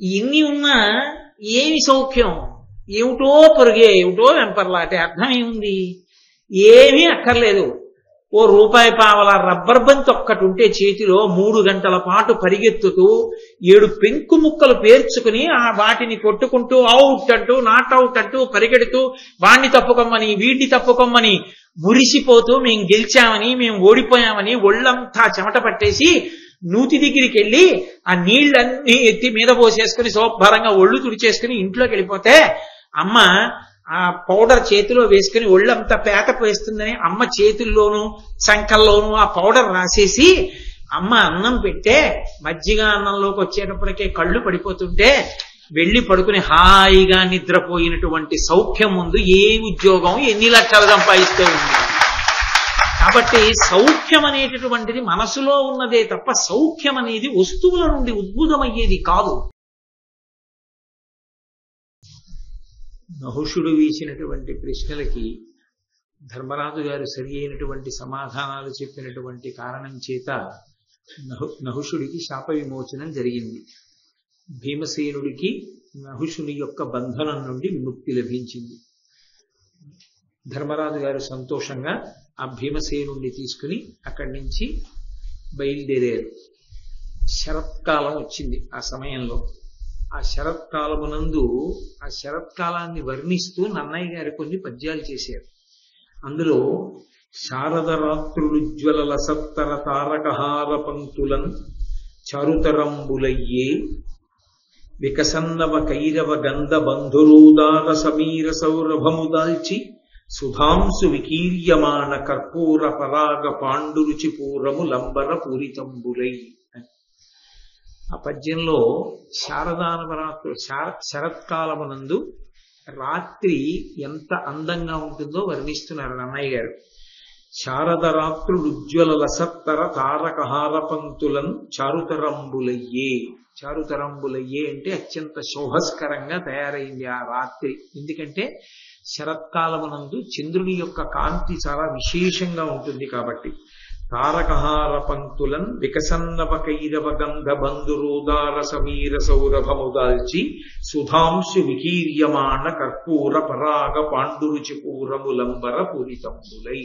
ఎన్ని ఉన్నా ఏమి సౌఖ్యం, ఏమిటో పొరుగే, ఏమిటో వెంపర్లాటే, అర్థం ఏముంది? ఏమీ అక్కర్లేదు. ఓ రూపాయి పావలా రబ్బర్ బంతి ఒక్కటి ఉంటే చేతిలో 3 గంటల పాటు పరిగెత్తుతూ 7 పెంకు ముక్కలు పేర్చుకుని ఆ వాటిని కొట్టుకుంటూ అవుట్ అంటూ నాట్ అవుట్ అంటూ పరిగెడుతూ వాణ్ణి తప్పుకోమని వీడిని తప్పుకోమని మురిసిపోతూ మేము గెలిచామని మేము ఓడిపోయామని ఒళ్ళంతా చెమట పట్టేసి నూతి దగ్గరికి వెళ్ళి ఆ నీళ్లన్నీ ఎత్తి మీద పోసేసుకుని శుభ్రంగా ఒళ్ళు తుడిచేసుకుని ఇంట్లోకి వెళ్ళిపోతే అమ్మ ఆ పౌడర్ చేతిలో వేసుకుని ఒళ్ళంతా పేట వేస్తుందని అమ్మ చేతుల్లోనూ సంకల్లోనూ ఆ పౌడర్ రాసేసి అమ్మ అన్నం పెట్టే మజ్జిగ అన్నంలోకి వచ్చేటప్పటికే కళ్ళు పడిపోతుంటే వెళ్లి పడుకుని హాయిగా నిద్రపోయినటువంటి సౌఖ్యం ముందు ఏ ఉద్యోగం ఎన్ని లక్షలు సంపాదిస్తూ ఉంది. కాబట్టి సౌఖ్యం అనేటటువంటిది మనసులో ఉన్నదే తప్ప సౌఖ్యం అనేది వస్తువుల నుండి ఉద్భుతమయ్యేది కాదు. నహుషుడు వీచినటువంటి ప్రశ్నలకి ధర్మరాజు గారు సరి అయినటువంటి సమాధానాలు చెప్పినటువంటి కారణం చేత నహుషుడికి శాప విమోచనం జరిగింది. భీమసేనుడికి నహుషుని యొక్క బంధనం నుండి విముక్తి లభించింది. ధర్మరాజు గారు సంతోషంగా ఆ భీమసేనుడిని తీసుకుని అక్కడి నుంచి బయలుదేరారు. శరత్కాలం వచ్చింది. ఆ సమయంలో ఆ శరత్కాలమునందు ఆ శరత్కాలాన్ని వర్ణిస్తూ నన్నయ్య గారు కొన్ని పద్యాలు చేశారు. అందులో శారదరాత్రులుజ్వల లసత్తర తారకహార పంక్తులన్ చారుతరంబులయ్యే వికసన్నవ కైరవ గంధ బంధురోదార సమీర సౌరభము దాల్చి సుధాంసు వికీర్యమాణ కర్పూర పరాగ పాండురుచి పూరము లంబర పూరితంబులై. ఆ పద్యంలో శారదానవరాత్రు శరత్కాలమునందు రాత్రి ఎంత అందంగా ఉంటుందో వర్ణిస్తున్నారు నన్నయ్య గారు. శారదరాత్రులుజ్వల లసత్తర తారకహార పంక్తులను చారుతరంబులయ్యే. చారుతరంబులయ్యే అంటే అత్యంత శోభస్కరంగా తయారైంది ఆ రాత్రి. ఎందుకంటే శరత్కాలమునందు చంద్రుని యొక్క కాంతి చాలా విశేషంగా ఉంటుంది కాబట్టి. తారకహార పంక్తులన్ వికసన్నవ కైరవ గంధ బంధురోదార సమీర సౌరభము దాల్చి సుధాంశు వికీర్యమాణ కర్పూర పరాగ పాండురుచి పూరములంబర పూరితంబులై.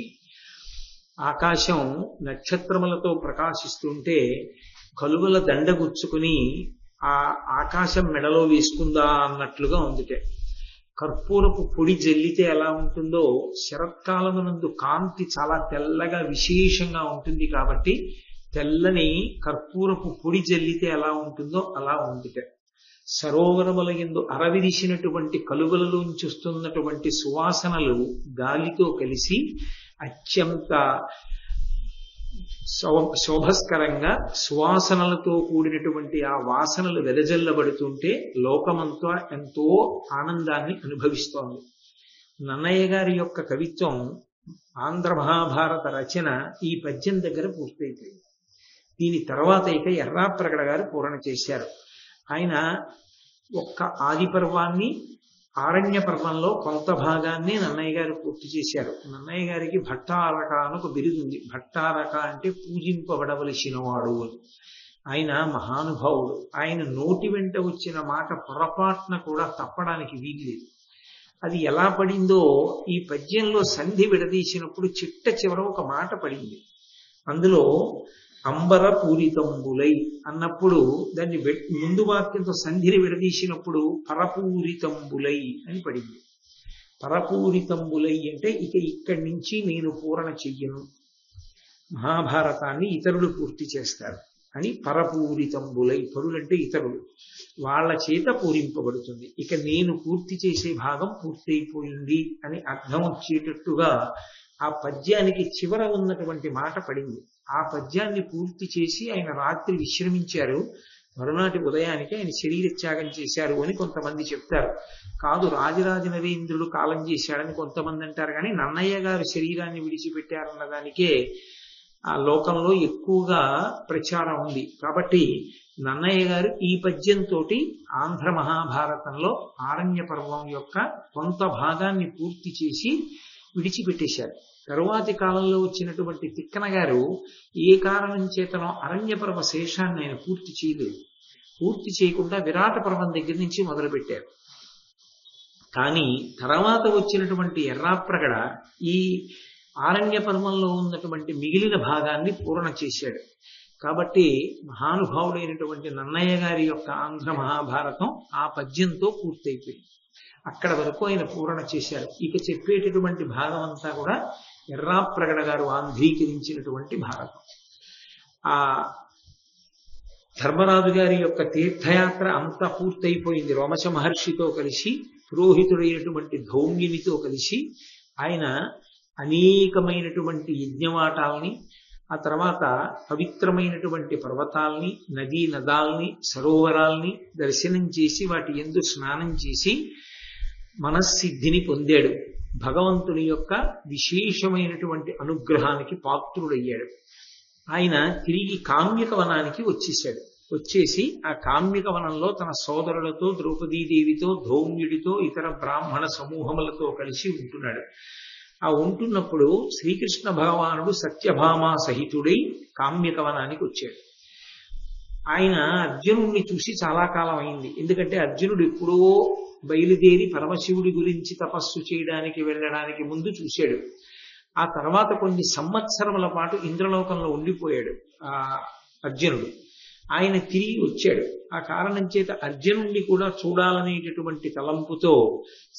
ఆకాశం నక్షత్రములతో ప్రకాశిస్తుంటే కలువల దండగుచ్చుకుని ఆ ఆకాశం మెడలో వేసుకుందా అన్నట్లుగా ఉందిటే. కర్పూరపు పొడి జల్లితే ఎలా ఉంటుందో శరత్కాలమునందు కాంతి చాలా తెల్లగా విశేషంగా ఉంటుంది కాబట్టి తెల్లని కర్పూరపు పొడి జల్లితే ఎలా ఉంటుందో అలా ఉందిట. సరోవరముల యందు అరవిరిసినటువంటి కలువలలోంచి వస్తున్నటువంటి సువాసనలు గాలితో కలిసి అత్యంత శోభస్కరంగా సువాసనలతో కూడినటువంటి ఆ వాసనలు వెదజల్లబడుతుంటే లోకమంతా ఎంతో ఆనందాన్ని అనుభవిస్తోంది. నన్నయ్య గారి యొక్క కవిత్వం ఆంధ్ర మహాభారత రచన ఈ పద్యం దగ్గర పూర్తయిపోయింది. దీని తర్వాత ఇక ఎర్రాప్రగడ గారు పూరణ చేశారు. ఆయన ఒక్క ఆది పర్వాన్ని ఆరణ్య పర్వంలో కొంత భాగాన్ని నన్నయ్య గారు పూర్తి చేశారు. నన్నయ్య గారికి భట్టారక అని ఒక బిరుదుంది. భట్టారక అంటే పూజింపబడవలసిన వాడు అని. ఆయన మహానుభావుడు. ఆయన నోటి వెంట వచ్చిన మాట పొరపాటున కూడా తప్పడానికి వీల్లేదు. అది ఎలా పడిందో ఈ పద్యంలో సంధి విడదీసినప్పుడు చిట్ట చివర ఒక మాట పడింది. అందులో అంబర పూరితంబులై అన్నప్పుడు దాన్ని ముందు వాక్యంతో సంధిని విడదీసినప్పుడు పరపూరితంబులై అని పడింది. పరపూరితంబులై అంటే ఇక ఇక్కడి నుంచి నేను పూరణ చెయ్యను, మహాభారతాన్ని ఇతరులు పూర్తి చేస్తారు అని పరపూరితంబులై. పరులంటే ఇతరులు, వాళ్ళ చేత పూరింపబడుతుంది. ఇక నేను పూర్తి చేసే భాగం పూర్తయిపోయింది అని అర్థం వచ్చేటట్టుగా ఆ పద్యానికి చివర ఉన్నటువంటి మాట పడింది. ఆ పద్యాన్ని పూర్తి చేసి ఆయన రాత్రి విశ్రమించారు. మరునాటి ఉదయానికి ఆయన శరీర త్యాగం చేశారు అని కొంతమంది చెప్తారు. కాదు, రాజరాజ నరేంద్రుడు కాలం చేశాడని కొంతమంది అంటారు. కానీ నన్నయ్య గారు శరీరాన్ని విడిచిపెట్టారన్న దానికే ఆ లోకంలో ఎక్కువగా ప్రచారం ఉంది. కాబట్టి నన్నయ్య గారు ఈ పద్యంతో ఆంధ్ర మహాభారతంలో ఆరణ్య పర్వం యొక్క కొంత భాగాన్ని పూర్తి చేసి విడిచిపెట్టేశారు. తరువాతి కాలంలో వచ్చినటువంటి తిక్కన గారు ఏ కారణం చేతనో అరణ్య పర్వ శేషాన్ని ఆయన పూర్తి చేయలేదు. పూర్తి చేయకుండా విరాట పర్వం దగ్గర నుంచి మొదలుపెట్టారు. కానీ తర్వాత వచ్చినటువంటి ఎర్రాప్రగడ ఈ ఆరణ్య పర్వంలో ఉన్నటువంటి మిగిలిన భాగాన్ని పూర్ణ చేశాడు. కాబట్టి మహానుభావుడైనటువంటి నన్నయ్య గారి యొక్క ఆంధ్ర మహాభారతం ఆ పద్యంతో పూర్తయిపోయింది. అక్కడ వరకు ఆయన పూరణ చేశారు. ఇక చెప్పేటటువంటి భాగం అంతా కూడా ఎర్రాప్రగడ గారు ఆంధ్రీకరించినటువంటి భారతం. ఆ ధర్మరాజు గారి యొక్క తీర్థయాత్ర అంతా పూర్తయిపోయింది. రోమశ మహర్షితో కలిసి పురోహితుడైనటువంటి ధౌమ్యునితో కలిసి ఆయన అనేకమైనటువంటి యజ్ఞవాటాలని, ఆ తర్వాత పవిత్రమైనటువంటి పర్వతాల్ని, నదీ నదాల్ని, సరోవరాల్ని దర్శనం చేసి వాటి యందు స్నానం చేసి మనస్సిద్ధిని పొందాడు. భగవంతుని యొక్క విశేషమైనటువంటి అనుగ్రహానికి పాత్రుడయ్యాడు. ఆయన తిరిగి కామ్యక వనానికి వచ్చేశాడు. వచ్చేసి ఆ కామ్యక వనంలో తన సోదరులతో, ద్రౌపదీదేవితో, ధౌమ్యుడితో, ఇతర బ్రాహ్మణ సమూహములతో కలిసి ఉంటున్నాడు. ఆ ఉంటున్నప్పుడు శ్రీకృష్ణ భగవానుడు సత్యభామా సహితుడై కామ్యక వనానికి వచ్చాడు. ఆయన అర్జునుడిని చూసి చాలా కాలం అయింది. ఎందుకంటే అర్జునుడు ఎప్పుడో బయలుదేరి పరమశివుడి గురించి తపస్సు చేయడానికి వెళ్ళడానికి ముందు చూశాడు. ఆ తర్వాత కొన్ని సంవత్సరముల పాటు ఇంద్రలోకంలో ఉండిపోయాడు ఆ అర్జునుడు. ఆయన తిరిగి వచ్చాడు. ఆ కారణం చేత అర్జునుడిని కూడా చూడాలనేటటువంటి తలంపుతో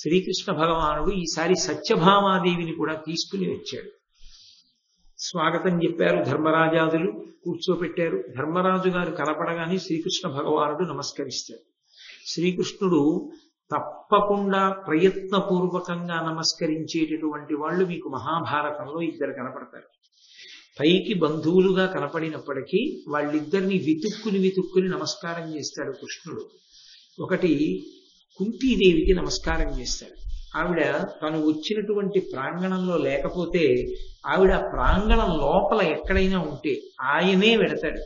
శ్రీకృష్ణ భగవానుడు ఈసారి సత్యభామాదేవిని కూడా తీసుకుని వచ్చాడు. స్వాగతం చెప్పారు ధర్మరాజాదులు, కూర్చోపెట్టారు. ధర్మరాజు గారు కనపడగానే శ్రీకృష్ణ భగవానుడు నమస్కరిస్తాడు. శ్రీకృష్ణుడు తప్పకుండా ప్రయత్నపూర్వకంగా నమస్కరించేటటువంటి వాళ్ళు మీకు మహాభారతంలో ఇద్దరు కనపడతారు. పైకి బంధువులుగా కనపడినప్పటికీ వాళ్ళిద్దరిని వెతుక్కుని నమస్కారం చేస్తాడు కృష్ణుడు. ఒకటి కుంతీదేవికి నమస్కారం చేస్తాడు. ఆవిడ తను వచ్చినటువంటి ప్రాంగణంలో లేకపోతే ఆవిడ ప్రాంగణం లోపల ఎక్కడైనా ఉంటే ఆయనే వెడతాడు.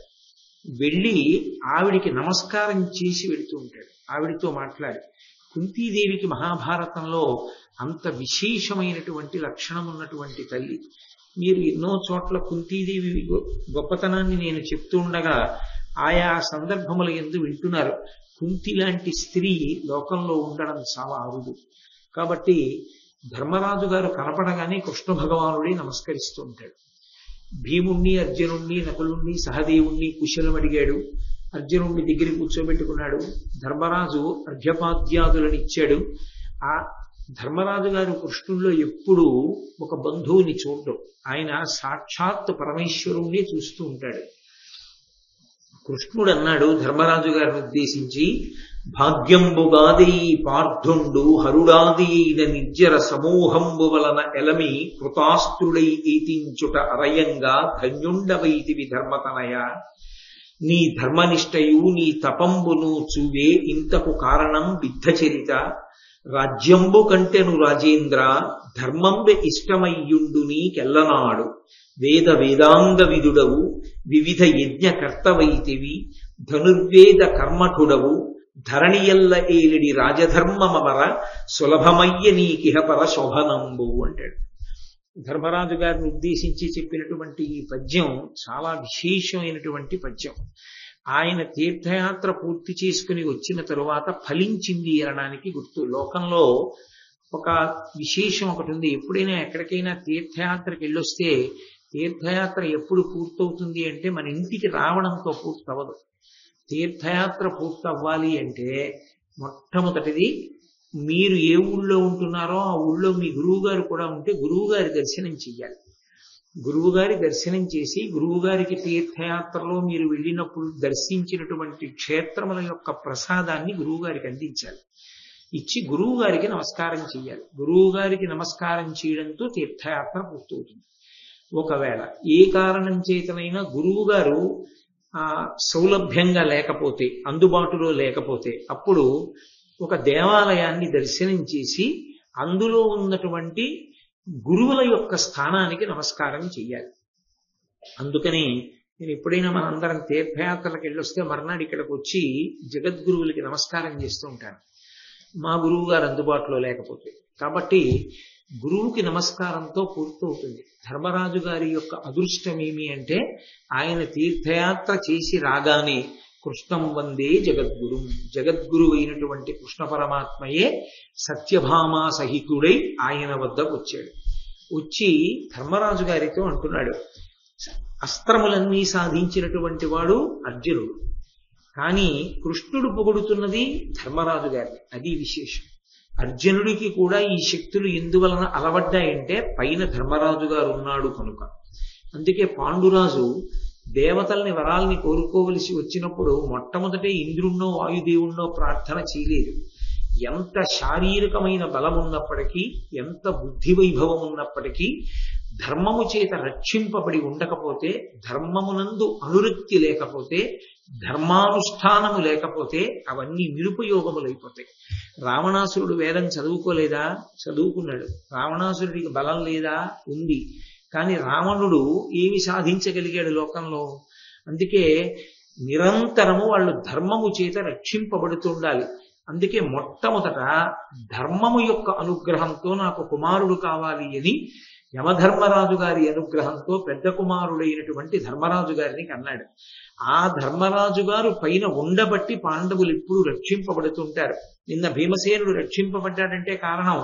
వెళ్ళి ఆవిడికి నమస్కారం చేసి వెళుతూ ఉంటాడు. ఆవిడితో మాట్లాడి. కుంతీదేవికి మహాభారతంలో అంత విశేషమైనటువంటి లక్షణం ఉన్నటువంటి తల్లి. మీరు ఎన్నో చోట్ల కుంతీదేవి గొప్పతనాన్ని నేను చెప్తూ ఉండగా ఆయా సందర్భముల యందు వింటున్నారు. కుంతి లాంటి స్త్రీ లోకంలో ఉండడం చాలా అరుదు. కాబట్టి ధర్మరాజు గారు కనపడగానే కృష్ణ భగవానుడే నమస్కరిస్తూ ఉంటాడు. భీముణ్ణి, అర్జునుణ్ణి, నకులుణ్ణి, సహదేవుణ్ణి కుశలం అడిగాడు. అర్జునుడిని దగ్గర కూర్చోబెట్టుకున్నాడు. ధర్మరాజు అర్ఘ్యపాద్యాదులను ఇచ్చాడు. ఆ ధర్మరాజు గారు కృష్ణుల్లో ఎప్పుడూ ఒక బంధువుని చూడడం, ఆయన సాక్షాత్ పరమేశ్వరుణ్ణి చూస్తూ ఉంటాడు. కృష్ణుడు అన్నాడు ధర్మరాజు గారిని ఉద్దేశించి, భాగ్యంబుగాది పార్థుండు హరుడాది అయిన నిర్జర సమూహంబు వలన ఎలమి కృతాస్తుడై ఈతించుట అరయంగా ధన్యుండవైతివి ధర్మతనయ. నీ ధర్మనిష్టయు నీ తపంబును చూవే ఇంతకు కారణం బిద్ధచరిత. రాజ్యంబు కంటెను రాజేంద్ర ధర్మంబె ఇష్టమయ్యుండు నీకెల్లనాడు. వేద వేదాంగ విదుడవు వివిధ యజ్ఞకర్తవైతివి. ధనుర్వేద కర్మఠుడవు ధరణియల్ల ఏలిడి రాజధర్మమర సులభమయ్య నీకిహపర శోభనంబు అంటాడు. ధర్మరాజు గారిని ఉద్దేశించి చెప్పినటువంటి ఈ పద్యం చాలా విశేషమైనటువంటి పద్యం. ఆయన తీర్థయాత్ర పూర్తి చేసుకుని వచ్చిన తరువాత ఫలించింది అనడానికి గుర్తు. లోకంలో ఒక విశేషం ఒకటి ఉంది. ఎప్పుడైనా ఎక్కడికైనా తీర్థయాత్రకి వెళ్ళొస్తే తీర్థయాత్ర ఎప్పుడు పూర్తవుతుంది అంటే మన ఇంటికి రావడంతో పూర్తవదు. తీర్థయాత్ర పూర్తవ్వాలి అంటే మొట్టమొదటిది మీరు ఏ ఊళ్ళో ఉంటున్నారో ఆ ఊళ్ళో మీ గురువు గారు కూడా ఉంటే గురువు గారి దర్శనం చెయ్యాలి. గురువు గారి దర్శనం చేసి గురువు గారికి తీర్థయాత్రలో మీరు వెళ్ళినప్పుడు దర్శించినటువంటి క్షేత్రముల యొక్క ప్రసాదాన్ని గురువు గారికి అందించాలి. ఇచ్చి గురువు గారికి నమస్కారం చేయాలి. గురువు గారికి నమస్కారం చేయడంతో తీర్థయాత్ర పూర్తవుతుంది. ఒకవేళ ఏ కారణం చేతనైనా గురువు గారు సౌలభ్యంగా లేకపోతే, అందుబాటులో లేకపోతే, అప్పుడు ఒక దేవాలయాన్ని దర్శనం చేసి అందులో ఉన్నటువంటి గురువుల యొక్క స్థానానికి నమస్కారం చెయ్యాలి. అందుకని నేను ఎప్పుడైనా మనందరం తీర్థయాత్రలకు వెళ్ళొస్తే మర్నాడు ఇక్కడికి వచ్చి జగద్గురువులకి నమస్కారం చేస్తూ ఉంటాను, మా గురువు గారు అందుబాటులో లేకపోతే. కాబట్టి గురువుకి నమస్కారంతో పూర్తవుతుంది. ధర్మరాజు గారి యొక్క అదృష్టం ఏమి అంటే ఆయన తీర్థయాత్ర చేసి రాగానే కృష్ణం వందే జగద్గురు. జగద్గురు అయినటువంటి కృష్ణ పరమాత్మయే సత్యభామా సహితుడై ఆయన వద్దకు వచ్చాడు. వచ్చి ధర్మరాజు గారితో అంటున్నాడు, అస్త్రములన్నీ సాధించినటువంటి వాడు అర్జునుడు, కానీ కృష్ణుడు పొగుడుతున్నది ధర్మరాజు గారిని. అది విశేషం. అర్జునుడికి కూడా ఈ శక్తులు ఎందువలన అలవడ్డాయంటే పైన ధర్మరాజు గారు ఉన్నాడు కనుక. అందుకే పాండురాజు దేవతల్ని వరాల్ని కోరుకోవలసి వచ్చినప్పుడు మొట్టమొదటే ఇంద్రుణ్ణో వాయుదేవుణ్ణో ప్రార్థన చేయలేదు. ఎంత శారీరకమైన బలం ఉన్నప్పటికీ, ఎంత బుద్ధి వైభవం ఉన్నప్పటికీ, ధర్మము చేత రక్షింపబడి ఉండకపోతే, ధర్మమునందు అనురక్తి లేకపోతే, ధర్మానుష్ఠానము లేకపోతే అవన్నీ నిరుపయోగములైపోతాయి. రావణాసురుడు వేదం చదువుకోలేదా? చదువుకున్నాడు. రావణాసురుడికి బలం లేదా? ఉంది. కానీ రావణుడు ఏమి సాధించగలిగాడు లోకంలో? అందుకే నిరంతరము వాళ్ళు ధర్మము చేత రక్షింపబడుతుండాలి. అందుకే మొట్టమొదట ధర్మము యొక్క అనుగ్రహంతో నాకు కుమారుడు కావాలి అని యమధర్మరాజు గారి అనుగ్రహంతో పెద్ద కుమారుడైనటువంటి ధర్మరాజు గారిని కన్నాడు. ఆ ధర్మరాజు గారు పైన ఉండబట్టి పాండవులు ఇప్పుడు రక్షింపబడుతుంటారు. నిన్న భీమసేనుడు రక్షింపబడ్డాడంటే కారణం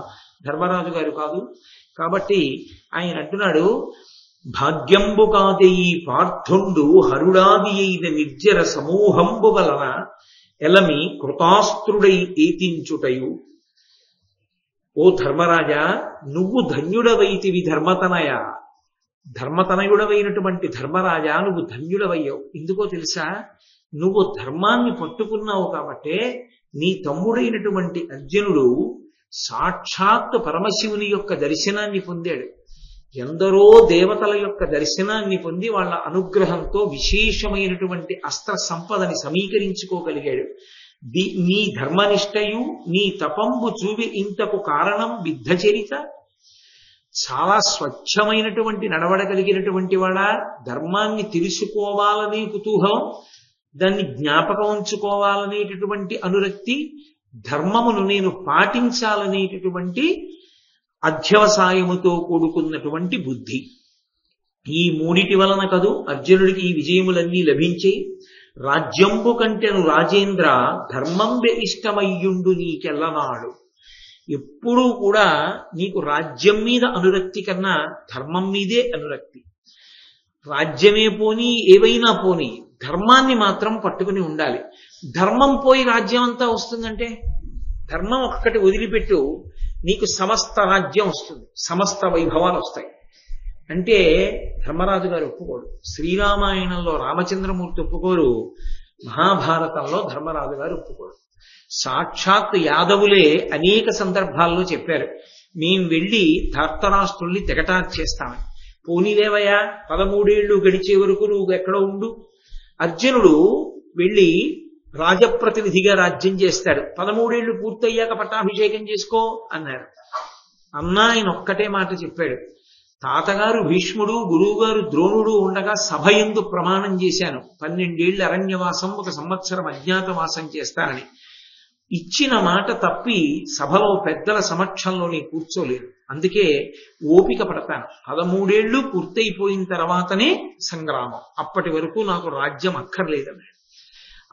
ధర్మరాజు గారు కాదు. కాబట్టి ఆయన అంటున్నాడు, భాగ్యంబు కాదేయి పార్థుండు హరుడాది అయిన నిర్జర సమూహంబు వలన ఎలమి కృతాస్త్రుడై ఏతించుటయు. ఓ ధర్మరాజా, నువ్వు ధన్యుడవైతివి ధర్మతనయ. ధర్మతనయుడవైనటువంటి ధర్మరాజా, నువ్వు ధన్యుడవయ్యావు. ఎందుకో తెలుసా? నువ్వు ధర్మాన్ని పట్టుకున్నావు కాబట్టే నీ తమ్ముడైనటువంటి అర్జునుడు సాక్షాత్ పరమశివుని యొక్క దర్శనాన్ని పొందాడు. ఎందరో దేవతల యొక్క దర్శనాన్ని పొంది వాళ్ళ అనుగ్రహంతో విశేషమైనటువంటి అస్త్ర సంపదని సమీకరించుకోగలిగాడు. నీ ధర్మనిష్టయు నీ తపంబు చూవి ఇంతకు కారణం బిద్ధచరిత. చాలా స్వచ్ఛమైనటువంటి నడవడగలిగినటువంటి వాడా, ధర్మాన్ని తెలుసుకోవాలనే కుతూహలం, దాన్ని జ్ఞాపకం ఉంచుకోవాలనేటటువంటి అనురక్తి, ధర్మమును నేను పాటించాలనేటటువంటి అధ్యవసాయముతో కూడుకున్నటువంటి బుద్ధి, ఈ మూడిటి వలన కదూ అర్జునుడికి ఈ విజయములన్నీ లభించాయి. రాజ్యంబు కంటెను రాజేంద్ర ధర్మంబె ఇష్టమయ్యుండు నీకెల్లనాడు. ఎప్పుడూ కూడా నీకు రాజ్యం మీద అనురక్తి కన్నా ధర్మం మీదే అనురక్తి. రాజ్యమే పోని ఏవైనా పోని ధర్మాన్ని మాత్రం పట్టుకుని ఉండాలి. ధర్మం పోయి రాజ్యం అంతా వస్తుందంటే, ధర్మం ఒక్కటి వదిలిపెట్టు, నీకు సమస్త రాజ్యం వస్తుంది, సమస్త వైభవాలు వస్తాయి. అంటే ధర్మరాజు గారు ఒప్పుకోడు. శ్రీరామాయణంలో రామచంద్రమూర్తి ఒప్పుకోరు, మహాభారతంలో ధర్మరాజు గారు ఒప్పుకోడు. సాక్షాత్ యాదవులే అనేక సందర్భాల్లో చెప్పారు, మేం వెళ్ళి ధార్తరాష్ట్రుల్ని తెగటార్చేస్తామని. పోనీలేవయ్యా, 13 ఏళ్ళు గడిచే వరకు నువ్వు ఎక్కడో ఉండు. అర్జునుడు వెళ్ళి రాజప్రతినిధిగా రాజ్యం చేస్తాడు. 13 ఏళ్ళు పూర్తయ్యాక పట్టాభిషేకం చేసుకో అన్నారు. అన్నా ఆయన ఒక్కటే మాట చెప్పాడు, తాతగారు భీష్ముడు, గురువుగారు ద్రోణుడు ఉండగా సభ యందు ప్రమాణం చేశాను, 12 ఏళ్ల అరణ్యవాసం, 1 సంవత్సరం అజ్ఞాతవాసం చేస్తానని. ఇచ్చిన మాట తప్పి సభలో పెద్దల సమక్షంలో నేను కూర్చోలేను. అందుకే ఓపిక పడతాను. 13 ఏళ్ళు పూర్తయిపోయిన తర్వాతనే సంగ్రామం, అప్పటి వరకు నాకు రాజ్యం అక్కర్లేదన్నాడు.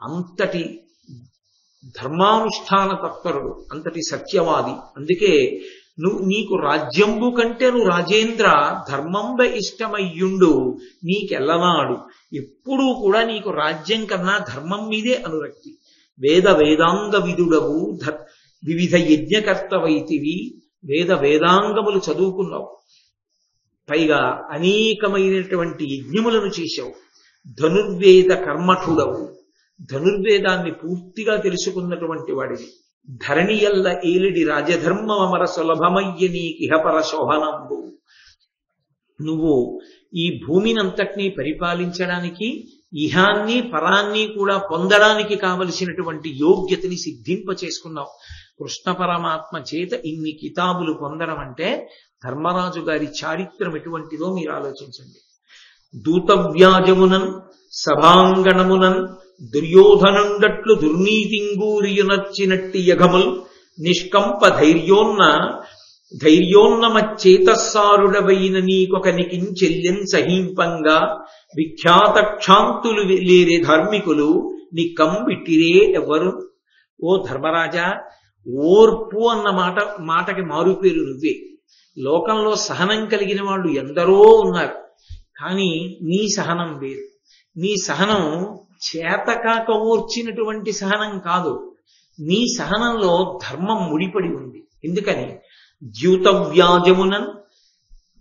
అంతటి ధర్మానుష్ఠాన తత్పరుడు, అంతటి సత్యవాది. అందుకే నీకు రాజ్యంబు కంటే నువ్వు రాజేంద్ర ధర్మంబ ఇష్టమయ్యుండు నీకెల్లనాడు. ఎప్పుడూ కూడా నీకు రాజ్యం కన్నా ధర్మం మీదే అనురక్తి. వేద వేదాంగ విదుడవు, వివిధ యజ్ఞకర్తవైతివి, వేదాంగములు చదువుకున్నావు, పైగా అనేకమైనటువంటి యజ్ఞములను చేశావు, ధనుర్వేద కర్మఠుడవు, ధనుర్వేదాన్ని పూర్తిగా తెలుసుకున్నటువంటి వాడివి. ధరణియల్ల ఏలిడి రాజధర్మమర సులభమయ్య నీకిహపర శోభనంబు. నువ్వు ఈ భూమినంతటినీ పరిపాలించడానికి, ఇహాన్ని పరాన్ని కూడా పొందడానికి కావలసినటువంటి యోగ్యతని సిద్ధింప చేసుకున్నావు. కృష్ణ పరమాత్మ చేత ఇన్ని కితాబులు పొందడం అంటే ధర్మరాజు గారి చారిత్రం ఎటువంటిదో మీరు ఆలోచించండి. దూతవ్యాజమునన్ సభాంగణమునన్ దుర్యోధనుండట్లు దుర్నీతింగూరియునర్చినట్టి యగముల్ నిష్కంప ధైర్యోన్నమచ్చేతస్సారుడవైన నీకొకనికించెల్యన్ సహీంపంగా విఖ్యాత క్షాంతులు లేరే ధార్మికులు నీ కంబిట్టిరే ఎవరు. ఓ ధర్మరాజా, ఓర్పు అన్న మాటకి మారుపేరు నువ్వే. లోకంలో సహనం కలిగిన వాళ్ళు ఎందరో ఉన్నారు, కానీ నీ సహనం వేరు. నీ సహనం చేతకాక ఓర్చినటువంటి సహనం కాదు. నీ సహనంలో ధర్మం ముడిపడి ఉంది. ఎందుకని? ద్యూతవ్యాజమునన్,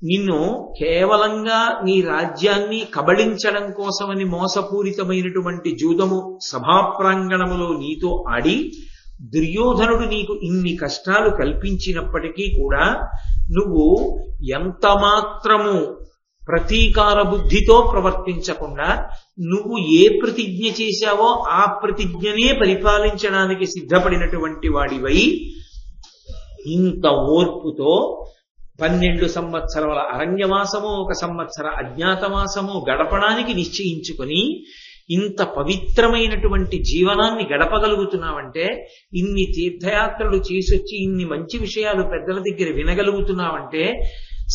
నిన్ను కేవలంగా నీ రాజ్యాన్ని కబళించడం కోసమని మోసపూరితమైనటువంటి జూదము సభాప్రాంగణములో నీతో ఆడి దుర్యోధనుడు నీకు ఇన్ని కష్టాలు కల్పించినప్పటికీ కూడా నువ్వు ఎంత మాత్రము ప్రతీకార బుద్ధితో ప్రవర్తించకుండా నువ్వు ఏ ప్రతిజ్ఞ చేశావో ఆ ప్రతిజ్ఞనే పరిపాలించడానికి సిద్ధపడినటువంటి వాడివై ఇంత ఓర్పుతో 12 సంవత్సరముల అరణ్యవాసము, 1 సంవత్సర అజ్ఞాతవాసము గడపడానికి నిశ్చయించుకొని ఇంత పవిత్రమైనటువంటి జీవనాన్ని గడపగలుగుతున్నావంటే, ఇన్ని తీర్థయాత్రలు చేసొచ్చి ఇన్ని మంచి విషయాలు పెద్దల దగ్గర వినగలుగుతున్నావంటే,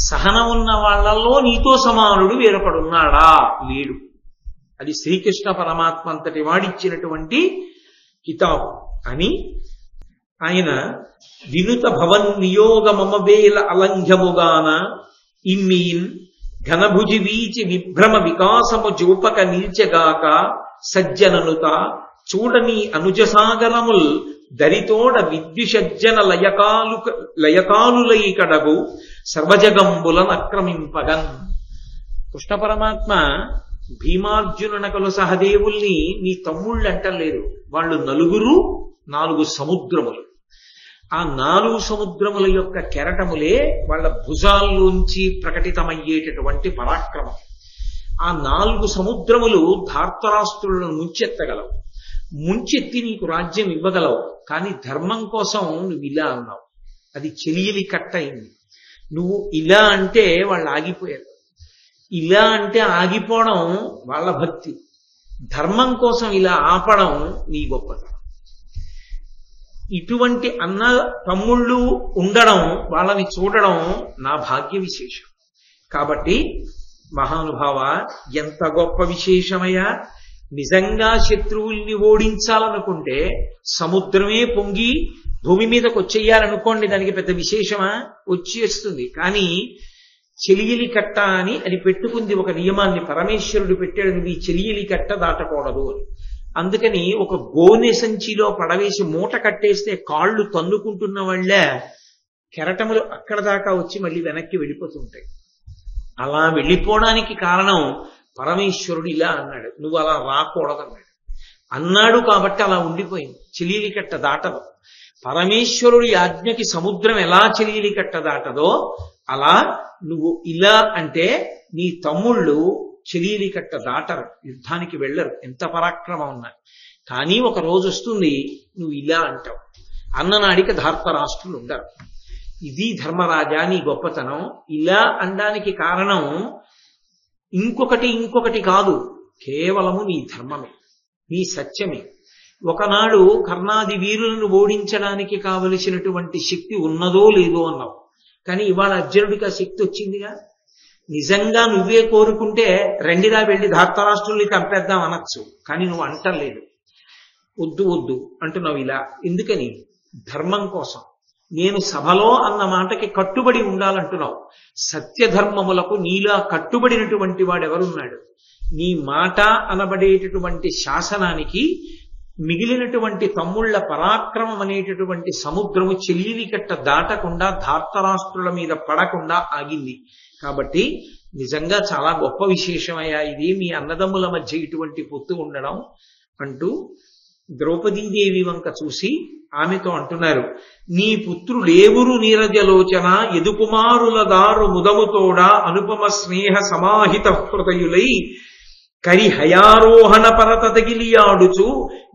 సహనం ఉన్న వాళ్లలో నీతో సమానుడు వేరొకడున్నాడా? లేడు. అది శ్రీకృష్ణ పరమాత్మ అంతటి వాడిచ్చినటువంటి కితాబు అని ఆయన వినుత భవన్ నియోగ మమవేల అలంఘ్యముగాన ఇమ్మీన్ ఘనభుజి వీచి విభ్రమ వికాసము జూపక నిల్చెగాక సజ్జననుత చూడని అనుజసాగరముల్ దరితోడ విద్యుషజ్జన లయకాలులై కడగు సర్వజగంబులను ఆక్రమింపగన్. కృష్ణ పరమాత్మ భీమార్జునునకులు సహదేవుల్ని నీ తమ్ముళ్ళు అంటలేరు. వాళ్ళు నలుగురు 4 సముద్రములు. ఆ 4 సముద్రముల యొక్క కెరటములే వాళ్ళ భుజాల్లోంచి ప్రకటితమయ్యేటటువంటి పరాక్రమం. ఆ 4 సముద్రములు ధార్తరాష్ట్రులను ముంచెత్తగలవు, ముంచెత్తి నీకు రాజ్యం ఇవ్వగలవు. కానీ ధర్మం కోసం నువ్వు ఇలా అన్నావు, అది చెలియలి కట్టయింది. నువ్వు ఇలా అంటే వాళ్ళు ఆగిపోయారు. ఇలా అంటే ఆగిపోవడం వాళ్ళ భక్తి. ధర్మం కోసం ఇలా ఆపడం నీ గొప్పతనం. ఇటువంటి అన్న తమ్ముళ్ళు ఉండడం, వాళ్ళని చూడడం నా భాగ్య విశేషం. కాబట్టి మహానుభావ, ఎంత గొప్ప విశేషమయ్యా! నిజంగా శత్రువుల్ని ఓడించాలనుకుంటే సముద్రమే పొంగి భూమి మీదకి వచ్చేయాలనుకోండి, దానికి పెద్ద విశేషమా? వచ్చేస్తుంది. కానీ చెలియలి కట్ట అని అది పెట్టుకుంది ఒక నియమాన్ని. పరమేశ్వరుడు పెట్టాడు, నువ్వు ఈ చెలియలి కట్ట దాటకూడదు అని. అందుకని ఒక గోనె సంచిలో పడవేసి మూట కట్టేస్తే కాళ్ళు తన్నుకుంటున్న వాళ్ళే కెరటములు అక్కడ దాకా వచ్చి మళ్ళీ వెనక్కి వెళ్ళిపోతుంటాయి. అలా వెళ్ళిపోవడానికి కారణం పరమేశ్వరుడు ఇలా అన్నాడు, నువ్వు అలా రాకూడదన్నాడు. అన్నాడు కాబట్టి అలా ఉండిపోయింది. చెలియలి కట్ట దాటదు. పరమేశ్వరుడి ఆజ్ఞకి సముద్రం ఎలా చెలియలి కట్ట దాటదో అలా నువ్వు ఇలా అంటే నీ తమ్ముళ్ళు చెలియలి కట్ట దాటరు, యుద్ధానికి వెళ్ళరు, ఎంత పరాక్రమం ఉన్నారు. కానీ ఒక రోజు వస్తుంది నువ్వు ఇలా అంటావు. అన్ననాడికి ధార్తరాష్ట్రులు ఉండరు. ఇది ధర్మరాజా నీ గొప్పతనం. ఇలా అనడానికి కారణం ఇంకొకటి కాదు, కేవలము నీ ధర్మమే, నీ సత్యమే. ఒకనాడు కర్ణాది వీరులను ఓడించడానికి కావలసినటువంటి శక్తి ఉన్నదో లేదో అన్నావు. కానీ ఇవాళ అర్జునుడికి ఆ శక్తి వచ్చిందిగా. నిజంగా నువ్వే కోరుకుంటే రెండిరా వెళ్ళి ధార్తరాష్ట్రుల్ని చంపేద్దాం అనొచ్చు. కానీ నువ్వు అంటలేదు, వద్దు వద్దు అంటున్నావు ఇలా. ఎందుకని? ధర్మం కోసం. నేను సభలో అన్న మాటకి కట్టుబడి ఉండాలంటున్నావు. సత్యధర్మములకు నీలా కట్టుబడినటువంటి వాడెవరున్నాడు? నీ మాట అనబడేటటువంటి శాసనానికి మిగిలినటువంటి తమ్ముళ్ల పరాక్రమం అనేటటువంటి సముద్రము చెల్లిలి కట్ట దాటకుండా ధార్తరాష్ట్రుల మీద పడకుండా ఆగింది. కాబట్టి నిజంగా చాలా గొప్ప విశేషమయ్యా ఇది, మీ అన్నదమ్ముల మధ్య ఇటువంటి పొత్తు ఉండడం అంటూ ద్రౌపదీదేవి వంక చూసి ఆమెతో అంటున్నారు, నీ పుత్రులేవురు నీరజలోచన ఎదుకుమారుల దారు ముదముతోడా అనుపమ స్నేహ సమాహిత హృదయులై కరి హయారోహణ పరత తగిలియాడుచు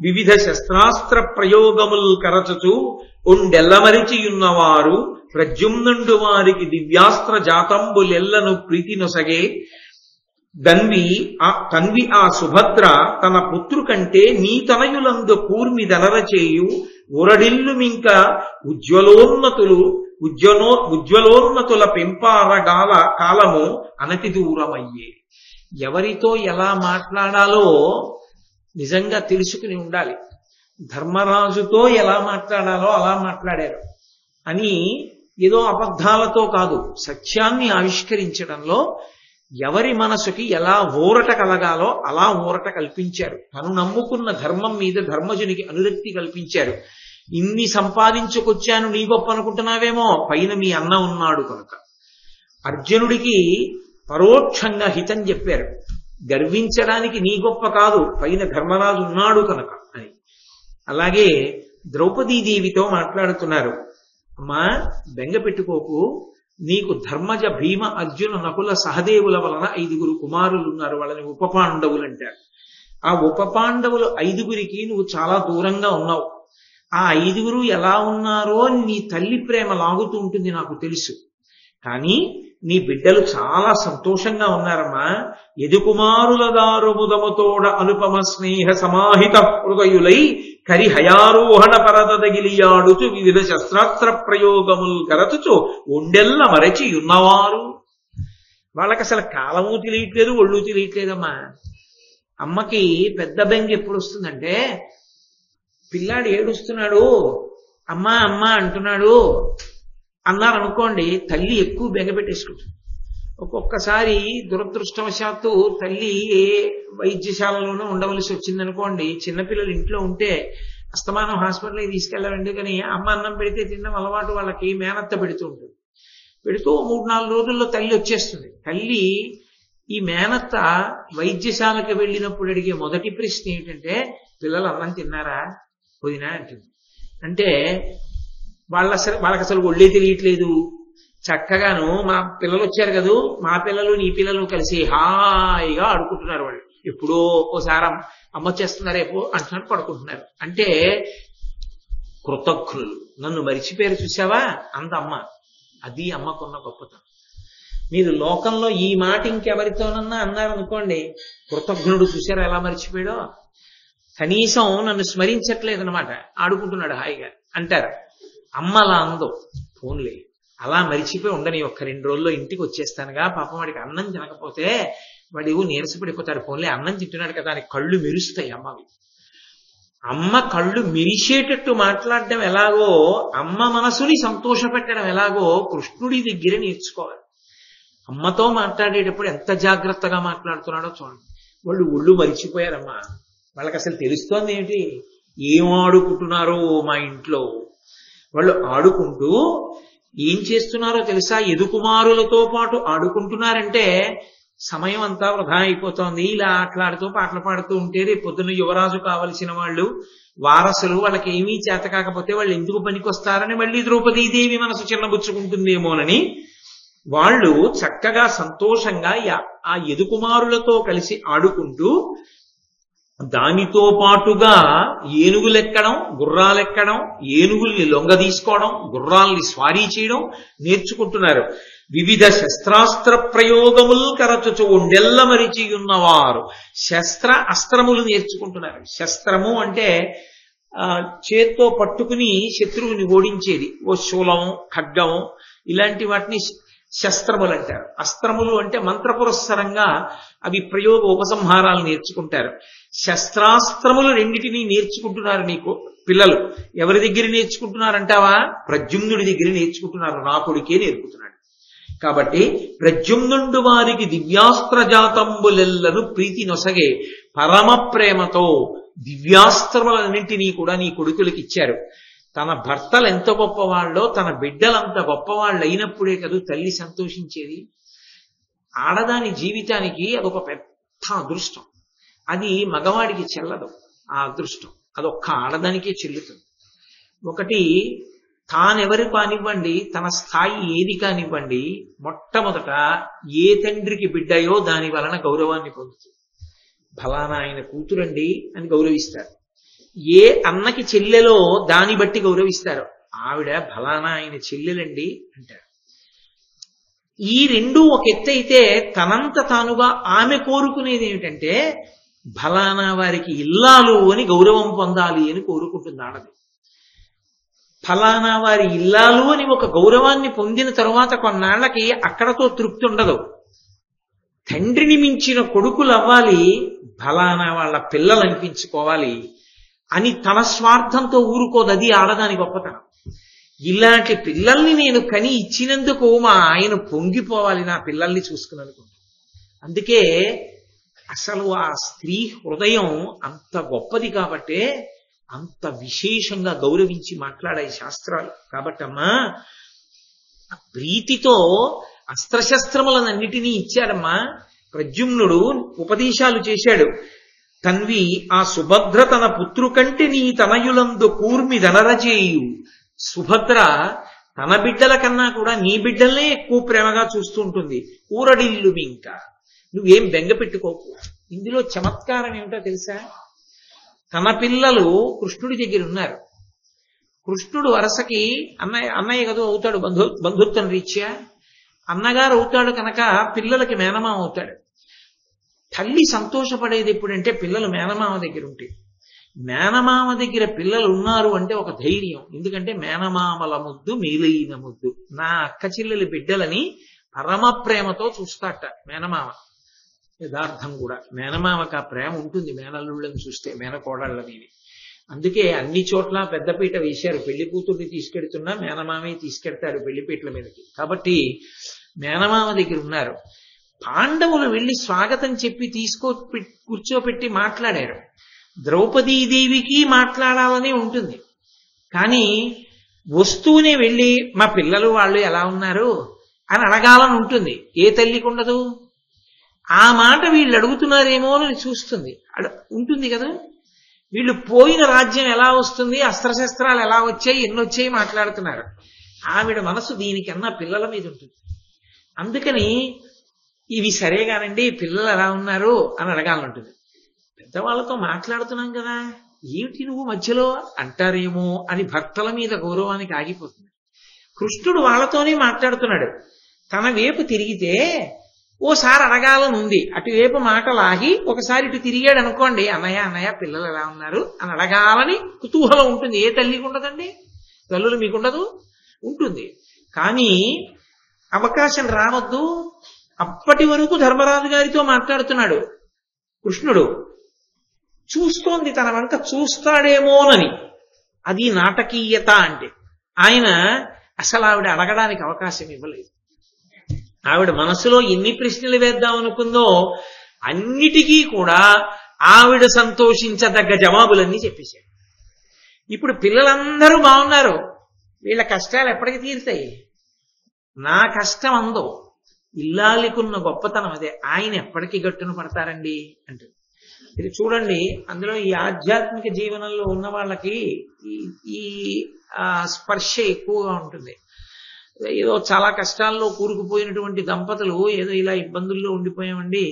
వివిధ శస్త్రాస్త్ర ప్రయోగముల్ కరచచు ఒండెల్లమరిచియున్నవారు ప్రద్యుమ్నుండు వారికి దివ్యాస్త్ర జాతంబులెల్లను ప్రీతి నొసగే తన్వి ఆ సుభద్ర తన పుత్రు కంటే నీ తనయులందు కూర్మి దనరచేయు ఉరడిల్లుమింక ఉజ్వలోన్నతుల పెంపారగాల కాలము అనతి దూరమయ్యే. ఎవరితో ఎలా మాట్లాడాలో నిజంగా తెలుసుకుని ఉండాలి. ధర్మరాజుతో ఎలా మాట్లాడాలో అలా మాట్లాడారు అని ఏదో అబద్ధాలతో కాదు, సత్యాన్ని ఆవిష్కరించడంలో ఎవరి మనసుకి ఎలా ఊరట కలగాలో అలా ఊరట కల్పించారు. తను నమ్ముకున్న ధర్మం మీద ధర్మజునికి అనురక్తి కల్పించారు. ఇన్ని సంపాదించుకొచ్చాను నీ గొప్ప అనుకుంటున్నావేమో, పైన మీ అన్న ఉన్నాడు కనుక. అర్జునుడికి పరోక్షంగా హితం చెప్పారు, గర్వించడానికి నీ గొప్ప కాదు, పైన ధర్మరాజు ఉన్నాడు కనుక అని. అలాగే ద్రౌపదీదేవితో మాట్లాడుతున్నారు, అమ్మా బెంగ పెట్టుకోకు, నీకు ధర్మజ భీమ అర్జున నకుల సహదేవుల వలన 5 కుమారులు ఉన్నారు, వాళ్ళని ఉపపాండవులు అంటారు. ఆ ఉపపాండవులు 5 నువ్వు చాలా దూరంగా ఉన్నావు. ఆ 5 ఎలా ఉన్నారో నీ తల్లి ప్రేమ లాగుతూ ఉంటుంది నాకు తెలుసు. కానీ నీ బిడ్డలు చాలా సంతోషంగా ఉన్నారమ్మా. ఎదుకుమారుల దారుముదముతోడ అనుపమ స్నేహ సమాహిత హృదయులై కరి హయారోహణ పరదగిలియాడుచు వివిధ శస్త్రాస్త్ర ప్రయోగములు కరచుచు ఒండెల్ల మరచి ఉన్నవారు. వాళ్ళకి అసలు కాలము తెలియట్లేదు, ఒళ్ళు తెలియట్లేదమ్మా. అమ్మకి పెద్ద బెంగ ఎప్పుడు వస్తుందంటే, పిల్లాడు ఏడుస్తున్నాడు, అమ్మా అమ్మా అంటున్నాడు అన్నారనుకోండి, తల్లి ఎక్కువ బెంగ పెట్టేసుకుంటుంది. ఒక్కొక్కసారి దురదృష్టవశాత్తు తల్లి ఏ వైద్యశాలలోనూ ఉండవలసి వచ్చిందనుకోండి, చిన్నపిల్లలు ఇంట్లో ఉంటే అస్తమానం హాస్పిటల్కి తీసుకెళ్లాలండి. కానీ అమ్మ అన్నం పెడితే తినడం అలవాటు వాళ్ళకి, మేనత్త పెడుతూ ఉంటుంది. పెడుతూ 3-4 రోజుల్లో తల్లి వచ్చేస్తుంది. తల్లి ఈ మేనత్త వైద్యశాలకు వెళ్ళినప్పుడు అడిగే మొదటి ప్రశ్న ఏంటంటే, పిల్లలు అన్నం తిన్నారా వదినా అంటుంది. అంటే వాళ్ళకి అసలు ఒళ్ళే తెలియట్లేదు. చక్కగాను మా పిల్లలు వచ్చారు కదూ, మా పిల్లలు నీ పిల్లలు కలిసి హాయిగా ఆడుకుంటున్నారు. వాళ్ళు ఎప్పుడో ఓసారి అమ్మ వచ్చేస్తున్నారు రేపు అంటున్నారు, పడుకుంటున్నారు. అంటే కృతజ్ఞులు, నన్ను మరిచిపోయారు చూసావా అంత అమ్మ. అది అమ్మకున్న గొప్పతనం. మీరు లోకంలో ఈ మాట ఇంకెవరితోనన్నా అన్నారనుకోండి, కృతజ్ఞుడు చూసారా ఎలా మరిచిపోయాడో, కనీసం నన్ను స్మరించట్లేదనమాట, ఆడుకుంటున్నాడు హాయిగా అంటారు. అమ్మ అలా అందో, ఫోన్లే అలా మరిచిపోయి ఉండని, 1-2 రోజుల్లో ఇంటికి వచ్చేస్తానుగా, పాపం వాడికి అన్నం తినకపోతే వాడు నీరసపడిపోతాడు, ఫోన్లే అన్నం తింటున్నాడు కదా అని కళ్ళు మెరుస్తాయి అమ్మవి. అమ్మ కళ్ళు మెరిసేటట్టు మాట్లాడడం ఎలాగో, అమ్మ మనసుని సంతోషపెట్టడం ఎలాగో కృష్ణుడి దగ్గర నేర్చుకోవాలి. అమ్మతో మాట్లాడేటప్పుడు ఎంత జాగ్రత్తగా మాట్లాడుతున్నాడో చూడండి. వాళ్ళు ఒళ్ళు మరిచిపోయారమ్మా. వాళ్ళకి అసలు తెలుస్తోంది ఏమిటి, ఏం ఆడుకుంటున్నారో మా ఇంట్లో. వాళ్ళు ఆడుకుంటూ ఏం చేస్తున్నారో తెలుసా, ఎదుకుమారులతో పాటు ఆడుకుంటున్నారంటే సమయం అంతా వృధా అయిపోతోంది. ఇలా ఆటలాడుతూ పాటలు పాడుతూ ఉంటే రేపు పొద్దున్న యువరాజు కావలసిన వాళ్ళు, వారసులు, వాళ్ళకి ఏమీ చేత కాకపోతే వాళ్ళు ఎందుకు పనికొస్తారని మళ్ళీ ద్రౌపదీదేవి మనసు చిన్నబుచ్చుకుంటుందేమోనని వాళ్ళు చక్కగా సంతోషంగా ఆ ఎదుకుమారులతో కలిసి ఆడుకుంటూ, దానితో పాటుగా ఏనుగులెక్కడం, గుర్రాలెక్కడం, ఏనుగుల్ని లొంగ తీసుకోవడం, గుర్రాల్ని స్వారీ చేయడం నేర్చుకుంటున్నారు. వివిధ శస్త్రాస్త్ర ప్రయోగములు కరచుచు ఉండెల్ల మరిచి ఉన్నవారు. శస్త్ర అస్త్రములు నేర్చుకుంటున్నారు. శస్త్రము అంటే చేత్తో పట్టుకుని శత్రువుని ఓడించేది, ఓ శూలం, ఖడ్గం, ఇలాంటి వాటిని శస్త్రములు అంటారు. అస్త్రములు అంటే మంత్రపురస్సరంగా అవి ప్రయోగ ఉపసంహారాలు నేర్చుకుంటారు. శస్త్రాస్త్రములు రెండిటినీ నేర్చుకుంటున్నారు నీకు పిల్లలు. ఎవరి దగ్గర నేర్చుకుంటున్నారంటావా, ప్రద్యుమ్నుడి దగ్గర నేర్చుకుంటున్నారు. నా కొడుకే నేర్పుతున్నాడు. కాబట్టి ప్రద్యుమ్నుండు వారికి దివ్యాస్త్ర జాతంబులెల్లను ప్రీతి నొసగే పరమ ప్రేమతో దివ్యాస్త్రములన్నింటినీ కూడా నీ కొడుకులకు ఇచ్చారు. తన భర్తలు ఎంత గొప్పవాళ్ళో, తన బిడ్డలంత గొప్పవాళ్ళు అయినప్పుడే కదా తల్లి సంతోషించేది. ఆడదాని జీవితానికి అదొక పెద్ద అదృష్టం. అది మగవాడికి చెల్లదు ఆ అదృష్టం, అదొక్క ఆడదానికే చెల్లుతుంది. ఒకటి, తానెవరు కానివ్వండి, తన స్థాయి ఏది కానివ్వండి, మొట్టమొదట ఏ తండ్రికి బిడ్డయో దాని వలన గౌరవాన్ని పొందుతుంది. ఫలానా ఆయన కూతురండి అని గౌరవిస్తారు. ఏ అన్నకి చెల్లెలో దాన్ని బట్టి గౌరవిస్తారు. ఆవిడ ఫలానా ఆయన చెల్లెలండి అంటారు. ఈ రెండు ఒక ఎత్తు అయితే, తనంత తానుగా ఆమె కోరుకునేది ఏమిటంటే ఫలానా వారికి ఇల్లాలు అని గౌరవం పొందాలి అని కోరుకుంటుంది ఆడది. ఫలానా వారి ఇల్లాలు అని ఒక గౌరవాన్ని పొందిన తరువాత కొన్నాళ్ళకి అక్కడతో తృప్తి ఉండదు. తండ్రిని మించిన కొడుకులు అవ్వాలి, ఫలానా వాళ్ళ పిల్లలు అనిపించుకోవాలి అని తన స్వార్థంతో ఊరుకోదు. అది ఆడదాని గొప్పతనం. ఇలాంటి పిల్లల్ని నేను కని ఇచ్చినందుకు మా ఆయన పొంగిపోవాలి నా పిల్లల్ని చూసుకున్నందుకు. అందుకే అసలు ఆ స్త్రీ హృదయం అంత గొప్పది కాబట్టే అంత విశేషంగా గౌరవించి మాట్లాడాయి శాస్త్రాలు. కాబట్టమ్మా ప్రీతితో అస్త్రశస్త్రములనన్నిటినీ ఇచ్చాడమ్మా. ప్రద్యుమ్నుడు ఉపదేశాలు చేశాడు. తన్వి ఆ సుభద్ర తన పుత్రు కంటే నీ తనయులందు కూర్మి దనరచేయు. సుభద్ర తన బిడ్డల కన్నా కూడా నీ బిడ్డల్నే ఎక్కువ ప్రేమగా చూస్తూ ఉంటుంది. ఊరడిల్లు ఇంకా నువ్వేం బెంగ పెట్టుకోకు. ఇందులో చమత్కారం ఏమిటో తెలుసా? తన పిల్లలు కృష్ణుడి దగ్గర ఉన్నారు. కృష్ణుడు వరసకి అన్నయ్య కదా అవుతాడు, బంధుత్వం రీత్యా అన్నగారు అవుతాడు కనుక పిల్లలకి మేనమామ అవుతాడు. తల్లి సంతోషపడేది ఎప్పుడంటే పిల్లలు మేనమామ దగ్గర ఉంటే. మేనమామ దగ్గర పిల్లలు ఉన్నారు అంటే ఒక ధైర్యం. ఎందుకంటే మేనమామల ముద్దు మేలైన ముద్దు. నా అక్క చెల్లెలి బిడ్డలని పరమ ప్రేమతో చూస్తాట మేనమామ. యథార్థం కూడా మేనమామకు ఆ ప్రేమ ఉంటుంది మేనల్లుళ్ళని చూస్తే, మేనకోడళ్ళ మీద. అందుకే అన్ని చోట్ల పెద్దపీట వేశారు. పెళ్లి కూతుర్ని తీసుకెడుతున్నా మేనమామే తీసుకెడతాడు పెళ్లిపీటల మీదకి. కాబట్టి మేనమామ దగ్గర ఉన్నారు. పాండవులు వెళ్లి స్వాగతం చెప్పి కూర్చోపెట్టి మాట్లాడారు. ద్రౌపదీదేవికి మాట్లాడాలని ఉంటుంది, కానీ వస్తూనే వెళ్ళి మా పిల్లలు వాళ్ళు ఎలా ఉన్నారు అని అడగాలని ఉంటుంది. ఏ తల్లికి ఉండదు? ఆ మాట వీళ్ళు అడుగుతున్నారేమో అని చూస్తుంది, ఉంటుంది కదా. వీళ్ళు పోయిన రాజ్యం ఎలా వస్తుంది, అస్త్రశస్త్రాలు ఎలా వచ్చాయి, ఎన్నొచ్చాయి మాట్లాడుతున్నారు. ఆవిడ మనసు దీనికన్నా పిల్లల మీద ఉంటుంది. అందుకని ఇవి సరేగానండి పిల్లలు ఎలా ఉన్నారు అని అడగాలంటుంది. పెద్దవాళ్ళతో మాట్లాడుతున్నాం కదా, ఏమిటి నువ్వు మధ్యలో అంటారేమో అని భర్తల మీద గౌరవానికి ఆగిపోతుంది. కృష్ణుడు వాళ్ళతోనే మాట్లాడుతున్నాడు. తన వైపు తిరిగితే ఓసారి అడగాలని ఉంది, అటువైపు మాట లాగి ఒకసారి ఇటు తిరిగాడు అనుకోండి, అన్నయ్య అన్నయ్య పిల్లలు ఎలా ఉన్నారు అని అడగాలని కుతూహలం ఉంటుంది. ఏ తల్లికి ఉండదండి? తల్లులు మీకుండదు? ఉంటుంది. కానీ అవకాశం రావద్దు. అప్పటి వరకు ధర్మరాజు గారితో మాట్లాడుతున్నాడు కృష్ణుడు. చూస్తోంది తన వంక, చూస్తాడేమోనని. అది నాటకీయత అంటే. ఆయన అసలు ఆవిడ అడగడానికి అవకాశం ఇవ్వలేదు. ఆవిడ మనసులో ఎన్ని ప్రశ్నలు వేద్దాం అనుకుందో అన్నిటికీ కూడా ఆవిడ సంతోషించదగ్గ జవాబులన్నీ చెప్పేశాడు. ఇప్పుడు పిల్లలందరూ బాగున్నారు, వీళ్ళ కష్టాలు ఎప్పటికి తీరుతాయి? నా కష్టం అందో. ఇల్లాలికున్న గొప్పతనం అదే. ఆయన ఎప్పటికీ గట్టును పడతారండి అంటే. ఇది చూడండి, అందులో ఈ ఆధ్యాత్మిక జీవనంలో ఉన్న వాళ్ళకి ఈ స్పర్శ ఎక్కువగా ఉంటుంది. ఏదో చాలా కష్టాల్లో కూరుకుపోయినటువంటి దంపతులు ఏదో ఇలా ఇబ్బందుల్లో ఉండిపోయామండి,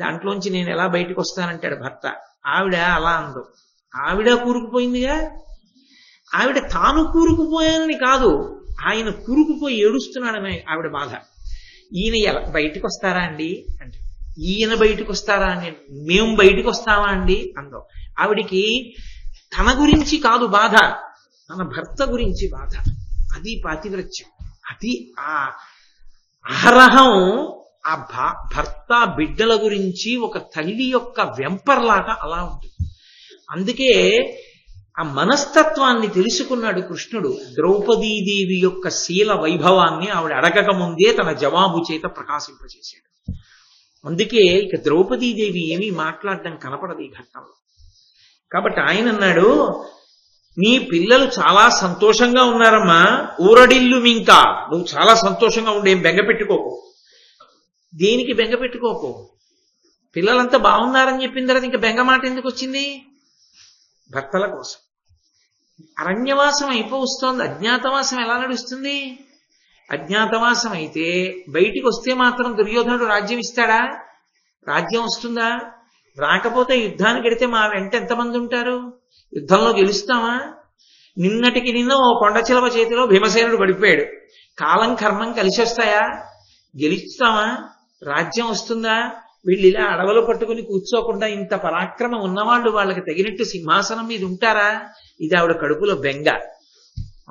దాంట్లోంచి నేను ఎలా బయటకు వస్తానంటాడు భర్త. ఆవిడ అలా అందో. ఆవిడ కూరుకుపోయిందిగా. ఆవిడ తాను కూరుకుపోయానని కాదు, ఆయన కూరుకుపోయి ఏడుస్తున్నాడని ఆవిడ బాధ. ఈయన ఎలా బయటకు వస్తారా అండి అంటే, ఈయన బయటకు వస్తారా అని, మేము బయటకు వస్తామా అండి అందో. ఆవిడికి తన గురించి కాదు బాధ, తన భర్త గురించి బాధ. అది పాతివ్రత్యం. అది ఆ అహరహం ఆ భర్త బిడ్డల గురించి ఒక తల్లి యొక్క వెంపర్లాగా అలా ఉంటుంది. అందుకే ఆ మనస్తత్వాన్ని తెలుసుకున్నాడు కృష్ణుడు. ద్రౌపదీదేవి యొక్క శీల వైభవాన్ని ఆవిడ అడగక ముందే తన జవాబు చేత ప్రకాశింపజేశాడు. అందుకే ఇక ద్రౌపదీదేవి ఏమీ మాట్లాడడం కనపడదు ఈ ఘట్టంలో. కాబట్టి ఆయన అన్నాడు, నీ పిల్లలు చాలా సంతోషంగా ఉన్నారమ్మా, ఊరడిల్లు ఇంకా నువ్వు చాలా సంతోషంగా ఉండే, బెంగ పెట్టుకోకు. దేనికి బెంగ పెట్టుకోకు? పిల్లలంతా బాగున్నారని చెప్పిన తర్వాత ఇంకా బెంగ మాట ఎందుకు వచ్చింది? భర్తల కోసం. అరణ్యవాసం అయిపోవస్తోంది, అజ్ఞాతవాసం ఎలా నడుస్తుంది? అజ్ఞాతవాసం అయితే బయటికి వస్తే మాత్రం దుర్యోధనుడు రాజ్యం ఇస్తాడా? రాజ్యం వస్తుందా? రాకపోతే యుద్ధానికి వెడితే మా వెంట ఎంతమంది ఉంటారు? యుద్ధంలో గెలుస్తామా? నిన్నటికి నిన్న ఓ కొండచిలవ చేతిలో భీమసేనుడు పడిపోయాడు. కాలం కర్మం కలిసి వస్తాయా? గెలుస్తామా? రాజ్యం వస్తుందా? వీళ్ళు ఇలా అడవులు పట్టుకుని కూర్చోకుండా ఇంత పరాక్రమం ఉన్నవాళ్ళు వాళ్ళకి తగినట్టు సింహాసనం మీద ఉంటారా? ఇది ఆవిడ కడుపులో బెంగ.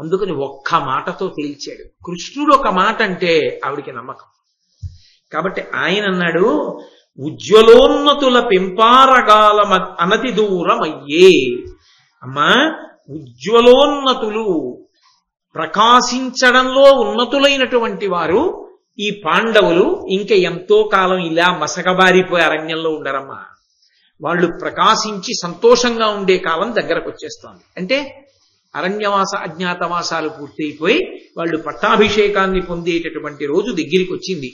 అందుకని ఒక్క మాటతో తేల్చాడు. కృష్ణుడు ఒక మాట అంటే ఆవిడికి నమ్మకం. కాబట్టి ఆయన అన్నాడు, ఉజ్వలోన్నతుల పెంపారగాల అనతి దూరమయ్యే. అమ్మా, ఉజ్వలోన్నతులు, ప్రకాశించడంలో ఉన్నతులైనటువంటి వారు ఈ పాండవులు ఇంక ఎంతో కాలం ఇలా మసకబారిపోయే అరణ్యంలో ఉండరమ్మా. వాళ్ళు ప్రకాశించి సంతోషంగా ఉండే కాలం దగ్గరకు వచ్చేస్తోంది. అంటే అరణ్యవాస అజ్ఞాతవాసాలు పూర్తయిపోయి వాళ్ళు పట్టాభిషేకాన్ని పొందేటటువంటి రోజు దగ్గరికి వచ్చింది.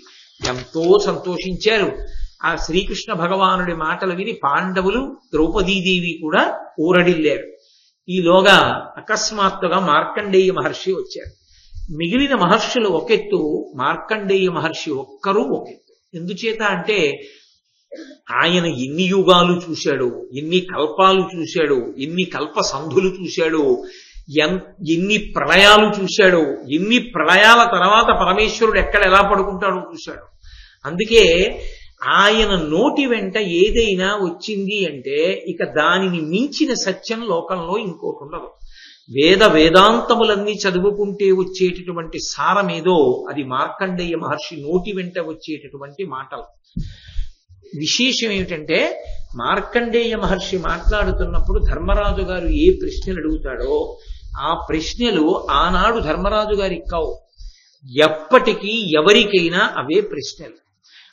ఎంతో సంతోషించారు. ఆ శ్రీకృష్ణ భగవానుడి మాటలు విని పాండవులు, ద్రౌపదీదేవి కూడా ఊరడిల్లారు. ఈలోగా అకస్మాత్తుగా మార్కండేయ మహర్షి వచ్చారు. మిగిలిన మహర్షులు ఒకెత్తు, మార్కండేయ మహర్షి ఒక్కరూ ఒకెత్తు. ఎందుచేత అంటే ఆయన ఎన్ని యుగాలు చూశాడు, ఎన్ని కల్పాలు చూశాడు, ఎన్ని కల్ప సంధులు చూశాడు, ఎన్ని ప్రళయాలు చూశాడు, ఎన్ని ప్రళయాల తర్వాత పరమేశ్వరుడు ఎక్కడ ఎలా పడుకుంటాడో చూశాడు. అందుకే ఆయన నోటి వెంట ఏదైనా వచ్చింది అంటే ఇక దానిని మించిన సత్యం లోకంలో ఇంకోటి ఉండదు. వేదాంతములన్నీ చదువుకుంటే వచ్చేటటువంటి సారమేదో అది మార్కండేయ మహర్షి నోటి వెంట వచ్చేటటువంటి మాటలు. విశేషం ఏమిటంటే మార్కండేయ మహర్షి మాట్లాడుతున్నప్పుడు ధర్మరాజు గారు ఏ ప్రశ్నలు అడుగుతాడో ఆ ప్రశ్నలు ఆనాడు ధర్మరాజు గారికి కావు, ఎప్పటికీ ఎవరికైనా అవే ప్రశ్నలు.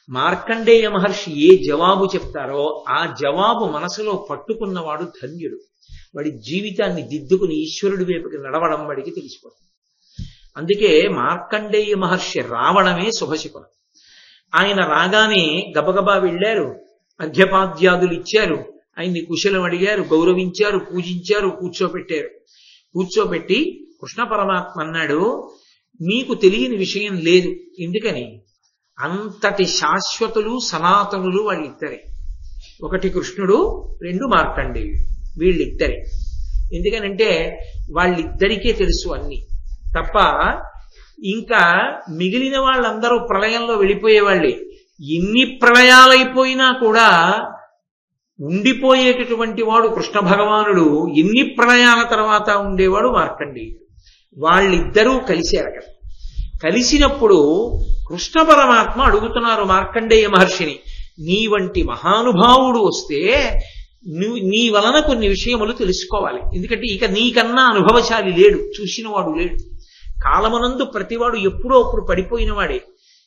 మార్కండేయ మహర్షి ఏ జవాబు చెప్తారో ఆ జవాబు మనసులో పట్టుకున్నవాడు ధన్యుడు. వాడి జీవితాన్ని దిద్దుకుని ఈశ్వరుడి వైపుకి నడవడం వాడికి తెలిసిపోతుంది. అందుకే మార్కండేయ మహర్షి రావడమే శుభశకునం. ఆయన రాగానే గబగబా వెళ్ళారు, అర్ఘ్యపాద్యాదులు ఇచ్చారు, ఆయన్ని కుశలం అడిగారు, గౌరవించారు, పూజించారు, కూర్చోపెట్టారు. కూర్చోపెట్టి కృష్ణ పరమాత్మ అన్నాడు, మీకు తెలియని విషయం లేదు. ఎందుకని? అంతటి శాశ్వతులు సనాతనులు వాళ్ళిద్దరే. ఒకటి కృష్ణుడు, రెండు మార్కండేయుడు, వీళ్ళిద్దరే. ఎందుకనంటే వాళ్ళిద్దరికే తెలుసు అన్ని తప్ప ఇంకా మిగిలిన వాళ్ళందరూ ప్రళయంలో వెళ్ళిపోయేవాళ్ళే. ఎన్ని ప్రళయాలైపోయినా కూడా ఉండిపోయేటటువంటి వాడు కృష్ణ భగవానుడు, ఎన్ని ప్రళయాల తర్వాత ఉండేవాడు మార్కండేయుడు. వాళ్ళిద్దరూ కలిశారు. అక్కడ కలిసినప్పుడు కృష్ణ పరమాత్మ అడుగుతున్నారు మార్కండేయ మహర్షిని, నీ వంటి మహానుభావుడు వస్తే నీ వలన కొన్ని విషయములు తెలుసుకోవాలి. ఎందుకంటే ఇక నీకన్నా అనుభవశాలి లేడు, చూసినవాడు లేడు. కాలమునందు ప్రతివాడు ఎప్పుడో అప్పుడు పడిపోయిన వాడే.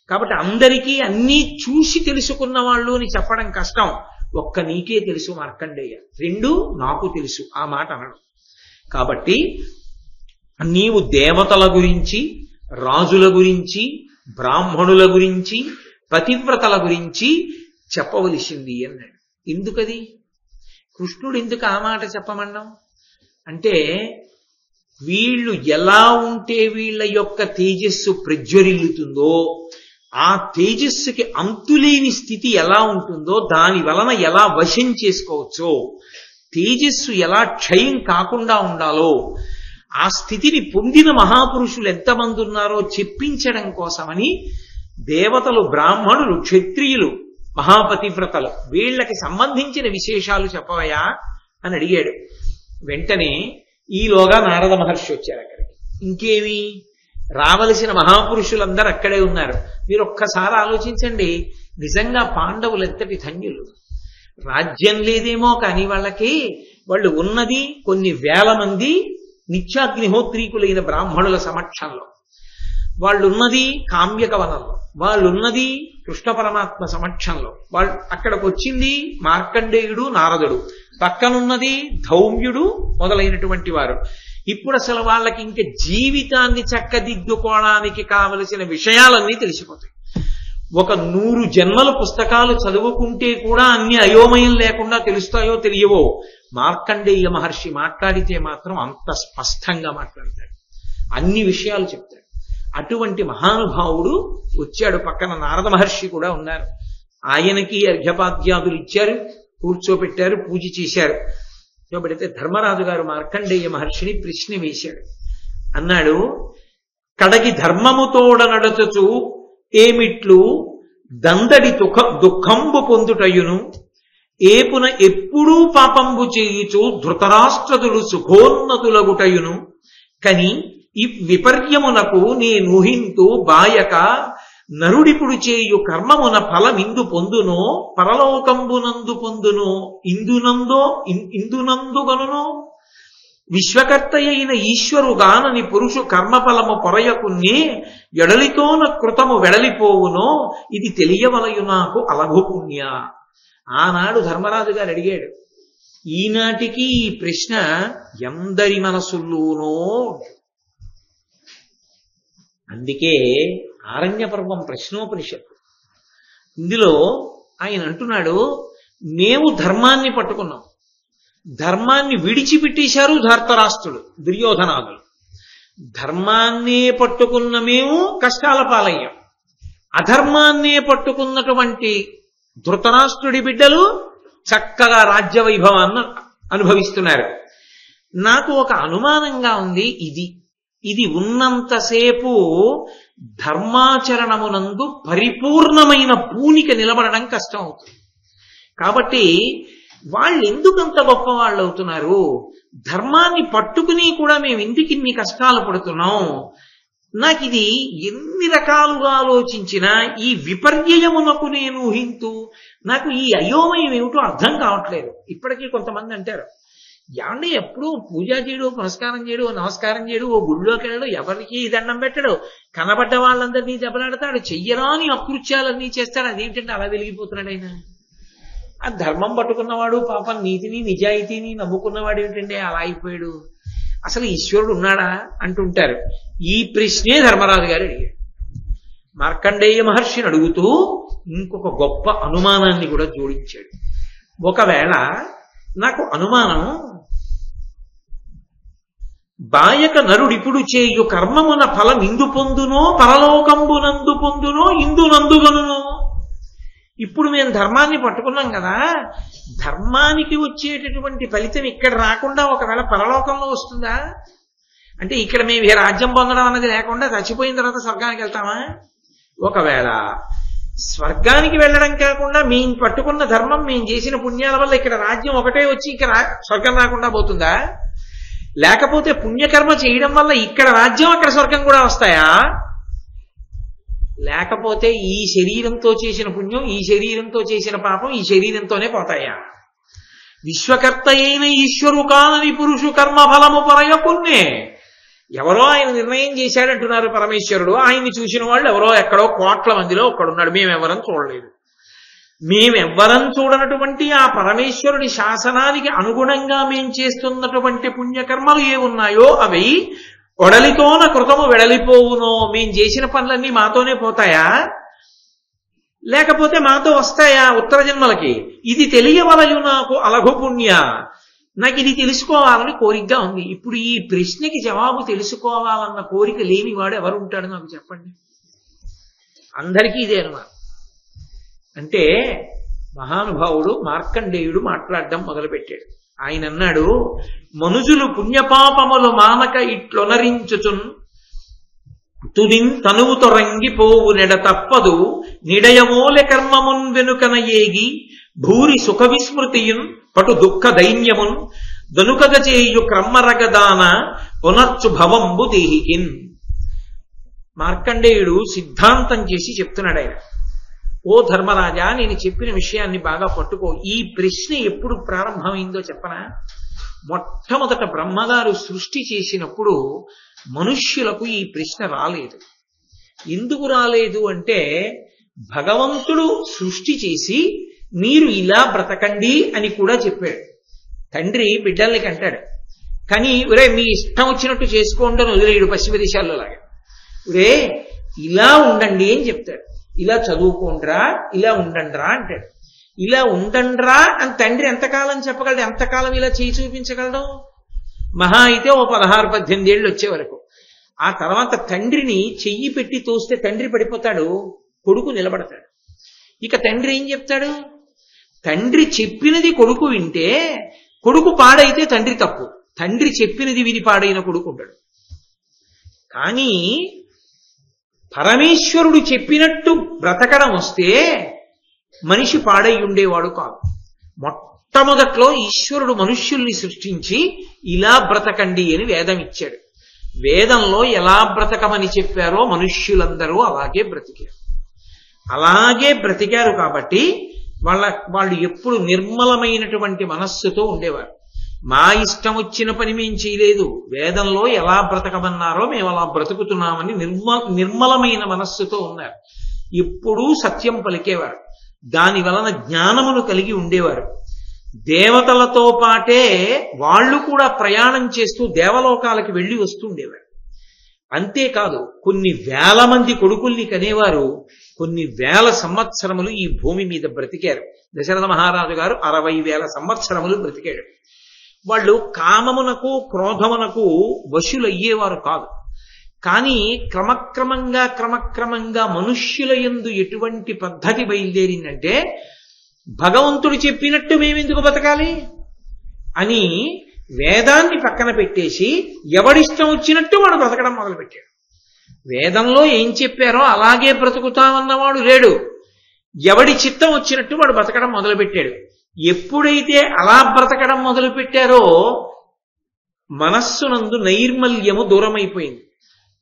కాబట్టి అందరికీ అన్నీ చూసి తెలుసుకున్న వాళ్ళు అని చెప్పడం కష్టం. ఒక్క నీకే తెలుసు మార్కండేయ, రెండు నాకు తెలుసు ఆ మాట అనడం. కాబట్టి నీవు దేవతల గురించి, రాజుల గురించి, బ్రాహ్మణుల గురించి, పతివ్రతల గురించి చెప్పవలసింది అన్నాడు. ఎందుకది? కృష్ణుడు ఎందుకు ఆ మాట చెప్పమన్నాం అంటే వీళ్ళు ఎలా ఉంటే వీళ్ళ యొక్క తేజస్సు ప్రజ్వరిల్లుతుందో, ఆ తేజస్సుకి అంతులేని స్థితి ఎలా ఉంటుందో, దాని వలన ఎలా వశం చేసుకోవచ్చో, తేజస్సు ఎలా క్షయం కాకుండా ఉండాలో, ఆ స్థితిని పొందిన మహాపురుషులు ఎంతమంది ఉన్నారో చెప్పించడం కోసమని దేవతలు, బ్రాహ్మణులు, క్షత్రియులు, మహాపతివ్రతలు వీళ్ళకి సంబంధించిన విశేషాలు చెప్పవయా అని అడిగాడు. వెంటనే ఈలోగా నారద మహర్షి వచ్చారు అక్కడికి. ఇంకేమి, రావలసిన మహాపురుషులందరూ అక్కడే ఉన్నారు. మీరు ఒక్కసారి ఆలోచించండి, నిజంగా పాండవులు ఎంతటి ధన్యులు. రాజ్యం లేదేమో కానీ వాళ్ళు ఉన్నది కొన్ని వేల మంది నిత్యాగ్నిహోత్రీకులైన బ్రాహ్మణుల సమక్షంలో, వాళ్ళున్నది కామ్యక వనంలో, వాళ్ళున్నది కృష్ణ పరమాత్మ సమక్షంలో. వాళ్ళు అక్కడికి వచ్చింది మార్కండేయుడు, నారదుడు, పక్కనున్నది ధౌమ్యుడు మొదలైనటువంటి వారు. ఇప్పుడు అసలు వాళ్ళకి ఇంక జీవితాన్ని చక్కదిద్దుకోవడానికి కావలసిన విషయాలన్నీ తెలిసిపోతాయి. ఒక 100 జన్మల పుస్తకాలు చదువుకుంటే కూడా అన్ని అయోమయం లేకుండా తెలుస్తాయో తెలియవో, మార్కండేయ మహర్షి మాట్లాడితే మాత్రం అంత స్పష్టంగా మాట్లాడతాడు, అన్ని విషయాలు చెప్తాడు. అటువంటి మహానుభావుడు వచ్చాడు. పక్కన నారద మహర్షి కూడా ఉన్నారు. ఆయనకి అర్ఘ్యపాద్యాదులు ఇచ్చారు, కూర్చోబెట్టారు, పూజ చేశారు. కూర్చోబెడితే ధర్మరాజు గారు మార్కండేయ మహర్షిని ప్రశ్న వేశాడు. అన్నాడు, కడగి ధర్మముతోడ నడచచు ఏమిట్లు దందడి దుఃఖంబు పొందుటయును, ఏపున ఎప్పుడూ పాపంబు చేయుచు ధృతరాష్ట్రదులు సుఖోన్నతులగుటయును, కని ఈ విపర్యమునకు నేనుహింతు బాయక నరుడిపుడు చేయు కర్మమున ఫలమిందు పొందునో పరలోకంబునందు పొందునో ఇందునందుగనునో విశ్వకర్త అయిన ఈశ్వరుగానని పురుషు కర్మఫలము పొరయకున్నే ఎడలితోన కృతము వెడలిపోవునో ఇది తెలియవలయు నాకు అలఘు పుణ్య. ఆనాడు ధర్మరాజు గారు అడిగాడు. ఈనాటికి ఈ ప్రశ్న ఎందరి మనసుల్లోనో. అందుకే ఆరణ్య పర్వం ప్రశ్నోపనిషత్తు. ఇందులో ఆయన అంటున్నాడు, మేము ధర్మాన్ని పట్టుకున్నాం, ధర్మాన్ని విడిచిపెట్టేశారు ధర్తరాష్ట్రుడు దుర్యోధనాదులు. ధర్మాన్నే పట్టుకున్న మేము కష్టాల పాలయ్యాం. అధర్మాన్నే పట్టుకున్నటువంటి ధృతరాష్ట్రుడి బిడ్డలు చక్కగా రాజ్య వైభవాన్ని అనుభవిస్తున్నారు. నాకు ఒక అనుమానంగా ఉంది. ఇది ఉన్నంతసేపు ధర్మాచరణమునందు పరిపూర్ణమైన పూనిక నిలబడడం కష్టం అవుతుంది. కాబట్టి వాళ్ళు ఎందుకంత గొప్ప వాళ్ళు అవుతున్నారు? ధర్మాన్ని పట్టుకుని కూడా మేము ఎందుకు ఇన్ని కష్టాలు పడుతున్నాం? నాకు ఇది ఎన్ని రకాలుగా ఆలోచించినా ఈ విపర్యయమునకు నేను ఊహింతూ నాకు ఈ అయోమయం ఏమిటో అర్థం కావట్లేదు. ఇప్పటికీ కొంతమంది అంటారు, ఏమంటే ఎప్పుడు పూజ చేయడు, పునస్కారం చేయడు, నమస్కారం చేయడు, ఓ గుళ్ళోకి వెళ్ళడు, ఎవరికి దండం పెట్టడు, కనబడ్డ వాళ్ళందరినీ దెబ్బలాడతాడు, చెయ్యరాని అకృత్యాలన్నీ చేస్తాడు. అదేమిటంటే అలా వెలిగిపోతున్నాడు ఆయన. ఆ ధర్మం పట్టుకున్నవాడు పాపం నీతిని నిజాయితీని నమ్ముకున్నవాడు ఏమిటంటే అలా అయిపోయాడు. అసలు ఈశ్వరుడు ఉన్నాడా అంటుంటారు. ఈ ప్రశ్నే ధర్మరాజు గారు అడిగాడు. మార్కండేయ మహర్షిని అడుగుతూ ఇంకొక గొప్ప అనుమానాన్ని కూడా జోడించాడు. ఒకవేళ నాకు అనుమానం, బాయక నరుడిపుడు చేయు కర్మమున ఫలం ఇందు పొందునో పరలోకంబునందు పొందునో ఇందునందుగనునో. ఇప్పుడు మేము ధర్మాన్ని పట్టుకున్నాం కదా, ధర్మానికి వచ్చేటటువంటి ఫలితం ఇక్కడ రాకుండా ఒకవేళ పరలోకంలో వస్తుందా? అంటే ఇక్కడ మేము ఈ రాజ్యం పొందడం అన్నది లేకుండా చచ్చిపోయిన తర్వాత స్వర్గానికి వెళ్తామా? ఒకవేళ స్వర్గానికి వెళ్ళడం కాకుండా మేము పట్టుకున్న ధర్మం, మేము చేసిన పుణ్యాల వల్ల ఇక్కడ రాజ్యం ఒకటే వచ్చి ఇక్కడ స్వర్గం రాకుండా పోతుందా? లేకపోతే పుణ్యకర్మ చేయడం వల్ల ఇక్కడ రాజ్యం అక్కడ స్వర్గం కూడా వస్తాయా? లేకపోతే ఈ శరీరంతో చేసిన పుణ్యం, ఈ శరీరంతో చేసిన పాపం ఈ శరీరంతోనే పోతాయా? విశ్వకర్త అయిన ఈశ్వరు కానని పురుషు కర్మ ఫలము పరయకున్నే. ఎవరో ఆయన నిర్ణయం చేశాడంటున్నారు పరమేశ్వరుడు. ఆయన్ని చూసిన వాళ్ళు ఎవరో ఎక్కడో కోట్ల మందిలో ఒక్కడున్నాడు. మేమెవరం చూడలేదు. మేమెవ్వరం చూడనటువంటి ఆ పరమేశ్వరుడి శాసనానికి అనుగుణంగా మేం చేస్తున్నటువంటి పుణ్యకర్మలు ఏ ఉన్నాయో అవి ఒడలితోన కృతము వెడలిపోవునో. మేం చేసిన పనులన్నీ మాతోనే పోతాయా? లేకపోతే మాతో వస్తాయా ఉత్తర జన్మలకి? ఇది తెలియవలయు నాకు అలఘు పుణ్య. నాకు ఇది తెలుసుకోవాలని కోరికగా ఉంది. ఇప్పుడు ఈ ప్రశ్నకి జవాబు తెలుసుకోవాలన్న కోరిక లేనివాడు ఎవరు ఉంటాడు నాకు చెప్పండి? అందరికీ ఇదే అనుమానం. అంటే మహానుభావుడు మార్కండేయుడు మాట్లాడడం మొదలుపెట్టాడు. ఆయన అన్నాడు, మనుజులు పుణ్యపాపములు మానక ఇట్లొనరించుచున్ తుదిన్ తనువు తొరంగిపోవు నెడ తప్పదు నిడయమూల కర్మమున్ వెనుకన ఏగి భూరి సుఖ విస్మృతియున్ పటు దుఃఖ దైన్యమున్ దనుకగ చేయు క్రమ్మరగదాన పునర్చు భవంబు దేహికిన్. మార్కండేయుడు సిద్ధాంతం చేసి చెప్తున్నాడు ఆయన. ఓ ధర్మరాజా, నేను చెప్పిన విషయాన్ని బాగా పట్టుకో. ఈ ప్రశ్న ఎప్పుడు ప్రారంభమైందో చెప్పనా? మొట్టమొదట బ్రహ్మగారు సృష్టి చేసినప్పుడు మనుష్యులకు ఈ ప్రశ్న రాలేదు. ఎందుకు రాలేదు అంటే, భగవంతుడు సృష్టి చేసి మీరు ఇలా బ్రతకండి అని కూడా చెప్పాడు. తండ్రి బిడ్డల్ని కంటాడు, కానీ ఒరే మీ ఇష్టం వచ్చినట్టు చేసుకోండి అని వదిలేడు పశ్చిమ దేశాల్లో లాగా. ఒరే ఇలా ఉండండి అని చెప్తాడు. ఇలా చదువుకోండిరా, ఇలా ఉండండిరా అంటాడు. ఇలా ఉండండిరా అని తండ్రి ఎంతకాలం చెప్పగలడు? ఎంతకాలం ఇలా చేయి చూపించగలడు? మహా అయితే ఓ 16-18 ఏళ్ళు వచ్చే వరకు. ఆ తర్వాత తండ్రిని చెయ్యి పెట్టి తోస్తే తండ్రి పడిపోతాడు, కొడుకు నిలబడతాడు. ఇక తండ్రి ఏం చెప్తాడు? తండ్రి చెప్పినది కొడుకు వింటే కొడుకు పాడైతే తండ్రి తప్పు, తండ్రి చెప్పినది విని పాడైన కొడుకు ఉంటాడు. కానీ పరమేశ్వరుడు చెప్పినట్టు బ్రతకడం వస్తే మనిషి పాడై ఉండేవాడు కాదు. మొట్టమొదట్లో ఈశ్వరుడు మనుష్యుల్ని సృష్టించి ఇలా బ్రతకండి అని వేదం ఇచ్చాడు. వేదంలో ఎలా బ్రతకమని చెప్పారో మనుష్యులందరూ అలాగే బ్రతికారు. అలాగే బ్రతికారు కాబట్టి వాళ్ళు ఎప్పుడు నిర్మలమైనటువంటి మనస్సుతో ఉండేవారు. మా ఇష్టం వచ్చిన పని మేం చేయలేదు, వేదంలో ఎలా బ్రతకమన్నారో మేము అలా బ్రతుకుతున్నామని నిర్మలమైన మనస్సుతో ఉన్నారు. ఎప్పుడూ సత్యం పలికేవారు. దాని వలన జ్ఞానమును కలిగి ఉండేవారు. దేవతలతో పాటే వాళ్ళు కూడా ప్రయాణం చేస్తూ దేవలోకాలకి వెళ్ళి వస్తుండేవారు. అంతేకాదు కొన్ని వేల మంది కొడుకుల్ని కనేవారు. కొన్ని వేల సంవత్సరములు ఈ భూమి మీద బ్రతికారు. దశరథ మహారాజు గారు 60,000 సంవత్సరములు బ్రతికాడు. వాళ్ళు కామమునకు క్రోధమునకు వశులయ్యేవారు కాదు. కానీ క్రమక్రమంగా మనుష్యుల యందు ఎటువంటి పద్ధతి బయలుదేరిందంటే, భగవంతుడు చెప్పినట్టు మేమెందుకు బతకాలి అని వేదాన్ని పక్కన పెట్టేసి ఎవడిష్టం వచ్చినట్టు వాడు బ్రతకడం మొదలుపెట్టాడు. వేదంలో ఏం చెప్పారో అలాగే బ్రతుకుతామన్నవాడు లేడు. ఎవడి చిత్తం వచ్చినట్టు వాడు బ్రతకడం మొదలుపెట్టాడు. ఎప్పుడైతే అలా బ్రతకడం మొదలుపెట్టారో మనస్సునందు నైర్మల్యము దూరమైపోయింది.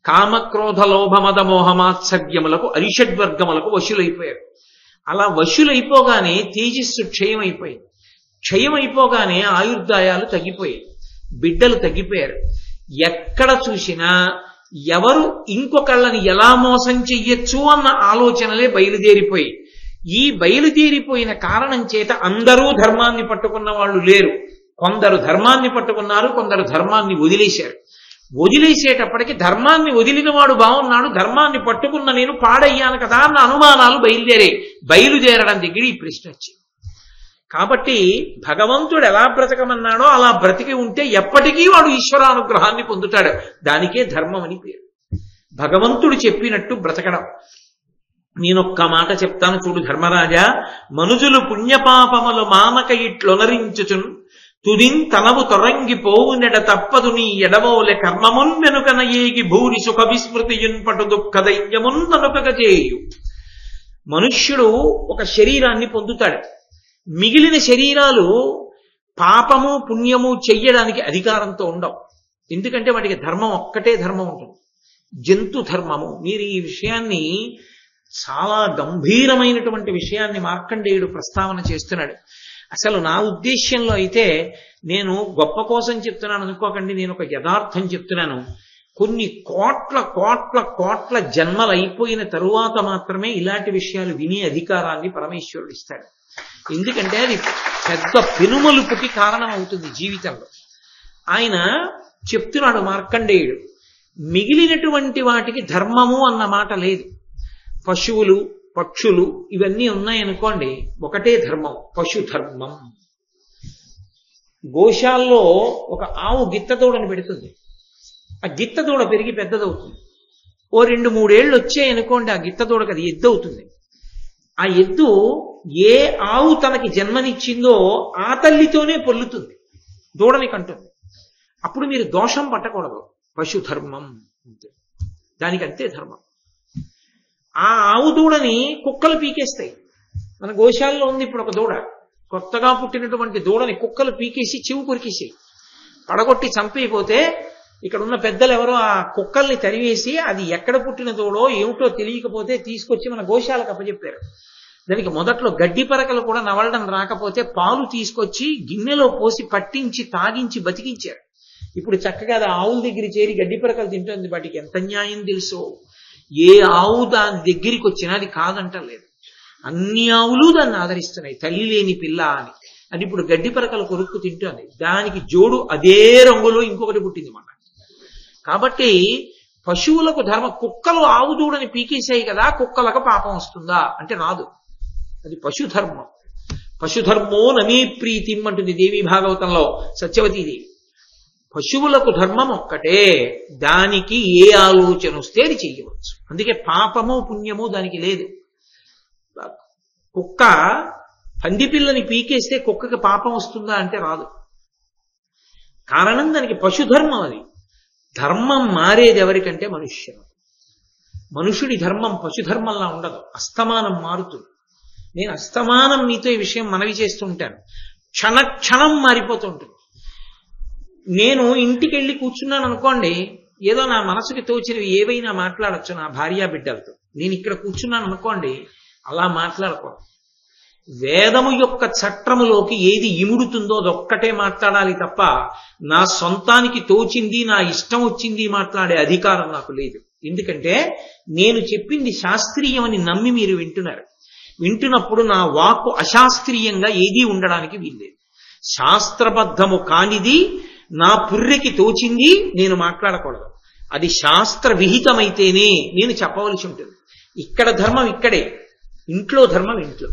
కామక్రోధ లోభమద మోహమాత్సర్యములకు అరిషడ్వర్గములకు వశులైపోయారు. అలా వశులైపోగానే తేజస్సు క్షయమైపోయింది. క్షయమైపోగానే ఆయుర్దాయాలు తగ్గిపోయాయి, బిడ్డలు తగ్గిపోయారు. ఎక్కడ చూసినా ఎవరు ఇంకొకళ్ళని ఎలా మోసం చెయ్యొచ్చు అన్న ఆలోచనలే బయలుదేరిపోయి, ఈ బయలుదేరిపోయిన కారణం చేత అందరూ ధర్మాన్ని పట్టుకున్న వాళ్ళు లేరు. కొందరు ధర్మాన్ని పట్టుకున్నారు, కొందరు ధర్మాన్ని వదిలేశారు. వదిలేసేటప్పటికి ధర్మాన్ని వదిలిన వాడు బాగున్నాడు, ధర్మాన్ని పట్టుకున్న నేను పాడయ్యాను కదా అన్న అనుమానాలు బయలుదేరడం దగ్గర ఈ ప్రశ్న వచ్చింది. కాబట్టి భగవంతుడు ఎలా బ్రతకమన్నాడో అలా బ్రతికి ఉంటే ఎప్పటికీ వాడు ఈశ్వరానుగ్రహాన్ని పొందుతాడు. దానికే ధర్మం అని పేరు. భగవంతుడు చెప్పినట్టు బ్రతకడం. నేనొక్క మాట చెప్తాను చూడు ధర్మరాజా. మనుజులు పుణ్యపాపములు మానక ఇట్లొనరించుచున్ తుదిన్ తనవు తొరంగి పోవునెడ తప్పదు నీ ఎడవోలె కర్మమున్ వెనుకన ఏగి భూరి సుఖ విస్మృతియున్ పటు దుఃఖ దైన్యమున్ ననుకగ చేయు. మనుష్యుడు ఒక శరీరాన్ని పొందుతాడు. మిగిలిన శరీరాలు పాపము పుణ్యము చెయ్యడానికి అధికారంతో ఉండవు. ఎందుకంటే వాటికి ధర్మం ఒక్కటే ధర్మం ఉంటుంది, జంతు ధర్మము. మీరు ఈ విషయాన్ని చాలా గంభీరమైనటువంటి విషయాన్ని మార్కండేయుడు ప్రస్తావన చేస్తున్నాడు. అసలు నా ఉద్దేశ్యంలో అయితే, నేను గొప్ప కోసం చెప్తున్నాను అనుకోకండి, నేను ఒక యథార్థం చెప్తున్నాను. కొన్ని కోట్ల కోట్ల కోట్ల జన్మలు అయిపోయిన తరువాత మాత్రమే ఇలాంటి విషయాలు వినే అధికారాన్ని పరమేశ్వరుడు ఇస్తాడు. ఎందుకంటే అది పెద్ద పెనుమలుపుకి కారణం అవుతుంది జీవితంలో. ఆయన చెప్తున్నాడు మార్కండేయుడు, మిగిలినటువంటి వాటికి ధర్మము అన్న మాట లేదు. పశువులు పక్షులు ఇవన్నీ ఉన్నాయనుకోండి, ఒకటే ధర్మం, పశుధర్మం. గోశాల్లో ఒక ఆవు గిత్తదూడని పెడుతుంది. ఆ గిత్తదూడ పెరిగి పెద్దదవుతుంది. ఓ 2-3 ఏళ్ళు వచ్చాయనుకోండి, ఆ గిత్తదూడకి అది ఎద్దు అవుతుంది. ఆ ఎద్దు ఏ ఆవు తనకి జన్మనిచ్చిందో ఆ తల్లితోనే పొల్లుతుంది, దూడని కంటుంది. అప్పుడు మీరు దోషం పట్టకూడదు. పశుధర్మం అంతే, దానికి అంతే ధర్మం. ఆ ఆవు దూడని కుక్కలు పీకేస్తాయి. మన గోశాలలో ఉంది ఇప్పుడు ఒక దూడ, కొత్తగా పుట్టినటువంటి దూడని కుక్కలు పీకేసి చెవు కొరికేసి పడగొట్టి చంపైపోతే, ఇక్కడ ఉన్న పెద్దలు ఎవరో ఆ కుక్కల్ని తరివేసి అది ఎక్కడ పుట్టిన దూడో ఏమిటో తెలియకపోతే తీసుకొచ్చి మన గోశాలకు అప్పచెప్పారు. దానికి మొదట్లో గడ్డి పరకలు కూడా నవలడం రాకపోతే పాలు తీసుకొచ్చి గిన్నెలో పోసి పట్టించి తాగించి బతికించారు. ఇప్పుడు చక్కగా అది ఆవుల దగ్గర చేరి గడ్డి పరకలు తింటుంది. వాటికి ఎంత న్యాయం తెలుసో. ఏ ఆవు దాని దగ్గరికి వచ్చినా అది కాదంటలేదు. అన్ని ఆవులు దాన్ని ఆదరిస్తున్నాయి, తల్లి లేని పిల్ల అని. అది ఇప్పుడు గడ్డి పరకలు కొరుక్కు తింటుంది. దానికి జోడు అదే రంగులో ఇంకొకటి పుట్టింది మాట. కాబట్టి పశువులకు ధర్మ. కుక్కలు ఆవు దూడని పీకేసాయి కదా, కుక్కలకు పాపం వస్తుందా అంటే రాదు. అది పశుధర్మం. పశుధర్మో నమీ ప్రీతిం అంటుంది దేవి భాగవతంలో సత్యవతీదేవి. పశువులకు ధర్మం ఒక్కటే, దానికి ఏ ఆలోచన వస్తే అది చెయ్యవచ్చు. అందుకే పాపము పుణ్యము దానికి లేదు. కుక్క పందిపిల్లని పీకేస్తే కుక్కకి పాపం వస్తుందా అంటే రాదు. కారణం దానికి పశుధర్మం. అది ధర్మం మారేది ఎవరికంటే మనుష్యుడి ధర్మం పశుధర్మంలా ఉండదు, అస్తమానం మారుతుంది. నేను అస్తమానం మీతో ఈ విషయం మనవి చేస్తుంటాను. క్షణక్షణం మారిపోతూ ఉంటుంది. నేను ఇంటికి వెళ్ళి కూర్చున్నాను అనుకోండి, ఏదో నా మనసుకి తోచినవి ఏవైనా మాట్లాడచ్చు నా భార్యా బిడ్డలతో. నేను ఇక్కడ కూర్చున్నాను అనుకోండి, అలా మాట్లాడకూడదు. వేదము యొక్క చట్రములోకి ఏది ఇముడుతుందో అదొక్కటే మాట్లాడాలి తప్ప నా సొంతానికి తోచింది నా ఇష్టం వచ్చింది మాట్లాడే అధికారం నాకు లేదు. ఎందుకంటే నేను చెప్పింది శాస్త్రీయమని నమ్మి మీరు వింటున్నారు. వింటున్నప్పుడు నా వాక్కు అశాస్త్రీయంగా ఏదీ ఉండడానికి వీల్లేదు. శాస్త్రబద్ధము కానిది నా పుర్రెకి తోచింది నేను మాట్లాడకూడదు. అది శాస్త్ర విహితమైతేనే నేను చెప్పవలసి ఉంటుంది. ఇక్కడ ధర్మం ఇక్కడే, ఇంట్లో ధర్మం ఇంట్లో.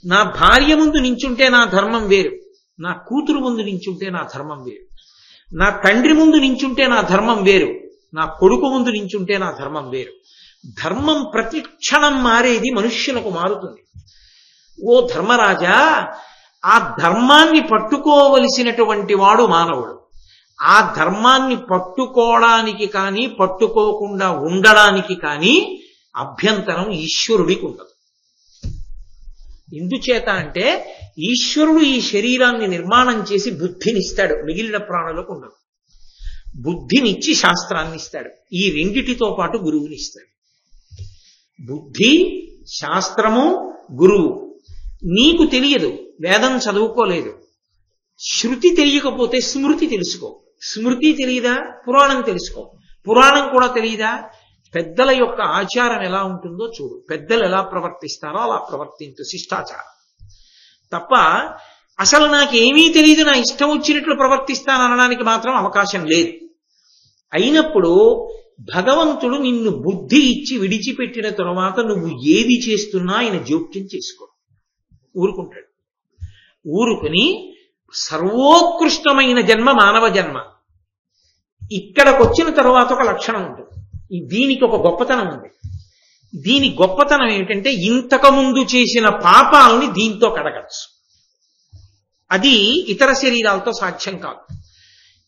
నా భార్య ముందు నించుంటే నా ధర్మం వేరు, నా కూతురు ముందు నించుంటే నా ధర్మం వేరు, నా తండ్రి ముందు నించుంటే నా ధర్మం వేరు, నా కొడుకు ముందు నించుంటే నా ధర్మం వేరు. ధర్మం ప్రతి క్షణం మారేది, మనుష్యులకు మారుతుంది. ఓ ధర్మరాజా, ఆ ధర్మాన్ని పట్టుకోవలసినటువంటి వాడు మానవుడు. ఆ ధర్మాన్ని పట్టుకోవడానికి కానీ పట్టుకోకుండా ఉండడానికి కానీ అభ్యంతరం ఈశ్వరుడికి ఉండదు. ఎందుచేత అంటే ఈశ్వరుడు ఈ శరీరాన్ని నిర్మాణం చేసి బుద్ధినిస్తాడు, మిగిలిన ప్రాణులకు ఉండదు. బుద్ధినిచ్చి శాస్త్రాన్ని ఇస్తాడు. ఈ రెండిటితో పాటు గురువునిస్తాడు. బుద్ధి, శాస్త్రము, గురువు. నీకు తెలియదు, వేదం చదువుకోలేదు. శృతి తెలియకపోతే స్మృతి తెలుసుకో. స్మృతి తెలియదా, పురాణం తెలుసుకో. పురాణం కూడా తెలియదా, పెద్దల యొక్క ఆచారం ఎలా ఉంటుందో చూడు. పెద్దలు ఎలా ప్రవర్తిస్తారో అలా ప్రవర్తించు, శిష్టాచారం తప్ప అసలు నాకేమీ తెలియదు నా ఇష్టం వచ్చినట్లు ప్రవర్తిస్తాననడానికి మాత్రం అవకాశం లేదు. అయినప్పుడు భగవంతుడు నిన్ను బుద్ధి ఇచ్చి విడిచిపెట్టిన తరువాత నువ్వు ఏది చేస్తున్నా ఆయన జోక్యం చేసుకో, ఊరుకుంటాడు. ఊరుకుని సర్వోత్కృష్టమైన జన్మ మానవ జన్మ. ఇక్కడికి వచ్చిన తరువాత ఒక లక్షణం ఉంటుంది. దీనికి ఒక గొప్పతనం ఉంది. దీని గొప్పతనం ఏమిటంటే ఇంతకుముందు చేసిన పాపాలని దీంతో కడగచ్చు. అది ఇతర శరీరాలతో సాధ్యం కాదు.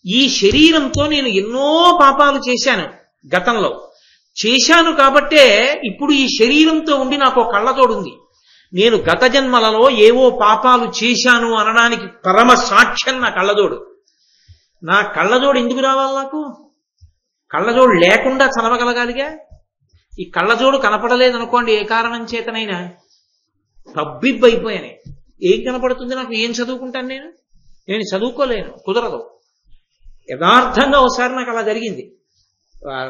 ఈ శరీరంతో నేను ఎన్నో పాపాలు చేశాను, గతంలో చేశాను కాబట్టే ఇప్పుడు ఈ శరీరంతో ఉండి నాకు కళ్ళతోడుంది. నేను గత జన్మలలో ఏవో పాపాలు చేశాను అనడానికి పరమ సాక్ష్యం నా కళ్ళజోడు. నా కళ్ళజోడు ఎందుకు రావాలి? నాకు కళ్ళజోడు లేకుండా చదవగలగాలిగా. ఈ కళ్ళజోడు కనపడలేదనుకోండి, ఏ కారణం చేతనైనా తబ్బిబ్బైపోయాను. ఏం కనపడుతుంది నాకు? ఏం చదువుకుంటాను నేను చదువుకోలేను, కుదరదు. యథార్థంగా ఒకసారి నాకు అలా జరిగింది.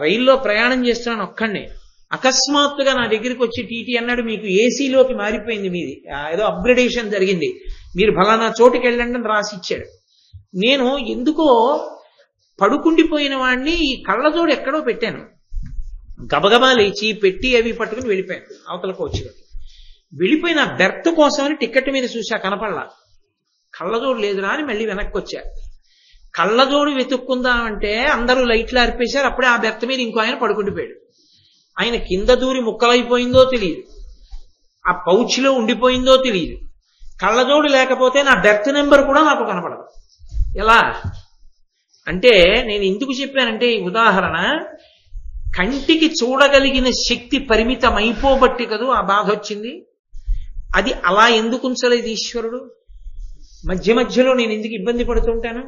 రైల్లో ప్రయాణం చేస్తున్నాను ఒక్కడినే. అకస్మాత్తుగా నా దగ్గరికి వచ్చి టీటీ అన్నాడు, మీకు ఏసీలోకి మారిపోయింది, మీది ఏదో అప్గ్రేడేషన్ జరిగింది, మీరు ఫలానా చోటుకి వెళ్ళండి అని రాసి ఇచ్చాడు. నేను ఎందుకో పడుకుండిపోయిన వాడిని ఈ కళ్ళజోడు ఎక్కడో పెట్టాను. గబగబా లేచి పెట్టి అవి పట్టుకుని వెళ్ళిపోయాను అవతల కోచ్లో. వెళ్ళిపోయి నా బెర్త్ కోసమని టికెట్ మీద చూసా, కనపడలా. కళ్ళజోడు లేదురా అని మళ్ళీ వెనక్కి వచ్చా. కళ్ళజోడు వెతుక్కుందామంటే అందరూ లైట్లు ఆర్పేశారు. అప్పుడే ఆ బెర్త్ మీద ఇంకో ఆయన పడుకుండిపోయాడు. ఆయన కింద దూరి ముక్కలైపోయిందో తెలియదు, ఆ పౌచ్లో ఉండిపోయిందో తెలియదు. కళ్ళజోడు లేకపోతే నా బెర్త్ నెంబర్ కూడా నాకు కనపడదు. ఎలా అంటే, నేను ఎందుకు చెప్పానంటే ఈ ఉదాహరణ, కంటికి చూడగలిగిన శక్తి పరిమితం అయిపోబట్టి కదూ ఆ బాధ వచ్చింది. అది అలా ఎందుకు ఉంచలేదు ఈశ్వరుడు? మధ్య మధ్యలో నేను ఎందుకు ఇబ్బంది పడుతుంటాను?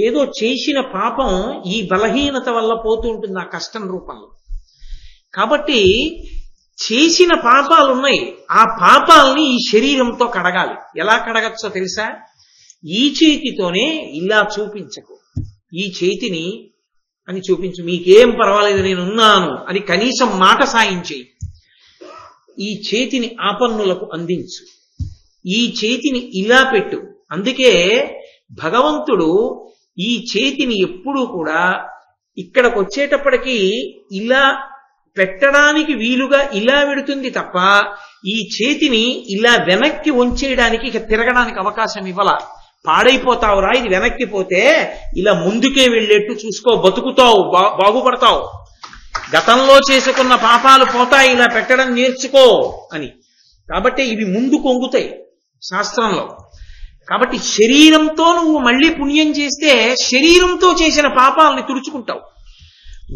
ఏదో చేసిన పాపం ఈ బలహీనత వల్ల పోతూ ఉంటుంది ఆ కష్టం రూపంలో. కాబట్టి చేసిన పాపాలు ఉన్నాయి, ఆ పాపాలని ఈ శరీరంతో కడగాలి. ఎలా కడగచ్చో తెలుసా? ఈ చేతితోనే ఇలా చూపించకు, ఈ చేతిని అని చూపించు. మీకేం పర్వాలేదు, నేనున్నాను అని కనీసం మాట సాయం చేయి. ఈ చేతిని ఆపన్నులకు అందించు, ఈ చేతిని ఇలా పెట్టు. అందుకే భగవంతుడు ఈ చేతిని ఎప్పుడూ కూడా ఇక్కడికి వచ్చేటప్పటికీ ఇలా పెట్టడానికి వీలుగా ఇలా పెడుతుంది తప్ప ఈ చేతిని ఇలా వెనక్కి వంచేయడానికి ఇక తిరగడానికి అవకాశం ఇవ్వాల. పాడైపోతావురా, ఇది వెనక్కి పోతే ఇలా ముందుకే వెళ్ళేట్టు చూసుకో, బతుకుతావు, బాగుపడతావు, గతంలో చేసుకున్న పాపాలు పోతాయి, ఇలా పెట్టడం నేర్చుకో అని. కాబట్టి ఇవి ముందు కొంగుతాయి శాస్త్రంలో. కాబట్టి శరీరంతో నువ్వు మళ్ళీ పుణ్యం చేస్తే శరీరంతో చేసిన పాపాలని తుడుచుకుంటావు.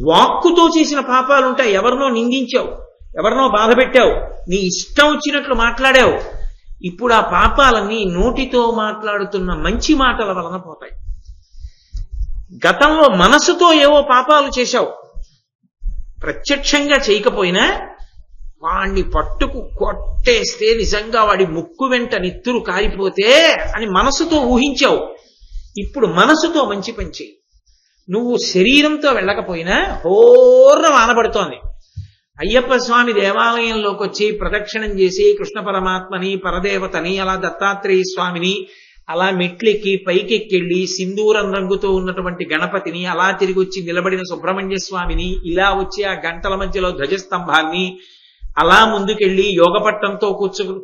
వాక్కుతో చేసిన పాపాలు ఉంటాయి. ఎవరినో నిందించావు, ఎవరినో బాధ పెట్టావు, నీ ఇష్టం వచ్చినట్లు మాట్లాడావు. ఇప్పుడు ఆ పాపాలన్నీ నోటితో మాట్లాడుతున్న మంచి మాటల వలన పోతాయి. గతంలో మనసుతో ఏవో పాపాలు చేశావు, ప్రత్యక్షంగా చేయకపోయినా వాణ్ణి పట్టుకు కొట్టేస్తే నిజంగా వాడి ముక్కు వెంట నిత్తురు కారిపోతే అని మనసుతో ఊహించావు. ఇప్పుడు మనసుతో మంచి పని చెయ్యి. నువ్వు శరీరంతో వెళ్ళకపోయినా హోర్ర వానబడుతోంది. అయ్యప్ప స్వామి దేవాలయంలోకి వచ్చి ప్రదక్షిణం చేసి కృష్ణ పరమాత్మని, పరదేవతని, అలా దత్తాత్రేయ స్వామిని, అలా మెట్లెక్కి పైకెక్కెళ్ళి సింధూరం రంగుతో ఉన్నటువంటి గణపతిని, అలా తిరిగి వచ్చి నిలబడిన సుబ్రహ్మణ్య స్వామిని, ఇలా వచ్చి ఆ గంటల మధ్యలో ధ్వజస్తంభాన్ని, అలా ముందుకెళ్లి యోగపట్టంతో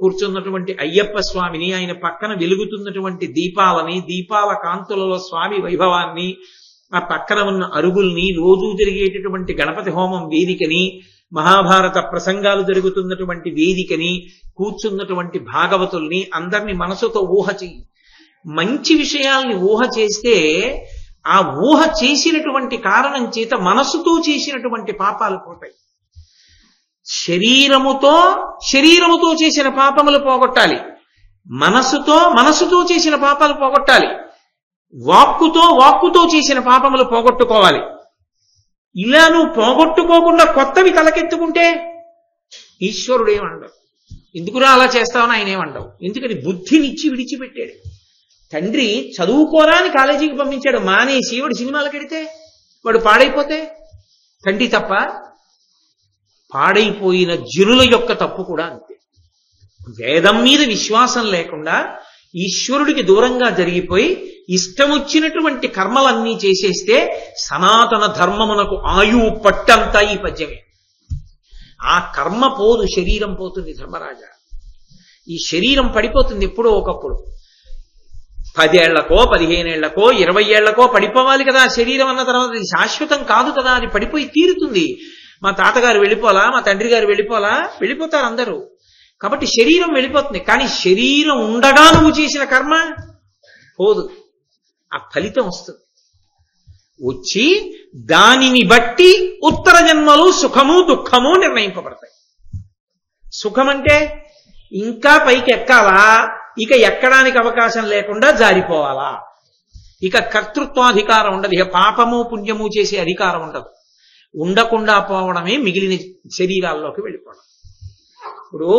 కూర్చున్నటువంటి అయ్యప్ప స్వామిని, ఆయన పక్కన వెలుగుతున్నటువంటి దీపాలని, దీపాల కాంతులలో స్వామి వైభవాన్ని, ఆ పక్కన ఉన్న అరుగుల్ని, రోజూ జరిగేటటువంటి గణపతి హోమం వేదికని, మహాభారత ప్రసంగాలు జరుగుతున్నటువంటి వేదికని, కూర్చున్నటువంటి భాగవతుల్ని అందరినీ మనసుతో ఊహ చెయ్యి. మంచి విషయాల్ని ఊహ చేస్తే ఆ ఊహ చేసినటువంటి కారణం చేత మనసుతో చేసినటువంటి పాపాలు పోతాయి. శరీరముతో చేసిన పాపములు పోగొట్టాలి, మనసుతో చేసిన పాపాలు పోగొట్టాలి, వాక్కుతో చేసిన పాపములు పోగొట్టుకోవాలి. ఇలా నువ్వు పోగొట్టుకోకుండా కొత్తవి తలకెత్తుకుంటే ఈశ్వరుడు ఏమండవు. ఎందుకురా అలా చేస్తావని ఆయన ఏమండవు. ఎందుకని బుద్ధినిచ్చి విడిచిపెట్టాడు. తండ్రి చదువుకోరా అని కాలేజీకి పంపించాడు, మానేసి వాడు సినిమాలకు వెడితే వాడు పాడైపోతే తండ్రి తప్ప? పాడైపోయిన జనుల యొక్క తప్పు కూడా అంతే. వేదం మీద విశ్వాసం లేకుండా ఈశ్వరుడికి దూరంగా జరిగిపోయి ఇష్టమొచ్చినటువంటి కర్మలన్నీ చేసేస్తే సనాతన ధర్మమునకు ఆయువు పట్టంతా ఈ పద్యమే. ఆ కర్మ పోదు, శరీరం పోతుంది. ధర్మరాజా, ఈ శరీరం పడిపోతుంది ఎప్పుడో ఒకప్పుడు. 10 ఏళ్లకో 15 ఏళ్లకో 20 ఏళ్లకో పడిపోవాలి కదా. శరీరం అన్న తర్వాత అది శాశ్వతం కాదు కదా, అది పడిపోయి తీరుతుంది. మా తాతగారు వెళ్ళిపోలా, మా తండ్రి గారు వెళ్ళిపోతారు అందరూ. కాబట్టి శరీరం వెళ్ళిపోతుంది. కానీ శరీరం ఉండగా నువ్వు చేసిన కర్మ పోదు, ఆ ఫలితం వస్తుంది. వచ్చి దానిని బట్టి ఉత్తర జన్మలు సుఖము దుఃఖము నిర్ణయింపబడతాయి. సుఖం అంటే ఇంకా పైకి ఎక్కాలా, ఇక ఎక్కడానికి అవకాశం లేకుండా జారిపోవాలా, ఇక కర్తృత్వాధికారం ఉండదు, ఇక పాపము పుణ్యము చేసే అధికారం ఉండదు. ఉండకుండా పోవడమే మిగిలిన శరీరాల్లోకి వెళ్ళిపోవడం. ఇప్పుడు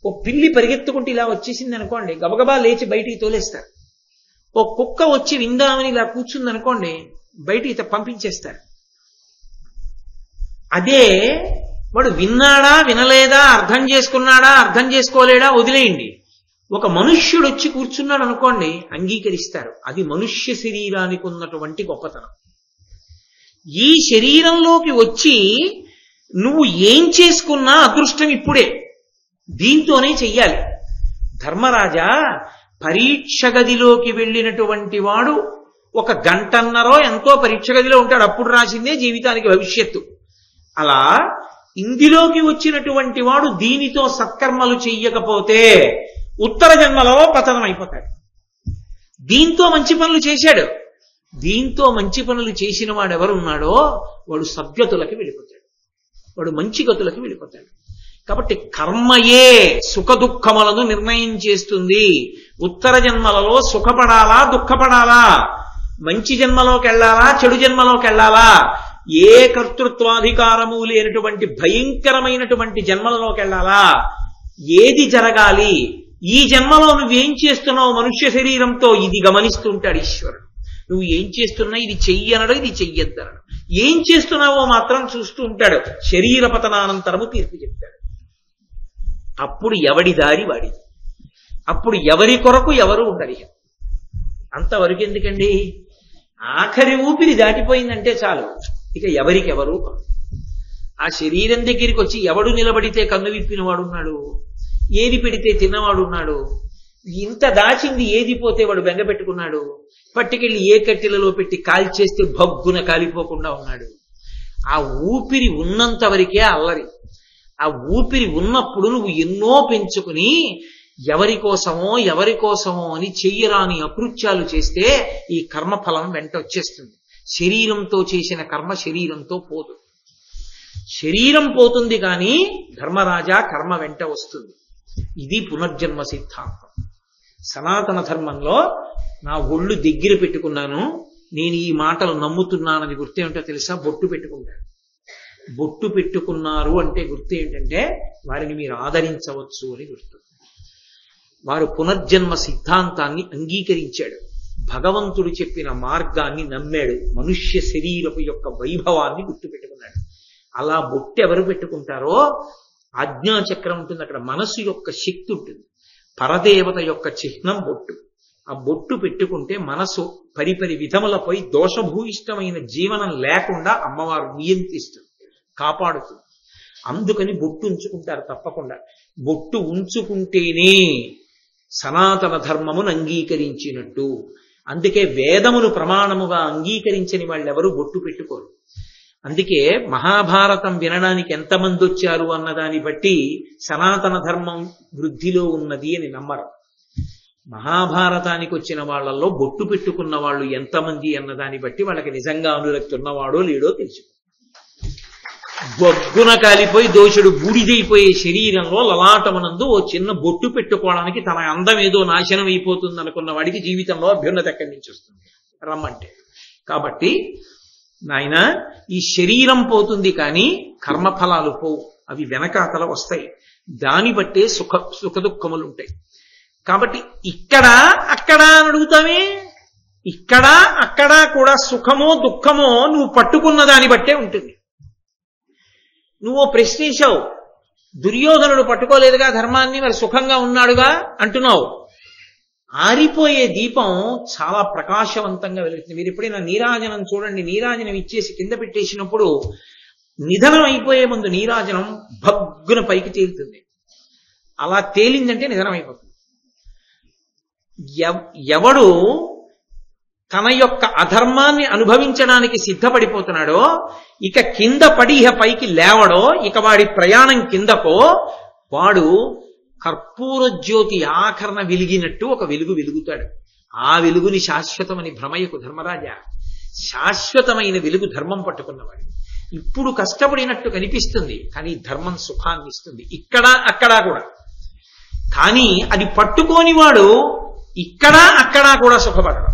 ఓ పిల్లి పరిగెత్తుకుంటూ ఇలా వచ్చేసింది అనుకోండి, గబగబా లేచి బయటికి తోలేస్తారు. ఓ కుక్క వచ్చి విందామని ఇలా కూర్చుంది అనుకోండి, బయటికి పంపించేస్తారు. అదే వాడు విన్నాడా వినలేదా, అర్థం చేసుకున్నాడా అర్థం చేసుకోలేడా వదిలేయండి. ఒక మనుష్యుడు వచ్చి కూర్చున్నాడు అనుకోండి, అంగీకరిస్తారు. అది మనుష్య శరీరానికి ఉన్నటువంటి గొప్పతనం. ఈ శరీరంలోకి వచ్చి నువ్వు ఏం చేసుకున్నా అదృష్టం ఇప్పుడే, దీంతోనే చెయ్యాలి. ధర్మరాజా, పరీక్ష గదిలోకి వెళ్ళినటువంటి వాడు 1 గంటన్నరో ఎంతో పరీక్ష గదిలో ఉంటాడు, అప్పుడు రాసిందే జీవితానికి భవిష్యత్తు. అలా ఇందులోకి వచ్చినటువంటి వాడు దీనితో సత్కర్మలు చెయ్యకపోతే ఉత్తర జన్మలో పతనం అయిపోతాడు. దీంతో మంచి పనులు చేశాడు, దీంతో మంచి పనులు చేసిన వాడు ఎవరున్నాడో వాడు సద్గతులకి వెళ్ళిపోతాడు, వాడు మంచి గతులకి వెళ్ళిపోతాడు. కాబట్టి కర్మయే సుఖ దుఃఖములను నిర్ణయం చేస్తుంది. ఉత్తర జన్మలలో సుఖపడాలా దుఃఖపడాలా, మంచి జన్మలోకి వెళ్ళాలా చెడు జన్మలోకి వెళ్ళాలా, ఏ కర్తృత్వాధికారము లేనటువంటి భయంకరమైనటువంటి జన్మలలోకి వెళ్ళాలా, ఏది జరగాలి, ఈ జన్మలో నువ్వేం చేస్తున్నావు మనుష్య శరీరంతో ఇది గమనిస్తుంటాడు ఈశ్వరుడు. నువ్వు ఏం చేస్తున్నా ఇది చెయ్యనడు, ఇది చెయ్యొద్దనడు. ఏం చేస్తున్నావో మాత్రం చూస్తూ ఉంటాడు. శరీర పతనానంతరము తీర్పు చెప్తాడు. అప్పుడు ఎవడి దారి వాడిది, అప్పుడు ఎవరి కొరకు ఎవరు ఉండరు. అంతవరకు ఎందుకండి, ఆఖరి ఊపిరి దాటిపోయిందంటే చాలు, ఇక ఎవరికెవరు. ఆ శరీరం దగ్గరికి వచ్చి ఎవడు నిలబడితే కన్ను విప్పినవాడున్నాడు, ఏది పెడితే తిన్నవాడున్నాడు, ఇంత దాచింది ఏది పోతే వాడు బెంగ పెట్టుకున్నాడు, పట్టుకెళ్ళి ఏ కట్టెలలో పెట్టి కాల్చేస్తే భగ్గున కాలిపోకుండా ఉన్నాడు. ఆ ఊపిరి ఉన్నంత వరకే అల్లరి. ఆ ఊపిరి ఉన్నప్పుడు నువ్వు ఎన్నో పెంచుకుని ఎవరి కోసమో అని చెయ్యరాని అకృత్యాలు చేస్తే ఈ కర్మఫలం వెంట వచ్చేస్తుంది. శరీరంతో చేసిన కర్మ శరీరంతో పోదు, శరీరం పోతుంది కానీ ధర్మరాజా కర్మ వెంట వస్తుంది. ఇది పునర్జన్మ సిద్ధాంతం. సనాతన ధర్మంలో నా ఒళ్ళు దగ్గర పెట్టుకున్నాను, నేను ఈ మాటలు నమ్ముతున్నానని గుర్తేమిటో తెలుసా? బొట్టు పెట్టుకుంటాను. బొట్టు పెట్టుకున్నారు అంటే గుర్తు ఏంటంటే వారిని మీరు ఆదరించవచ్చు అని గుర్తు. వారు పునర్జన్మ సిద్ధాంతాన్ని అంగీకరించాడు, భగవంతుడు చెప్పిన మార్గాన్ని నమ్మాడు, మనుష్య శరీరపు యొక్క వైభవాన్ని గుర్తుపెట్టుకున్నాడు. అలా బొట్టు ఎవరు పెట్టుకుంటారో ఆజ్ఞాచక్రం ఉంటుంది, అక్కడ మనస్సు యొక్క శక్తి ఉంటుంది, పరదేవత యొక్క చిహ్నం బొట్టు. ఆ బొట్టు పెట్టుకుంటే మనసు పరిపరి విధములపై దోషభూయిష్టమైన జీవనం లేకుండా అమ్మవారు నియంత్రిస్తుంది, కాపాడుతుంది. అందుకని బొట్టు ఉంచుకుంటారు తప్పకుండా. బొట్టు ఉంచుకుంటేనే సనాతన ధర్మమును అంగీకరించినట్టు. అందుకే వేదమును ప్రమాణముగా అంగీకరించని వాళ్ళెవరూ బొట్టు పెట్టుకోరు. అందుకే మహాభారతం వినడానికి ఎంతమంది వచ్చారు అన్నదాన్ని బట్టి సనాతన ధర్మం వృద్ధిలో ఉన్నది అని నమ్మరు. మహాభారతానికి వచ్చిన వాళ్ళల్లో బొట్టు పెట్టుకున్న వాళ్ళు ఎంతమంది అన్నదాన్ని బట్టి వాళ్ళకి నిజంగా అనురక్తి ఉన్నవాడో లేడో తెలుసు. బొగ్గున కాలిపోయి దోషుడు బూడిదైపోయే శరీరంలో లలాటమునందు ఓ చిన్న బొట్టు పెట్టుకోవడానికి తన అందం ఏదో నాశనం అయిపోతుంది అనుకున్న వాడికి జీవితంలో అభ్యున్నతి ఎక్కడి నుంచి వస్తుంది రమ్మంటే. కాబట్టి నాయన ఈ శరీరం పోతుంది కానీ కర్మఫలాలు పోవు, అవి వెనకాతల వస్తాయి. దాన్ని బట్టే సుఖ దుఃఖములు ఉంటాయి. కాబట్టి ఇక్కడ అక్కడ అని అడుగుతామే, ఇక్కడ అక్కడ కూడా సుఖమో దుఃఖమో నువ్వు పట్టుకున్న దాన్ని బట్టే ఉంటుంది. నువ్వు ప్రశ్నించావు, దుర్యోధనుడు పట్టుకోలేదుగా ధర్మాన్ని, మరి సుఖంగా ఉన్నాడుగా అంటున్నావు. ఆరిపోయే దీపం చాలా ప్రకాశవంతంగా వెలుగుతుంది. మీరు ఎప్పుడైనా నీరాజనం చూడండి, నీరాజనం ఇచ్చేసి కింద పెట్టేసినప్పుడు నిధనం అయిపోయే ముందు నీరాజనం భగ్గున పైకి తేలుతుంది. అలా తేలిందంటే నిధనం అయిపోతుంది. ఎవడు తన యొక్క అధర్మాన్ని అనుభవించడానికి సిద్ధపడిపోతున్నాడో, ఇక కింద పడి ఇహ పైకి లేవడో, ఇక వాడి ప్రయాణం కిందకో, వాడు కర్పూర జ్యోతి ఆఖరణ వెలిగినట్టు ఒక వెలుగు వెలుగుతాడు. ఆ వెలుగుని శాశ్వతమని భ్రమయకు ధర్మరాజా. శాశ్వతమైన వెలుగు ధర్మం పట్టుకున్నవాడు. ఇప్పుడు కష్టపడినట్టు కనిపిస్తుంది కానీ ధర్మం సుఖాన్ని ఇస్తుంది ఇక్కడ అక్కడ కూడా. కానీ అది పట్టుకోని వాడు ఇక్కడ అక్కడ కూడా సుఖపడడం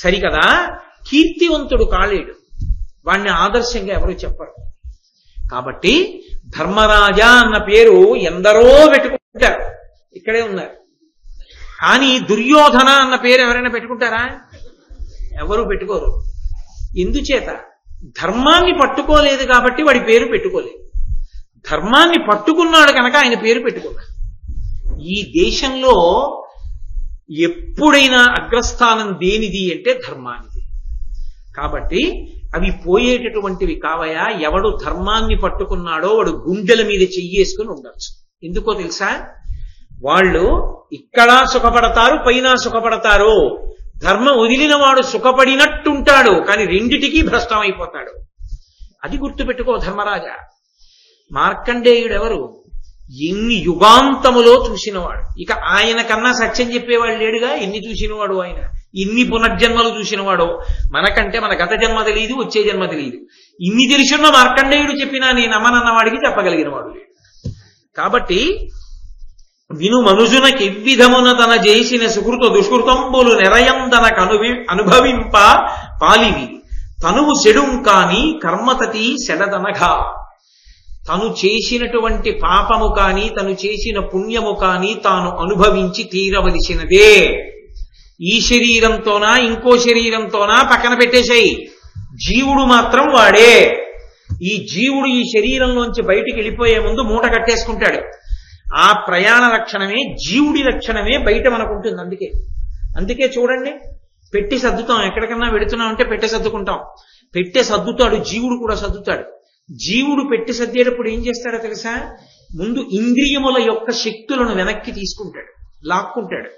సరికదా. కీర్తివంతుడు కాలేడు, వాణ్ణి ఆదర్శంగా ఎవరు చెప్పరు. కాబట్టి ధర్మరాజా అన్న పేరు ఎందరో పెట్టుకుంటారు, ఇక్కడే ఉన్నారు. కానీ దుర్యోధన అన్న పేరు ఎవరైనా పెట్టుకుంటారా? ఎవరు పెట్టుకోరు. ఎందుచేత? ధర్మాన్ని పట్టుకోలేదు కాబట్టి వాడి పేరు పెట్టుకోలేదు. ధర్మాన్ని పట్టుకున్నాడు కనుక ఆయన పేరు పెట్టుకున్నాడు. ఈ దేశంలో ఎప్పుడైనా అగ్రస్థానం దేనిది అంటే ధర్మానిది. కాబట్టి అవి పోయేటటువంటివి కావయా. ఎవడు ధర్మాన్ని పట్టుకున్నాడో వాడు గుండెల మీద చెయ్యేసుకుని ఉండొచ్చు. ఎందుకో తెలుసా? వాళ్ళు ఇక్కడ సుఖపడతారు, పైన సుఖపడతారు. ధర్మం వదిలిన వాడు సుఖపడినట్టుంటాడు కానీ రెండిటికీ భ్రష్టం అయిపోతాడు. అది గుర్తుపెట్టుకో ధర్మరాజా. మార్కండేయుడు ఎవరు? ఎన్ని యుగాంతములో చూసినవాడు. ఇక ఆయన కన్నా సత్యం చెప్పేవాడు లేడుగా. ఎన్ని చూసినవాడు ఆయన, ఇన్ని పునర్జన్మలు చూసినవాడు. మనకంటే మన గత జన్మ తెలియదు, వచ్చే జన్మ తెలియదు. ఇన్ని తెలిసిన మార్కండేయుడు చెప్పినా నేను అమ్మనన్న వాడికి చెప్పగలిగిన వాడు లేడు. కాబట్టి విను మనుజునకి ఎవ్విధమున తన చేసిన సుకృత దుష్కృతంబులు నెరయం తనకు అనుభవింప పాలివి తనువు చెడుం కాని కర్మతతి సెడదనగా. తను చేసినటువంటి పాపము కాని తను చేసిన పుణ్యము కాని తాను అనుభవించి తీరవలసినదే. ఈ శరీరంతోనా ఇంకో శరీరంతోనా పక్కన పెట్టేశాయి. జీవుడు మాత్రం వాడే. ఈ జీవుడు ఈ శరీరంలోంచి బయటికి వెళ్ళిపోయే ముందు మూట కట్టేసుకుంటాడు. ఆ ప్రయాణ లక్షణమే, జీవుడి లక్షణమే బయట మనకుంటుంది. అందుకే చూడండి, పెట్టి సర్దుతాం. ఎక్కడికన్నా వెడుతున్నాం అంటే పెట్టె సర్దుకుంటాం. పెట్టె సర్దుతాడు, జీవుడు కూడా సర్దుతాడు. జీవుడు పెట్టి సర్దేటప్పుడు ఏం చేస్తాడో తెలుసా? ముందు ఇంద్రియముల యొక్క శక్తులను వెనక్కి తీసుకుంటాడు, లాక్కుంటాడు.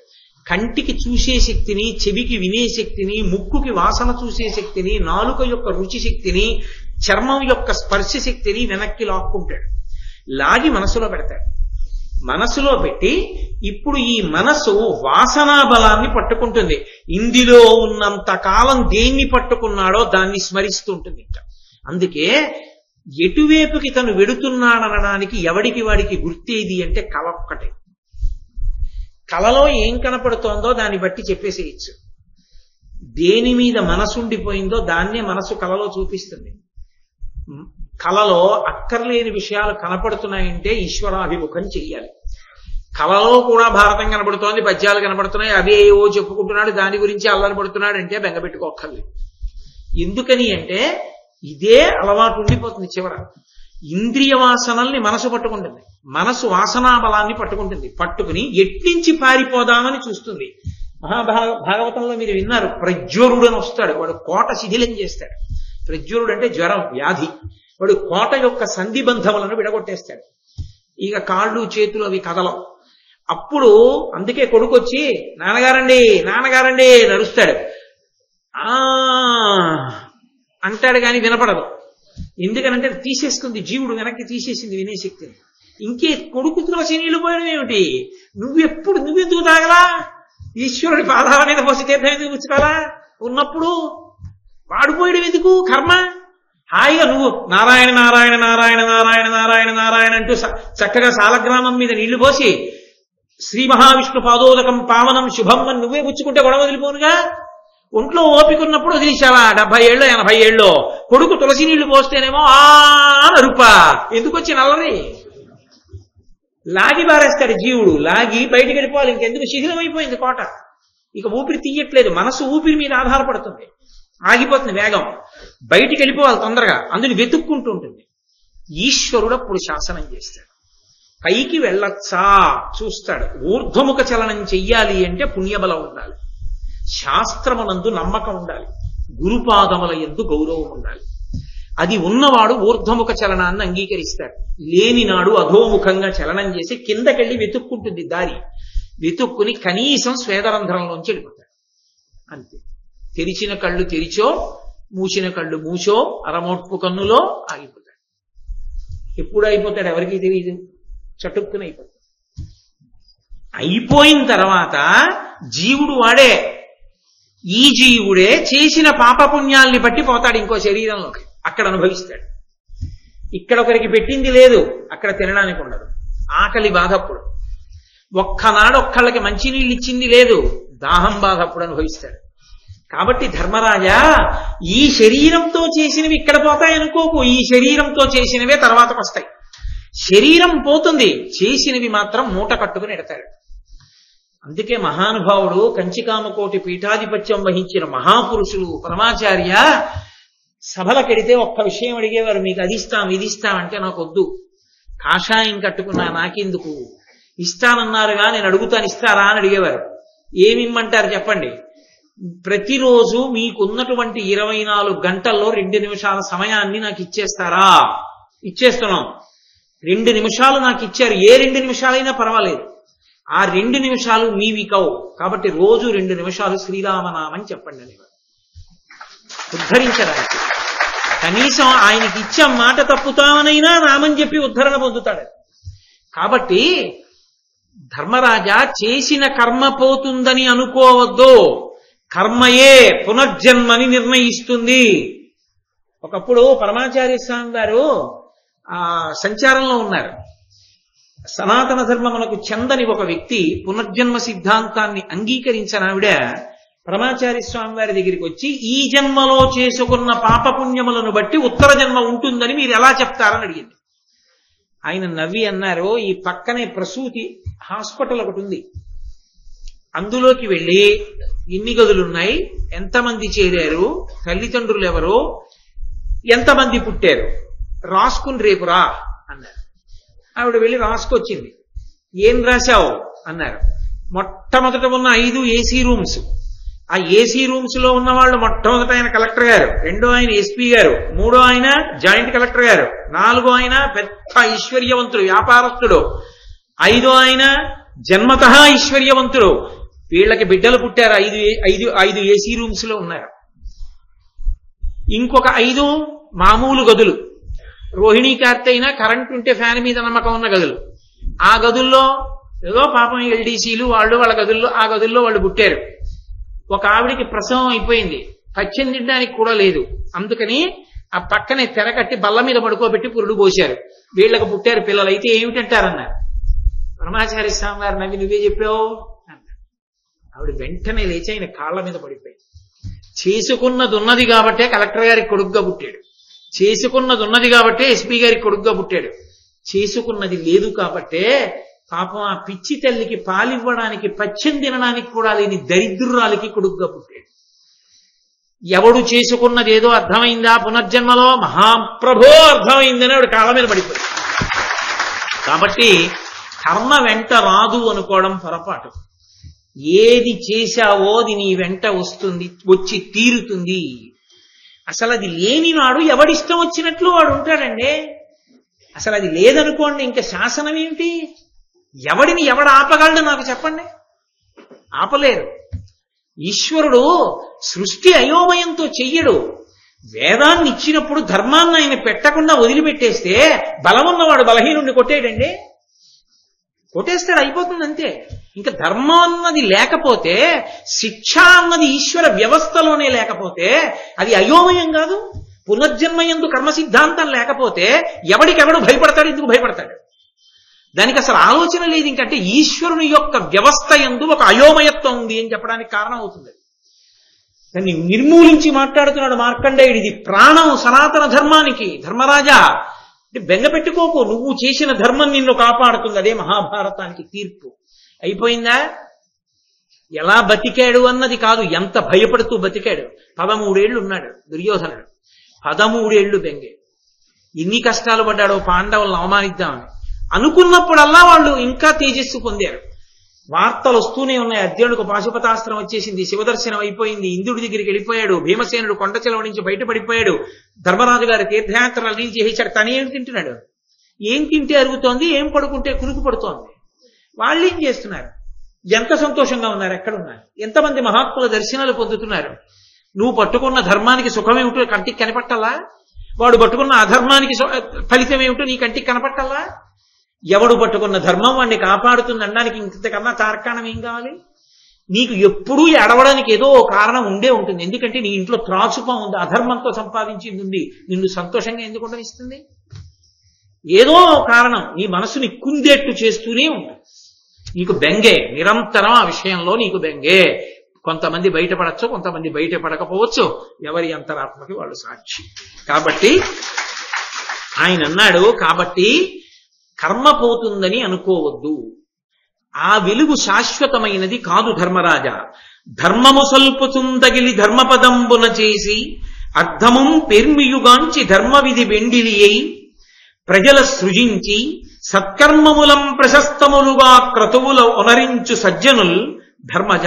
కంటికి చూసే శక్తిని, చెవికి వినే శక్తిని, ముక్కుకి వాసన చూసే శక్తిని, నాలుక యొక్క రుచి శక్తిని, చర్మం యొక్క స్పర్శ శక్తిని వెనక్కి లాక్కుంటాడు. లాగి మనసులో పెడతాడు. మనసులో పెట్టి ఇప్పుడు ఈ మనసు వాసనా బలాన్ని పట్టుకుంటుంది. ఇందులో ఉన్నంత కాలం దేన్ని పట్టుకున్నాడో దాన్ని స్మరిస్తూ ఉంటుంది. ఇంకా అందుకే ఎటువైపుకి తను వెడుతున్నాడనడానికి ఎవడికి వాడికి గుర్తేది అంటే కళ ఒక్కటే. కళలో ఏం కనపడుతోందో దాన్ని బట్టి చెప్పేసేయచ్చు. దేని మీద మనసు ఉండిపోయిందో దాన్నే మనసు కళలో చూపిస్తుంది. కలలో అక్కర్లేని విషయాలు కనపడుతున్నాయంటే ఈశ్వరాభిముఖం చెయ్యాలి. కలలో కూడా భారతం కనబడుతోంది, పద్యాలు కనబడుతున్నాయి, అవే ఏవో చెప్పుకుంటున్నాడు, దాని గురించి అల్లరి పడుతున్నాడు అంటే బెంగపెట్టుకోక్కర్లేదు. ఎందుకని అంటే ఇదే అలవాటు ఉండిపోతుంది. చివర ఇంద్రియ వాసనల్ని మనసు పట్టుకుంటుంది, మనసు వాసనాబలాన్ని పట్టుకుంటుంది. పట్టుకుని ఎట్నుంచి పారిపోదామని చూస్తుంది. భాగవతంలో మీరు విన్నారు, ప్రజ్వరుడు అని వస్తాడు, వాడు కోట శిథిలం చేస్తాడు. ప్రజ్వరుడు అంటే జ్వరం, వ్యాధి. వాడు కోట యొక్క సంధిబంధములను విడగొట్టేస్తాడు. ఇక కాళ్ళు చేతులు అవి కదలం. అప్పుడు అందుకే కొడుకొచ్చి నాన్నగారండి నాన్నగారండి నడుస్తాడు. అంటాడు కానీ వినపడదు. ఎందుకనంటే తీసేసుకుంది, జీవుడు వెనక్కి తీసేసింది వినేశక్తిని. ఇంకే కొడుకు తులసి నీళ్లు పోయడం ఏమిటి? నువ్వెందుకు తాగలా? ఈశ్వరుడి పాదాల మీద పోసి తీర్థం ఎందుకు పుచ్చుకోవాలా? ఉన్నప్పుడు వాడిపోయడం ఎందుకు? కర్మ. హాయిగా నువ్వు నారాయణ నారాయణ నారాయణ నారాయణ నారాయణ నారాయణ అంటూ చక్కగా సాలగ్రామం మీద నీళ్లు పోసి శ్రీ మహావిష్ణు పాదోదకం పావనం శుభం అని నువ్వే పుచ్చుకుంటే గొడవ వదిలిపోనుగా. ఒంట్లో ఓపికన్నప్పుడు వదిలేశావా? 70 ఏళ్ళు 80 ఏళ్ళు కొడుకు తులసి నీళ్లు పోస్తేనేమో నరుపా ఎందుకు వచ్చి నల్లరి లాగి బారేస్తాడు జీవుడు. లాగి బయటికి వెళ్ళిపోవాలి. ఇంకెందుకు? శిథిలమైపోయింది కోట. ఇక ఊపిరి తీయట్లేదు. మనసు ఊపిరి మీద ఆధారపడుతుంది, ఆగిపోతుంది వేగం. బయటికి వెళ్ళిపోవాలి తొందరగా, అందుని వెతుక్కుంటూ ఉంటుంది. ఈశ్వరుడు అప్పుడు శాసనం చేస్తాడు. పైకి వెళ్ళొచ్చా చూస్తాడు. ఊర్ధ్వముఖ చలనం చెయ్యాలి అంటే పుణ్యబలం ఉండాలి, శాస్త్రమునందు నమ్మకం ఉండాలి, గురుపాదముల యందు గౌరవం ఉండాలి. అది ఉన్నవాడు ఊర్ధ్వముఖ చలనాన్ని అంగీకరిస్తాడు. లేనినాడు అధోముఖంగా చలనం చేసి కిందకెళ్ళి వెతుక్కుంటుంది దారి. వెతుక్కుని కనీసం స్వేదరంధ్రంలోంచి వెళ్ళిపోతాడు. అంతే. తెరిచిన కళ్ళు తెరిచో, మూసిన కళ్ళు మూసో, అరమోట్పు కన్నులో ఆగిపోతాడు. ఎప్పుడు అయిపోతాడు ఎవరికీ తెలియదు, చటుక్కున అయిపోతాడు. అయిపోయిన తర్వాత జీవుడు వాడే. ఈ జీవుడే చేసిన పాపపుణ్యాల్ని బట్టి పోతాడు ఇంకో శరీరంలోకి, అక్కడ అనుభవిస్తాడు. ఇక్కడ ఒకరికి పెట్టింది లేదు, అక్కడ తినడానికి ఉండదు, ఆకలి బాధప్పుడు. ఒక్కనాడు ఒక్కళ్ళకి మంచినీళ్ళు ఇచ్చింది లేదు, దాహం బాధప్పుడు అనుభవిస్తాడు. కాబట్టి ధర్మరాజా, ఈ శరీరంతో చేసినవి ఇక్కడ పోతాయనుకోకు, ఈ శరీరంతో చేసినవే తర్వాతకు వస్తాయి. శరీరం పోతుంది, చేసినవి మాత్రం మూట కట్టుకుని ఎడతాడు. అందుకే మహానుభావుడు కంచికామకోటి పీఠాధిపత్యం వహించిన మహాపురుషులు పరమాచార్య సభలకెడితే ఒక్క విషయం అడిగేవారు, మీకు అది ఇస్తాం ఇది ఇస్తామంటే నాకు వద్దు, కాషాయం కట్టుకున్నా నాకెందుకు, ఇస్తానన్నారుగా నేను అడుగుతాను ఇస్తారా అని అడిగేవారు. ఏమిమ్మంటారు చెప్పండి? ప్రతిరోజు మీకున్నటువంటి 24 గంటల్లో 2 నిమిషాల సమయాన్ని నాకు ఇచ్చేస్తారా? ఇచ్చేస్తున్నాం. 2 నిమిషాలు నాకు ఇచ్చారు, ఏ 2 నిమిషాలైనా పర్వాలేదు, ఆ 2 నిమిషాలు మీవి కావు, కాబట్టి రోజు 2 నిమిషాలు శ్రీరామనామని చెప్పండి అనేవారు. ఉద్ధరించడానికి కనీసం ఆయనకి ఇచ్చే మాట తప్పుతామనైనా నామని చెప్పి ఉద్ధరణ పొందుతాడు. కాబట్టి ధర్మరాజా, చేసిన కర్మ పోతుందని అనుకోవద్దు, కర్మయే పునర్జన్మని నిర్ణయిస్తుంది. ఒకప్పుడు పరమాచార్య స్వామి గారు సంచారంలో ఉన్నారు. సనాతన ధర్మమునకు చెందని ఒక వ్యక్తి, పునర్జన్మ సిద్ధాంతాన్ని అంగీకరించిన ఆవిడ పరమాచార్య స్వామి వారి దగ్గరికి వచ్చి, ఈ జన్మలో చేసుకున్న పాపపుణ్యములను బట్టి ఉత్తర జన్మ ఉంటుందని మీరు ఎలా చెప్తారని అడిగింది. ఆయన నవ్వి అన్నారు, ఈ పక్కనే ప్రసూతి హాస్పిటల్ ఒకటి ఉంది, అందులోకి వెళ్ళి ఎన్ని గదులున్నాయి, ఎంతమంది చేరారు, తల్లిదండ్రులు ఎవరు, ఎంతమంది పుట్టారు రాసుకుని రేపు రా అన్నారు. ఆవిడ వెళ్ళి రాసుకొచ్చింది. ఏం రాశావు అన్నారు. మొట్టమొదట ఉన్న 5 ఏసీ రూమ్స్. ఆ ఏసీ రూమ్స్ లో ఉన్న వాళ్ళు మొట్టమొదట ఆయన కలెక్టర్ గారు, 2 ఆయన ఎస్పీ గారు, 3 ఆయన జాయింట్ కలెక్టర్ గారు, 4 ఆయన పెద్ద ఐశ్వర్యవంతుడు వ్యాపారస్తుడు, 5 ఆయన జన్మతః ఐశ్వర్యవంతుడు. వీళ్ళకి బిడ్డలు పుట్టారు, 5 ఏసీ రూమ్స్ లో ఉన్నారు. ఇంకొక 5 మామూలు గదులు, రోహిణీ కార్తె అయినా కరెంట్ ఉంటే ఫ్యాన్ మీద నమ్మకం ఉన్న గదులు. ఆ గదుల్లో ఏదో పాపం ఎల్డీసీలు వాళ్ళు వాళ్ళ గదుల్లో, ఆ గదుల్లో వాళ్ళు పుట్టారు. ఒక ఆవిడికి ప్రసవం అయిపోయింది, పచ్చం తినడానికి కూడా లేదు, అందుకని ఆ పక్కనే తెరకట్టి బల్ల మీద పడుకోబెట్టి పురుడు పోశారు. వీళ్ళకు పుట్టారు పిల్లలు, అయితే ఏమిటంటారన్నారు. పరమాచార్య స్వామి గారు నవ్వి, నువ్వే చెప్పావు అన్నారు. ఆవిడ వెంటనే లేచి ఆయన కాళ్ల మీద పడిపోయింది. చేసుకున్నది ఉన్నది కాబట్టే కలెక్టర్ గారికి కొడుకుగా పుట్టాడు, చేసుకున్నది ఉన్నది కాబట్టే ఎస్పీ గారికి కొడుకుగా పుట్టాడు. చేసుకున్నది లేదు కాబట్టే పాపం ఆ పిచ్చి తల్లికి పాలివ్వడానికి పచ్చం తినడానికి కూడా లేని దరిద్రురాలికి కొడుకుగా పుట్టాడు. ఎవడు చేసుకున్నది ఏదో అర్థమైందా పునర్జన్మలో? మహాప్రభో అర్థమైందని ఆవిడ కాళ్ళ మీద పడిపోయింది. కాబట్టి కర్మ వెంట రాదు అనుకోవడం పొరపాటు. ఏది చేశావో అది నీ వెంట వస్తుంది, వచ్చి తీరుతుంది. అసలు అది లేని వాడు ఎవడిష్టం వచ్చినట్లు వాడు ఉంటాడండి. అసలు అది లేదనుకోండి, ఇంకా శాసనం ఏమిటి? ఎవడిని ఎవడ ఆపగలడు నాకు చెప్పండి? ఆపలేరు. ఈశ్వరుడు సృష్టి అయోమయంతో చెయ్యడు. వేదాన్ని ఇచ్చినప్పుడు ధర్మాన్ని ఆయన పెట్టకుండా వదిలిపెట్టేస్తే బలమున్నవాడు బలహీనుడిని కొట్టేయడండి. కొట్టేస్తాడు, అయిపోతుంది అంతే. ఇంకా ధర్మం అన్నది లేకపోతే, శిక్ష అన్నది ఈశ్వర వ్యవస్థలోనే లేకపోతే అది అయోమయం కాదు. పునర్జన్మయందు కర్మ సిద్ధాంతం లేకపోతే ఎవడికెవడు భయపడతాడు? ఎందుకు భయపడతాడు? దానికి అసలు ఆలోచన లేదు. ఇంకంటే ఈశ్వరుని యొక్క వ్యవస్థ యందు ఒక అయోమయత్వం ఉంది అని చెప్పడానికి కారణం అవుతుంది. దాన్ని నిర్మూలించి మాట్లాడుతున్నాడు మార్కండేయుడు. ఇది ప్రాణం సనాతన ధర్మానికి. ధర్మరాజా అంటే బెంగ పెట్టుకోకు, నువ్వు చేసిన ధర్మం నిన్ను కాపాడుతుంది. అదే మహాభారతానికి తీర్పు. అయిపోయిందా? ఎలా బతికాడు అన్నది కాదు, ఎంత భయపడుతూ బతికాడు. 13 ఏళ్ళు ఉన్నాడు దుర్యోధనుడు. 13 ఏళ్ళు బెంగే. ఎన్ని కష్టాలు పడ్డాడో పాండవులను అవమానిద్దామని అనుకున్నప్పుడల్లా వాళ్ళు ఇంకా తేజస్సు పొందారు. వార్తలు వస్తూనే ఉన్నాయి. అర్జునుడికి పాశుపతాస్త్రం వచ్చేసింది, శివదర్శనం అయిపోయింది, ఇంద్రుడి దగ్గరికి వెళ్ళిపోయాడు, భీమసేనుడు కొండచెలవ నుంచి బయటపడిపోయాడు, ధర్మరాజు గారి తీర్థయాత్రలు అన్నీ చేసేశాడు. తను ఏం తింటున్నాడు? ఏం తింటే అరుగుతోంది, ఏం పడుకుంటే కునుకు పడుతోంది. వాళ్ళు ఏం చేస్తున్నారు? ఎంత సంతోషంగా ఉన్నారు? ఎక్కడున్నారు? ఎంతమంది మహాత్ముల దర్శనాలు పొందుతున్నారు? నువ్వు పట్టుకున్న ధర్మానికి సుఖమేమిటో కంటికి కనపట్టాలా? వాడు పట్టుకున్న అధర్మానికి ఫలితం ఏమిటో నీ కంటికి కనపట్టాలా? ఎవడు పట్టుకున్న ధర్మం వాడిని కాపాడుతుంది అనడానికి ఇంతకన్నా తార్కాణం ఏం కావాలి? నీకు ఎప్పుడూ ఎడవడానికి ఏదో కారణం ఉండే ఉంటుంది. ఎందుకంటే నీ ఇంట్లో త్రాచుపం ఉంది, అధర్మంతో సంపాదించింది ఉంది. నిన్ను సంతోషంగా ఎందుకు ఉండనిస్తుంది? ఏదో కారణం నీ మనసుని కుందేట్టు చేస్తూనే ఉంటుంది. నీకు బెంగే, నిరంతరం ఆ విషయంలో నీకు బెంగే. కొంతమంది బయటపడచ్చు, కొంతమంది బయటపడకపోవచ్చు. ఎవరి అంతరాత్మకి వాళ్ళు సాక్షి. కాబట్టి ఆయన అన్నాడు, కాబట్టి కర్మ పోతుందని అనుకోవద్దు. ఆ వెలుగు శాశ్వతమైనది కాదు ధర్మరాజా. ధర్మము సల్పుచుందగిలి ధర్మపదంబున చేసి అర్థము పెర్మియుగాంచి ధర్మ విధి వెండిలి అయి ప్రజల సృజించి సత్కర్మములం ప్రశస్తములుగా క్రతువుల ఒనరించు సజ్జనుల్ ధర్మజ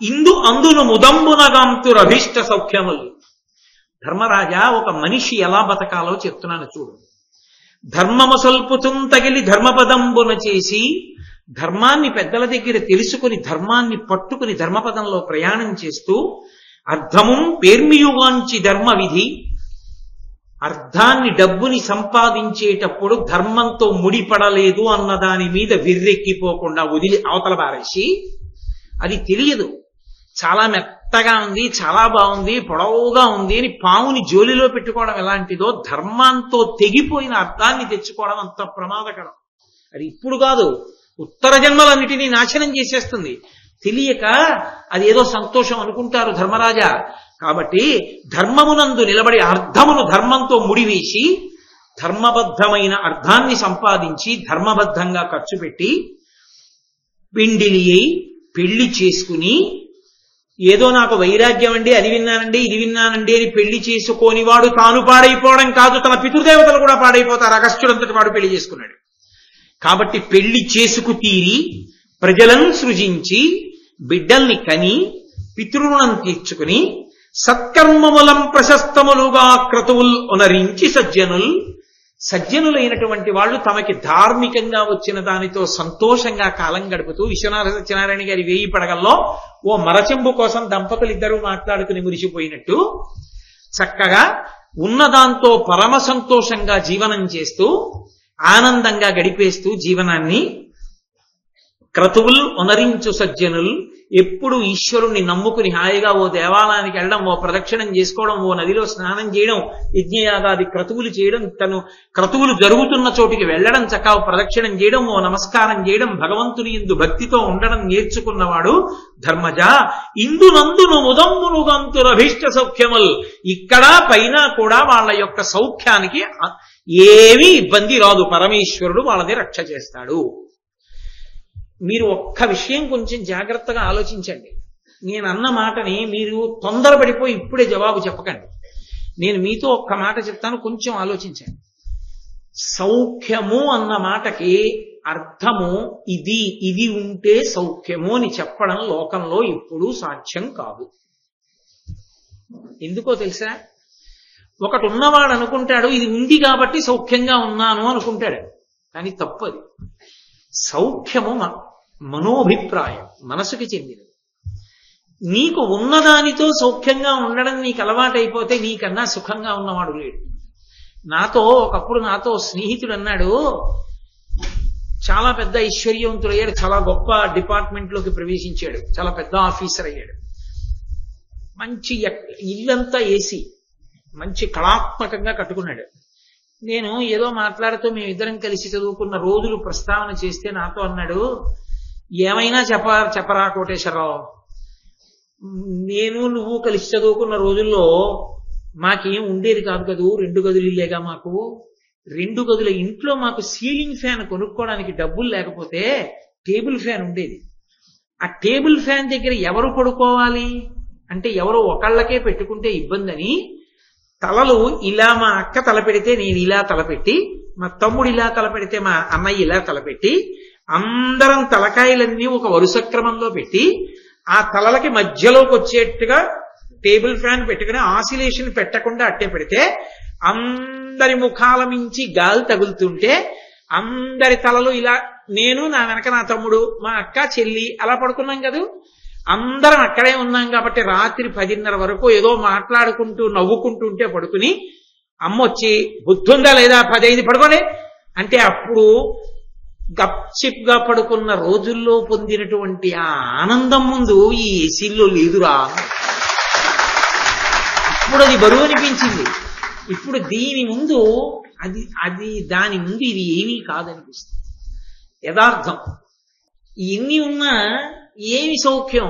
ఇందు అందును ముదంబునగాంతురభిష్ట సౌఖ్యములు. ధర్మరాజా, ఒక మనిషి ఎలా బతకాలో చెప్తున్నాను చూడు. ధర్మము సల్పుచుం తగిలి ధర్మపదంబున చేసి, ధర్మాన్ని పెద్దల దగ్గర తెలుసుకుని ధర్మాన్ని పట్టుకుని ధర్మపదంలో ప్రయాణం చేస్తూ, అర్థము పేర్మియుగాంచి ధర్మ విధి, అర్థాన్ని డబ్బుని సంపాదించేటప్పుడు ధర్మంతో ముడిపడలేదు అన్న దాని మీద విర్రెక్కిపోకుండా వదిలి అవతల బారేసి, అది తెలియదు, చాలా మెత్తగా ఉంది, చాలా బాగుంది, పొడవుగా ఉంది అని పావుని జోలిలో పెట్టుకోవడం ఎలాంటిదో ధర్మంతో తెగిపోయిన అర్థాన్ని తెచ్చుకోవడం అంత ప్రమాదకరం. అది ఇప్పుడు కాదు, ఉత్తర జన్మలన్నిటినీ నాశనం చేసేస్తుంది. తెలియక అది ఏదో సంతోషం అనుకుంటారు ధర్మరాజా. కాబట్టి ధర్మమునందు నిలబడి అర్థమును ధర్మంతో ముడివేసి ధర్మబద్ధమైన అర్థాన్ని సంపాదించి ధర్మబద్ధంగా ఖర్చు పెట్టి పిండిలి అయి పెళ్లి చేసుకుని, ఏదో నాకు వైరాగ్యం అండి, అది విన్నానండి, ఇది విన్నానండి అని పెళ్లి చేసుకోని వాడు తాను పాడైపోవడం కాదు, తన పితృదేవతలు కూడా పాడైపోతారు. అగస్త్యుడంతటి వాడు పెళ్లి చేసుకున్నాడు. కాబట్టి పెళ్లి చేసుకు తీరి ప్రజలను సృజించి బిడ్డల్ని కని పితృరుణం తీర్చుకుని సత్కర్మములం ప్రశస్తములుగా క్రతువుల్ ఒనరించి సజ్జనులైనటువంటి వాళ్ళు తమకి ధార్మికంగా వచ్చిన దానితో సంతోషంగా కాలం గడుపుతూ, విశ్వనాథ సత్యనారాయణ గారి 1000 పడగల్లో ఓ మరచెంబు కోసం దంపతులు ఇద్దరూ మాట్లాడుకుని మురిసిపోయినట్టు చక్కగా ఉన్నదాంతో పరమ సంతోషంగా జీవనం చేస్తూ ఆనందంగా గడిపేస్తూ జీవనాన్ని క్రతువుల్ ఒనరించు సజ్జనుల్ ఎప్పుడు ఈశ్వరుణ్ణి నమ్ముకుని హాయిగా ఓ దేవాలయానికి వెళ్ళడం, ఓ ప్రదక్షిణం చేసుకోవడం, ఓ నదిలో స్నానం చేయడం, యజ్ఞయాగాది క్రతువులు చేయడం, తను క్రతువులు జరుగుతున్న చోటికి వెళ్ళడం, చక్కగా ప్రదక్షిణం చేయడం, ఓ నమస్కారం చేయడం, భగవంతుని యందు భక్తితో ఉండడం నేర్చుకున్నవాడు ధర్మజ. ఇందునందును ఉదంబునుగంతురభీష్ట సౌఖ్యముల్. ఇక్కడ పైన కూడా వాళ్ళ యొక్క సౌఖ్యానికి ఏమీ ఇబ్బంది రాదు. పరమేశ్వరుడు వాళ్ళని రక్ష చేస్తాడు. మీరు ఒక్క విషయం కొంచెం జాగ్రత్తగా ఆలోచించండి. నేను అన్న మాటని మీరు తొందరపడిపోయి ఇప్పుడే జవాబు చెప్పకండి. నేను మీతో ఒక్క మాట చెప్తాను, కొంచెం ఆలోచించండి. సౌఖ్యము అన్న మాటకి అర్థము ఇది ఉంటే సౌఖ్యము అని చెప్పడం లోకంలో ఎప్పుడూ సాధ్యం కాదు. ఎందుకో తెలుసా? ఒకటి ఉన్నవాడు అనుకుంటాడు ఇది ఉంది కాబట్టి సౌఖ్యంగా ఉన్నాను అనుకుంటాడు, కానీ తప్పది. సౌఖ్యము మనోభిప్రాయం, మనసుకి చెందినది. నీకు ఉన్నదానితో సౌఖ్యంగా ఉండడం నీకు అలవాటైపోతే నీకన్నా సుఖంగా ఉన్నవాడు లేడు. ఒకప్పుడు నాతో స్నేహితుడు అన్నాడు, చాలా పెద్ద ఐశ్వర్యవంతుడయ్యాడు, చాలా గొప్ప డిపార్ట్మెంట్లోకి ప్రవేశించాడు, చాలా పెద్ద ఆఫీసర్ అయ్యాడు, మంచి ఇల్లంతా ఏసీ, మంచి కళాత్మకంగా కట్టుకున్నాడు. నేను ఏదో మాట్లాడుతూ మేమిద్దరం కలిసి చదువుకున్న రోజులు ప్రస్తావన చేస్తే నాతో అన్నాడు, ఏమైనా చెప్పరా కోటేశ్వరరావు, నువ్వు కలిసి చదువుకున్న రోజుల్లో మాకేం ఉండేది కాదు కదూ, 2 గదులు ఇల్లేగా మాకు. 2 గదుల ఇంట్లో మాకు సీలింగ్ ఫ్యాన్ కొనుక్కోవడానికి డబ్బులు లేకపోతే టేబుల్ ఫ్యాన్ ఉండేది. ఆ టేబుల్ ఫ్యాన్ దగ్గర ఎవరు పడుకోవాలి అంటే ఎవరో ఒకళ్ళకే పెట్టుకుంటే ఇబ్బంది అని తలలు ఇలా మా అక్క తలపెడితే నేను ఇలా తలపెట్టి, మా తమ్ముడు ఇలా తలపెడితే మా అన్నయ్య ఇలా తలపెట్టి, అందరం తలకాయలన్నీ ఒక వరుస క్రమంలో పెట్టి ఆ తలలకి మధ్యలోకి వచ్చేట్టుగా టేబుల్ ఫ్యాన్ పెట్టుకుని ఆసిలేషన్ పెట్టకుండా అట్టే పెడితే అందరి ముఖాల మించి గాలి తగులుతుంటే అందరి తలలు ఇలా, నేను నా వెనక నా తమ్ముడు మా అక్క చెల్లి అలా పడుకున్నాం కదా. అందరం అక్కడే ఉన్నాం కాబట్టి రాత్రి 10:30 వరకు ఏదో మాట్లాడుకుంటూ నవ్వుకుంటుంటే పడుకుని అమ్మ వచ్చి బుద్ధుందా లేదా 10 పడుకోలే అంటే అప్పుడు గప్చిప్గా పడుకున్న రోజుల్లో పొందినటువంటి ఆ ఆనందం ముందు ఈ ఏసీల్లో లేదురా. ఇప్పుడు అది బరువు అనిపించింది. ఇప్పుడు దీని ముందు దాని ముందు ఇది ఏమీ కాదనిపిస్తుంది. యథార్థం ఎన్ని ఉన్నా ఏమి సౌఖ్యం,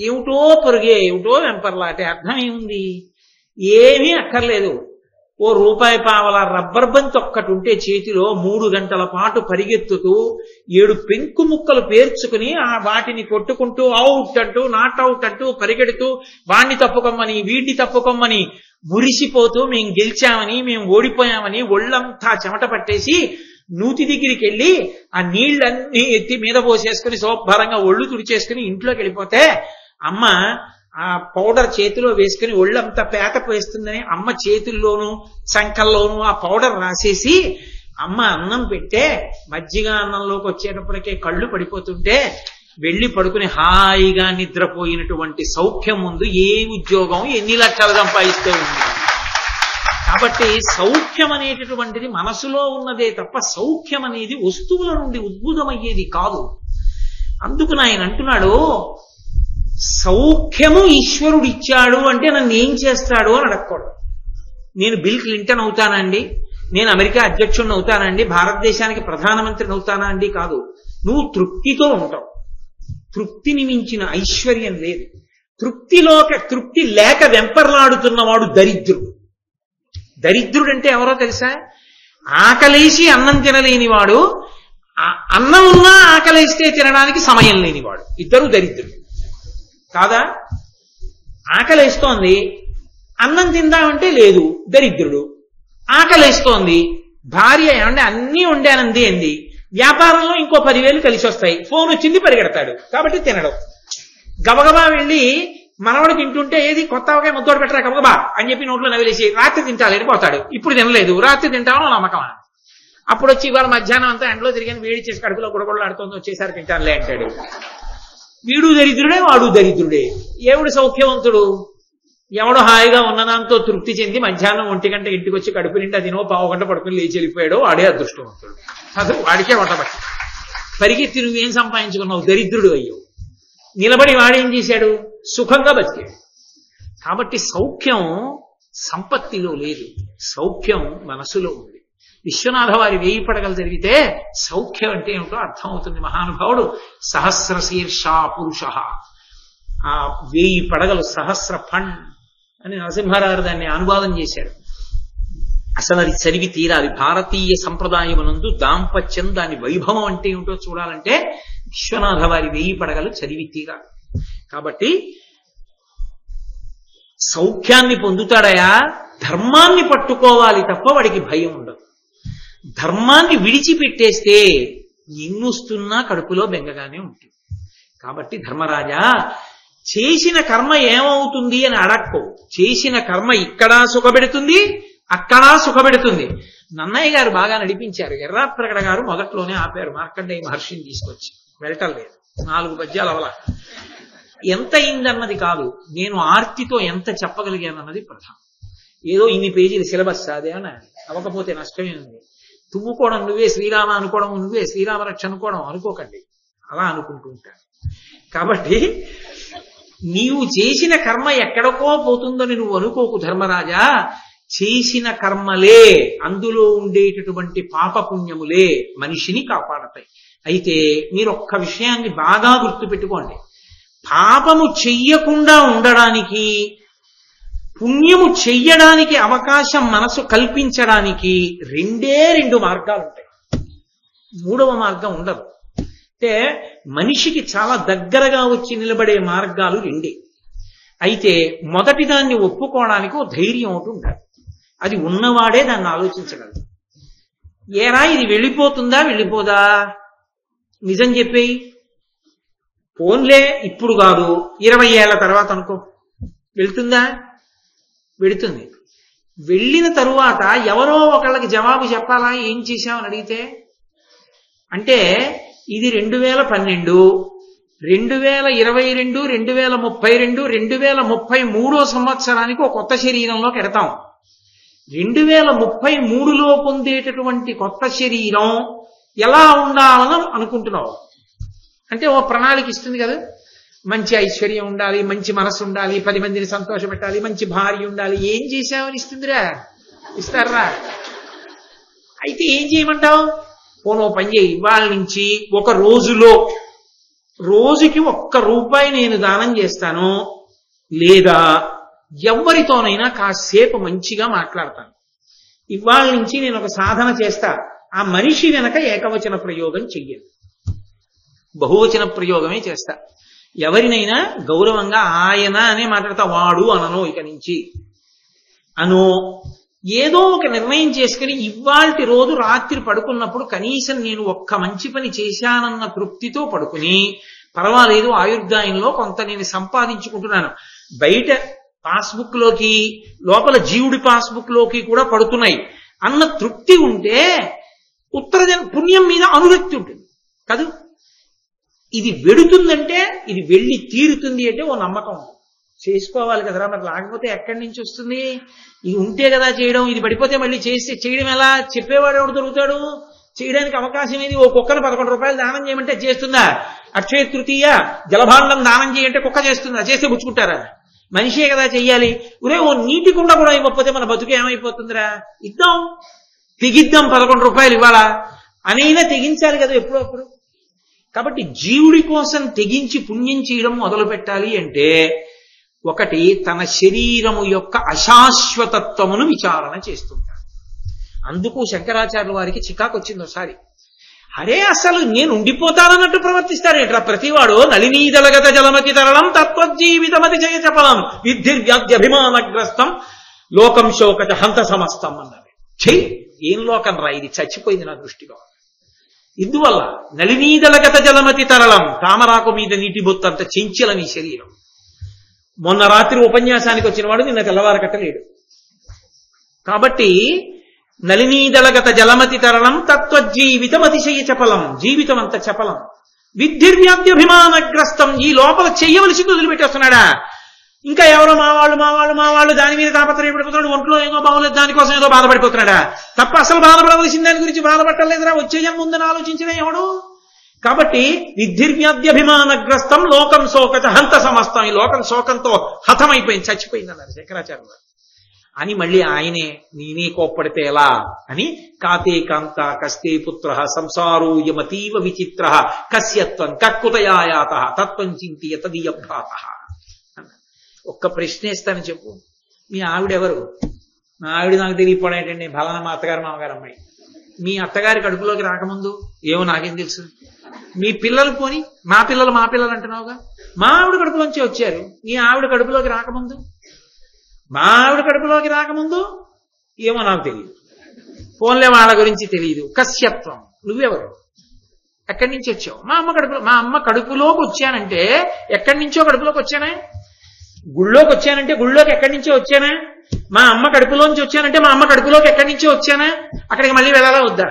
ఏమిటో పొరుగే ఏమిటో వెంపర్లాటే, అర్థం ఏముంది? ఏమీ అక్కర్లేదు. ఓ రూపాయి పావల రబ్బర్ బంతి ఒక్కటి ఉంటే చేతిలో 3 గంటల పాటు పరిగెత్తుతూ 7 పెంకు ముక్కలు పేర్చుకుని వాటిని కొట్టుకుంటూ అవుట్ అంటూ నాట్ అవుట్ అంటూ పరిగెడుతూ వాణ్ణి తప్పుకోమని వీడిని తప్పుకోమని మురిసిపోతూ మేము గెలిచామని మేము ఓడిపోయామని ఒళ్ళంతా చెమట పట్టేసి నూతి దగ్గరికి వెళ్ళి ఆ నీళ్లన్నీ ఎత్తి మీద పోసేసుకుని శోభరంగా ఒళ్ళు తుడిచేసుకుని ఇంట్లోకి వెళ్ళిపోతే అమ్మ ఆ పౌడర్ చేతిలో వేసుకుని ఒళ్ళంతా పేత వేస్తుందని అమ్మ చేతుల్లోనూ సంకల్లోనూ ఆ పౌడర్ రాసేసి అమ్మ అన్నం పెట్టే మజ్జిగ అన్నంలోకి వచ్చేటప్పటికే కళ్ళు పడిపోతుంటే వెళ్ళి పడుకుని హాయిగా నిద్రపోయినటువంటి సౌఖ్యం ముందు ఏ ఉద్యోగం ఎన్ని లక్షలు సంపాదిస్తూ ఉంది. కాబట్టి సౌఖ్యం అనేటటువంటిది మనసులో ఉన్నదే తప్ప సౌఖ్యం అనేది వస్తువుల నుండి ఉద్భుతమయ్యేది కాదు. అందుకు ఆయన అంటున్నాడు, సౌఖ్యము ఈశ్వరుడు ఇచ్చాడు అంటే నన్ను ఏం చేస్తాడు అని అడగకూడదు. నేను బిల్ క్లింటన్ అవుతానా అండి, నేను అమెరికా అధ్యక్షుడిని అవుతానా అండి, భారతదేశానికి ప్రధానమంత్రిని అవుతానా అండి కాదు. నువ్వు తృప్తితో ఉంటావు. తృప్తిని మించిన ఐశ్వర్యం లేదు. తృప్తి లేక వెంపర్లాడుతున్నవాడు దరిద్రుడు. దరిద్రుడు అంటే ఎవరో తెలుసా? ఆకలేసి అన్నం తినలేనివాడు, అన్నం ఉన్నా ఆకలేస్తే తినడానికి సమయం లేనివాడు, ఇద్దరు దరిద్రుడు కాదా? ఆకలేస్తోంది, అన్నం తిందామంటే లేదు, దరిద్రుడు. ఆకలేస్తోంది, భార్య ఏమంటే అన్నీ వండానంది అంది, వ్యాపారంలో ఇంకో 10,000 కలిసి వస్తాయి, ఫోన్ వచ్చింది పరిగెడతాడు కాబట్టి తినడం. గబగబా వెళ్ళి మనవాడు తింటుంటే ఏది కొత్త అవకాయ ముద్దోడు పెట్టరా గబగబా అని చెప్పి నోట్లో నవిలేసి రాత్రి తింటాలని పోతాడు. ఇప్పుడు తినలేదు, రాత్రి తింటామో నమ్మకమా? అప్పుడు వచ్చి ఇవాళ మధ్యాహ్నం అంతా ఎండలో తిరిగి వేడి చేసి కడుపులో గుడగొడలాడుతోంది, వచ్చేసారి తింటానులే అంటాడు. వీడు దరిద్రుడే, వాడు దరిద్రుడే. ఎవడు సౌఖ్యవంతుడు? ఎవడు హాయిగా ఉన్నదాంతో తృప్తి చెంది మధ్యాహ్నం 1 గంట ఇంటికి వచ్చి కడుపు నిండా తినో 1/2 గంట పడుకుని లేచి వెళ్ళిపోయాడో వాడే అదృష్టవంతుడు. అసలు వాడికే వంటబట్టి పరిగెత్తి నువ్వేం సంపాదించుకున్నావు? దరిద్రుడు అయ్యావు. నిలబడి వాడేం చేశాడు? సుఖంగా బతికాడు. కాబట్టి సౌఖ్యం సంపత్తిలో లేదు, సౌఖ్యం మనసులో ఉంది. విశ్వనాథ వారి 1000 పడగలు జరిగితే సౌఖ్యం అంటే ఏమిటో అర్థమవుతుంది. మహానుభావుడు సహస్రశీర్షా పురుష, ఆ 1000 పడగలు సహస్ర ఫండ్ అని నరసింహారావు దాన్ని అనువాదం చేశాడు. అసలు అది చదివి తీరాలి. భారతీయ సంప్రదాయమునందు దాంపత్యం, దాని వైభవం అంటే ఏమిటో చూడాలంటే విశ్వనాథ వారి 1000 పడగలు చదివి తీరాలి. కాబట్టి సౌఖ్యాన్ని పొందుతాడయా, ధర్మాన్ని పట్టుకోవాలి తప్ప వాడికి భయం ఉండదు. ధర్మాన్ని విడిచిపెట్టేస్తే ఎన్నొస్తున్నా కడుపులో బెంగగానే ఉంటుంది. కాబట్టి ధర్మరాజా, చేసిన కర్మ ఏమవుతుంది అని అడక్కో. చేసిన కర్మ ఇక్కడా సుఖపెడుతుంది, అక్కడా సుఖపెడుతుంది. నన్నయ్య గారు బాగా నడిపించారు. ఎర్రాప్రగడ గారు మొదట్లోనే ఆపారు మార్కండేయ మహర్షిని తీసుకొచ్చి. వెళ్ళటం లేదు, 4 పద్యాలు అవలా. ఎంత అయిందన్నది కాదు, నేను ఆర్తితో ఎంత చెప్పగలిగానన్నది ప్రధానం. ఏదో ఇన్ని పేజీలు సిలబస్ అదేమన్నా అవ్వకపోతే నష్టమే ఉంది. తుమ్ముకోవడం నువ్వే శ్రీరామ అనుకోవడం, నువ్వే శ్రీరామరక్ష అనుకోవడం అనుకోకండి, అలా అనుకుంటూ ఉంటారు. కాబట్టి నీవు చేసిన కర్మ ఎక్కడికో పోతుందని నువ్వు అనుకోకు ధర్మరాజా. చేసిన కర్మలే, అందులో ఉండేటటువంటి పాపపుణ్యములే మనిషిని కాపాడతాయి. అయితే మీరు ఒక్క విషయాన్ని బాగా గుర్తుపెట్టుకోండి. పాపము చెయ్యకుండా ఉండడానికి, పుణ్యము చెయ్యడానికి అవకాశం మనసు కల్పించడానికి 2 మార్గాలు ఉంటాయి. 3వ మార్గం ఉండదు. అంటే మనిషికి చాలా దగ్గరగా వచ్చి నిలబడే మార్గాలు 2. అయితే మొదటి దాన్ని ఒప్పుకోవడానికి ఓ ధైర్యం ఒకటి ఉండాలి. అది ఉన్నవాడే దాన్ని ఆలోచించగలడు. ఏరా ఇది వెళ్ళిపోతుందా వెళ్ళిపోదా, నిజం చెప్పేయి. ఫోన్లే ఇప్పుడు కాదు 20 ఏళ్ల తర్వాత అనుకో, వెళ్తుందా? వెళుతుంది. వెళ్ళిన తరువాత ఎవరో ఒకళ్ళకి జవాబు చెప్పాలా ఏం చేశామని అడిగితే? అంటే ఇది 2012, 2022, 2032, 2033 సంవత్సరానికి ఒక కొత్త శరీరంలోకి ఎడతాం. 2033లో పొందేటటువంటి కొత్త శరీరం ఎలా ఉండాలని అనుకుంటున్నావు? అంటే ఓ ప్రణాళిక ఇస్తుంది కదా. మంచి ఐశ్వర్యం ఉండాలి, మంచి మనసు ఉండాలి, 10 మందిని సంతోషపెట్టాలి, మంచి భార్య ఉండాలి. ఏం చేశావని ఇస్తుందిరా? ఇస్తారా? అయితే ఏం చేయమంటావు? పోనో పని చేయి, ఇవాళ నుంచి ఒక రోజులో రోజుకి 1 రూపాయి నేను దానం చేస్తాను, లేదా ఎవరితోనైనా కాసేపు మంచిగా మాట్లాడతాను. ఇవాళ నుంచి నేను ఒక సాధన చేస్తా. ఆ మనిషి వెనక ఏకవచన ప్రయోగం చెయ్యను, బహువచన ప్రయోగమే చేస్తా. ఎవరినైనా గౌరవంగా ఆయన అనే మాట్లాడతా, వాడు అనను. ఇక నుంచి అను ఏదో ఒక నిర్ణయం చేసుకుని ఇవాల్టి రోజు రాత్రి పడుకున్నప్పుడు కనీసం నేను ఒక్క మంచి పని చేశానన్న తృప్తితో పడుకుని, పర్వాలేదు ఆయుర్దాయంలో కొంత నేను సంపాదించుకుంటున్నాను, బయట పాస్బుక్ లోకి లోపల జీవుడి పాస్బుక్ లోకి కూడా పడుతున్నాయి అన్న తృప్తి ఉంటే ఉత్తరజన పుణ్యం మీద అనురక్తి ఉంటుంది కాదు. ఇది వెడుతుందంటే ఇది వెళ్ళి తీరుతుంది అంటే ఓ నమ్మకం చేసుకోవాలి కదరా. మరి లేకపోతే ఎక్కడి నుంచి వస్తుంది? ఇది ఉంటే కదా చేయడం. ఇది పడిపోతే మళ్ళీ చేయడం ఎలా? చెప్పేవాడు ఎవడు దొరుకుతాడు? చేయడానికి అవకాశం ఏది? ఓ కుక్కను 11 రూపాయలు దానం చేయమంటే చేస్తుందా? అక్షయ తృతీయ జలభాండం దానం చేయంటే కుక్క చేస్తుందా? చేస్తే పుచ్చుకుంటారా? మనిషే కదా చెయ్యాలి. ఒరే ఓ నీటి కుండ కూడా ఇవ్వకపోతే మన బతుకు ఏమైపోతుందిరా? ఇద్దాం, తెగిద్దాం 11 రూపాయలు ఇవ్వాలా అనైనా తెగించాలి కదా ఎప్పుడప్పుడు. కాబట్టి జీవుడి కోసం తెగించి పుణ్యం చేయడం మొదలు పెట్టాలి అంటే ఒకటి తన శరీరము యొక్క అశాశ్వతత్వమును విచారణ చేస్తుంటాడు. అందుకు శంకరాచార్యుల వారికి చికాకు వచ్చింది ఒకసారి. అరే అసలు నేను ఉండిపోతానన్నట్టు ప్రవర్తిస్తారేట్రా ప్రతివాడు. నళినీదలగత జలమతి తరళం తత్వజీవితమతి జయ చపలం విద్ధిర్వ్యాధ్యభిమానగ్రస్తం లోకం శోకచ హంత సమస్తం అన్నారు. చెయ్యి, ఏం లోకం రా ఇది, చచ్చిపోయింది నా దృష్టిలో. ఇందువల్ల నళినీదలగత జలమతి తరళం, తామరాకు మీద నీటి బొత్తంత చెంచల నీ శరీరం. మొన్న రాత్రి ఉపన్యాసానికి వచ్చిన వాడు నిన్న తెల్లవారు కట్టలేడు. కాబట్టి నళినీదలగత జలమతి తరళం తత్వజీవితం అతిశయ చపలం, జీవితం అంత చపలం. విద్ధిర్వ్యాధ్యభిమానగ్రస్తం, ఈ లోపల చెయ్యవలసింది వదిలిపెట్టేస్తున్నాడా? ఇంకా ఎవరో మావాళ్ళు దాని మీద తాపత్రయపడిపోతున్నాడు, ఒంట్లో ఏదో బాగోలేదు దానికోసం ఏదో బాధపడిపోతున్నాడా? తప్ప అసలు బాధపడవలసిన దాని గురించి బాధపడలేదురా. వచ్చే జన్మ ఉందని ఆలోచించిన ఎవడు? కాబట్టి విద్ధిర్వ్యాధ్యభిమానగ్రస్తం లోకం శోకచ హంత సమస్తం, ఈ లోకం శోకంతో హతమైపోయింది, చచ్చిపోయింది అన్నారు శంకరాచార్యులు. అని మళ్ళీ ఆయనే నేనే కోప్పడితే ఎలా అని కాతే కాంత కస్తే పుత్ర సంసారోయమతీవ విచిత్ర కస్యత్వం కక్కుతయాయాత తత్వం చింతియ తదీయ భ్రాత. ఒక్క ప్రశ్నేస్తాను చెప్పు, మీ ఆవిడెవరు? మా ఆవిడ నాకు తెలియపోవడం ఏంటండి, బలన మా అత్తగారు మామగారు అమ్మాయి. మీ అత్తగారి కడుపులోకి రాకముందు ఏమో నాకేం తెలుసు. మీ పిల్లలు పోని మా పిల్లలు అంటున్నావుగా, మా ఆవిడ కడుపులోంచి వచ్చారు. మీ ఆవిడ కడుపులోకి రాకముందు, మా ఆవిడ కడుపులోకి రాకముందు ఏమో నాకు తెలియదు. ఫోన్లే వాళ్ళ గురించి తెలియదు. కశ్యత్వం, నువ్వెవరు? ఎక్కడి నుంచి వచ్చావు? మా అమ్మ కడుపులోకి వచ్చానంటే ఎక్కడి నుంచో కడుపులోకి వచ్చానా? గుళ్ళోకి వచ్చానంటే గుళ్ళోకి ఎక్కడి నుంచో వచ్చానా? మా అమ్మ కడుపులోంచి వచ్చానంటే మా అమ్మ కడుపులోకి ఎక్కడి నుంచో వచ్చానా? అక్కడికి మళ్ళీ వెళ్ళాలా వద్దా?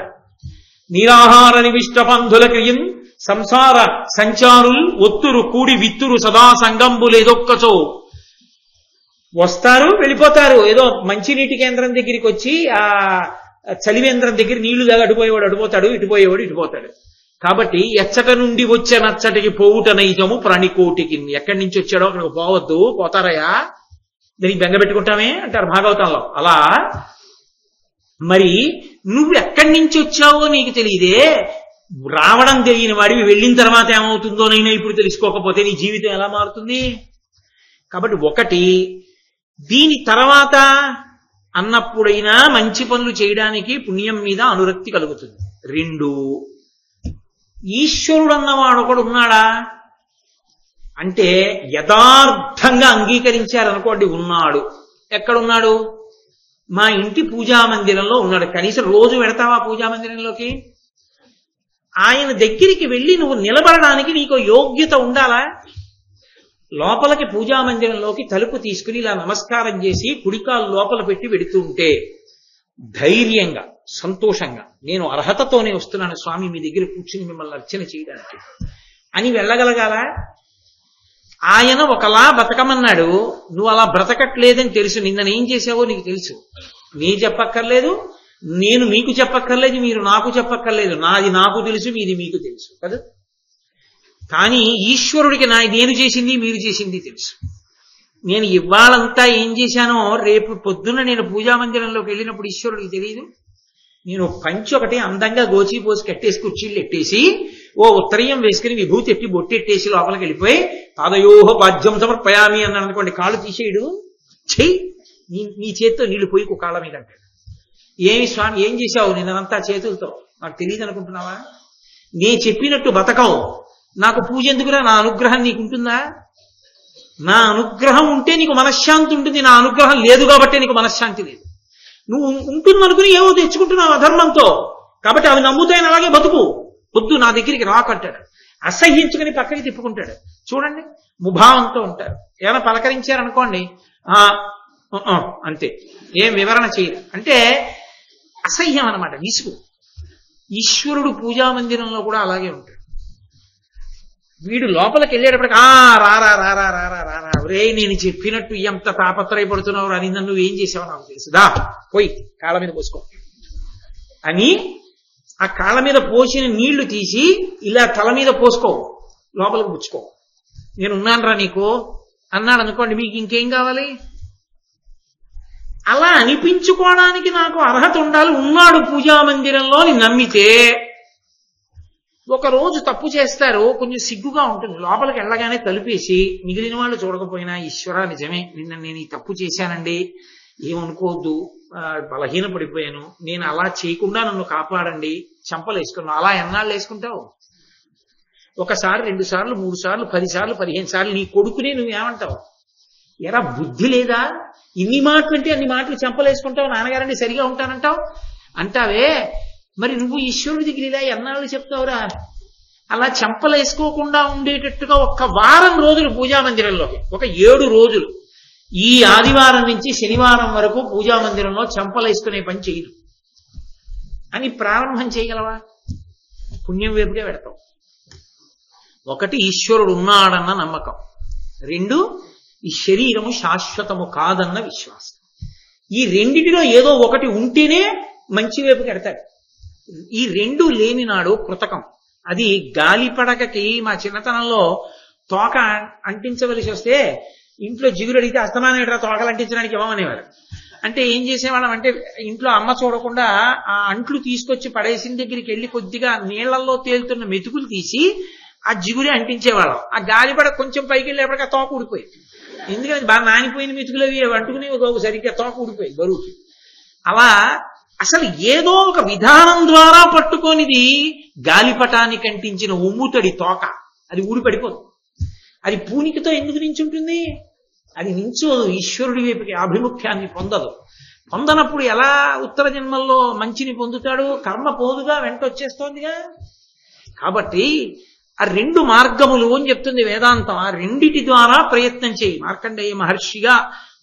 నిరాహార నివిష్ట పంధుల క్రియం సంసార సంచారుల్ ఒత్తురు కూడి విత్తురు సదా సంగంబులేదొక్కచో. వస్తారు వెళ్ళిపోతారు. ఏదో మంచినీటి కేంద్రం దగ్గరికి వచ్చి ఆ చలివేంద్రం దగ్గర నీళ్లు దాకా అడిపోయేవాడు అడిపోతాడు, ఇటుపోయేవాడు ఇటుపోతాడు. కాబట్టి ఎచ్చట నుండి వచ్చే నచ్చటికి పోవుట నైజము ప్రాణికోటికి. ఎక్కడి నుంచి వచ్చాడో అక్కడికి పోవద్దు, పోతారయ్యా దానికి బెంగ పెట్టుకుంటామే అంటారు భాగవతంలో. అలా మరి నువ్వు ఎక్కడి నుంచి వచ్చావో నీకు తెలియదే, రావడం తెలియని వాడివి వెళ్ళిన తర్వాత ఏమవుతుందోనైనా ఇప్పుడు తెలుసుకోకపోతే నీ జీవితం ఎలా మారుతుంది? కాబట్టి ఒకటి, దీని తర్వాత అన్నప్పుడైనా మంచి పనులు చేయడానికి పుణ్యం మీద అనురక్తి కలుగుతుంది. రెండు, ఈశ్వరుడు అన్నవాడు ఒకడు ఉన్నాడా అంటే యథార్థంగా అంగీకరించారనుకోండి, ఉన్నాడు. ఎక్కడున్నాడు? మా ఇంటి పూజా మందిరంలో ఉన్నాడు. కనీసం రోజు వెడతావా పూజా మందిరంలోకి? ఆయన దగ్గరికి వెళ్ళి నువ్వు నిలబడడానికి నీకు యోగ్యత ఉండాలా? లోపలికి పూజా మందిరంలోకి తలుపు తీసుకుని ఇలా నమస్కారం చేసి కుడికాలు లోపల పెట్టి వెడుతూ ఉంటే ధైర్యంగా సంతోషంగా నేను అర్హతతోనే వస్తున్నాను స్వామి మీ దగ్గర కూర్చుని మిమ్మల్ని అర్చన చేయడానికి అని వెళ్ళగలగాల? ఆయన ఒకలా బ్రతకమన్నాడు, నువ్వు అలా బ్రతకట్లేదని తెలుసు. నిన్ననేం చేసావో నీకు తెలుసు. నీ చెప్పక్కర్లేదు, నేను మీకు చెప్పక్కర్లేదు, మీరు నాకు చెప్పక్కర్లేదు. నాది నాకు తెలుసు, మీది మీకు తెలుసు కదా. కానీ ఈశ్వరుడికి నేను చేసింది మీరు చేసింది తెలుసు. నేను ఇవాళంతా ఏం చేశానో రేపు పొద్దున్న నేను పూజా మందిరంలోకి వెళ్ళినప్పుడు ఈశ్వరుడికి తెలియదు. నేను పంచి ఒకటి అందంగా గోచి పోసి కట్టేసి కుర్చీళ్ళు ఎట్టేసి ఓ ఉత్తరీయం వేసుకుని విభూతి ఎట్టి బొట్టెట్టేసి లోపలికి వెళ్ళిపోయి పాదయోహ పాద్యం సమర్పయామి అన్నాను అనుకోండి, కాళ్ళు తీసేయడు, చెయ్యి నీ చేతితో నీళ్లు పోయి కాళ్ళ మీద అంటాడు. ఏమి స్వామి ఏం చేశావు నిన్నంతా చేతులతో? నాకు తెలియదు అనుకుంటున్నావా? నే చెప్పినట్టు బతకవు, నాకు పూజ ఎందుకురా? నా అనుగ్రహం నీకుంటుందా? నా అనుగ్రహం ఉంటే నీకు మనశ్శాంతి ఉంటుంది. నా అనుగ్రహం లేదు కాబట్టి నీకు మనశ్శాంతి లేదు. నువ్వు ఉంటుందనుకుని ఏవో తెచ్చుకుంటున్నావు అధర్మంతో. కాబట్టి అవి నమ్ముతాయని అలాగే బతుకు. వద్దు నా దగ్గరికి రాకంటాడు. అసహ్యించుకుని పక్కకి తిప్పుకుంటాడు. చూడండి ముభావంతో ఉంటారు. ఏమైనా పలకరించారనుకోండి అంతే, ఏం వివరణ చేయరు. అంటే అసహ్యం అన్నమాట, విసుగు. ఈశ్వరుడు పూజా మందిరంలో కూడా అలాగే ఉంటాడు. వీడు లోపలికి వెళ్ళేటప్పటికి రారా రారా రారా రారా రే నేను చెప్పినట్టు ఎంత తాపత్రయపడుతున్నావు అని నన్ను ఏం చేసావు నాకు తెలుసు, దా పోయి కాళ్ళ మీద పోసుకో అని ఆ కాళ్ళ మీద పోసిన నీళ్లు తీసి ఇలా తల మీద పోసుకో, లోపలికి పుచ్చుకో, నేనున్నాను రా నీకు అన్నాడు అనుకోండి, మీకు ఇంకేం కావాలి? అలా అనిపించుకోవడానికి నాకు అర్హత ఉండాలి. ఉన్నాడు పూజా మందిరంలో అని నమ్మితే ఒకరోజు తప్పు చేస్తారు, కొంచెం సిగ్గుగా ఉంటుంది. లోపలికి వెళ్ళగానే తలుపేసి మిగిలిన వాళ్ళు చూడకపోయినా ఈశ్వర నిజమే నిన్న నేను ఈ తప్పు చేశానండి, ఏమనుకోవద్దు, బలహీన పడిపోయాను, నేను అలా చేయకుండా నన్ను కాపాడండి, చంపలు వేసుకున్నావు. అలా ఎన్నాళ్ళు వేసుకుంటావు? ఒకసారి 2 సార్లు 3 సార్లు 10 సార్లు 15 సార్లు నీ కొడుకునే నువ్వేమంటావు? ఎరా బుద్ధి లేదా? ఇన్ని మాటలు అంటే అన్ని మాటలు చంపలేసుకుంటావు, నాన్నగారండి సరిగా ఉంటానంటావు అంటావే. మరి నువ్వు ఈశ్వరుడి దగ్గర ఇలా ఎన్నాళ్ళు చెప్తావురా? అలా చంపలేసుకోకుండా ఉండేటట్టుగా 1 వారం రోజులు పూజా మందిరంలోకి, ఒక 7 రోజులు, ఈ ఆదివారం నుంచి శనివారం వరకు పూజా మందిరంలో చంపలేసుకునే పని చేయదు అని ప్రారంభం చేయగలవా? పుణ్యం వైపుగా పెడతావు. 1 ఈశ్వరుడు ఉన్నాడన్న నమ్మకం, 2 ఈ శరీరము శాశ్వతము కాదన్న విశ్వాసం. ఈ రెండిటిలో ఏదో ఒకటి ఉంటేనే మంచి వైపుకి ఎడతాడు. ఈ 2 లేని నాడు కృతకం. అది గాలిపడకకి మా చిన్నతనంలో తోక అంటించవలసి వస్తే ఇంట్లో జిగురు అడిగితే అస్తమానం తోకలు అంటించడానికి ఇవ్వమనేవారు. అంటే ఏం చేసేవాళ్ళం అంటే ఇంట్లో అమ్మ చూడకుండా ఆ అంట్లు తీసుకొచ్చి పడేసిన దగ్గరికి వెళ్ళి కొద్దిగా నీళ్లలో తేలుతున్న మెతుకులు తీసి ఆ జిగురి అంటించేవాళ్ళం. ఆ గాలిపడ కొంచెం పైకి వెళ్ళేప్పటికీ ఆ తోక ఊడిపోయింది. ఎందుకంటే బాగా నానిపోయిన మెతుకులు అవి అంటుకుని సరిగ్గా తోక ఊడిపోయింది బరువుకి. అలా అసలు ఏదో ఒక విధానం ద్వారా పట్టుకొనిది గాలిపటానికి అంటించిన ఉమ్ముతడి తోక. అది ఊడిపడిపోదు. అది పూనికతో ఎందుకు నించుంటుంది? అది నించోదు, ఈశ్వరుడి వైపుకి అభిముఖ్యాన్ని పొందదు. పొందనప్పుడు ఎలా ఉత్తర జన్మల్లో మంచిని పొందుతాడు? కర్మ పోదుగా, వెంట వచ్చేస్తోందిగా. కాబట్టి ఆ రెండు మార్గములు అని చెప్తుంది వేదాంతం. ఆ రెండిటి ద్వారా ప్రయత్నం చేయి. మార్కండేయ మహర్షిగా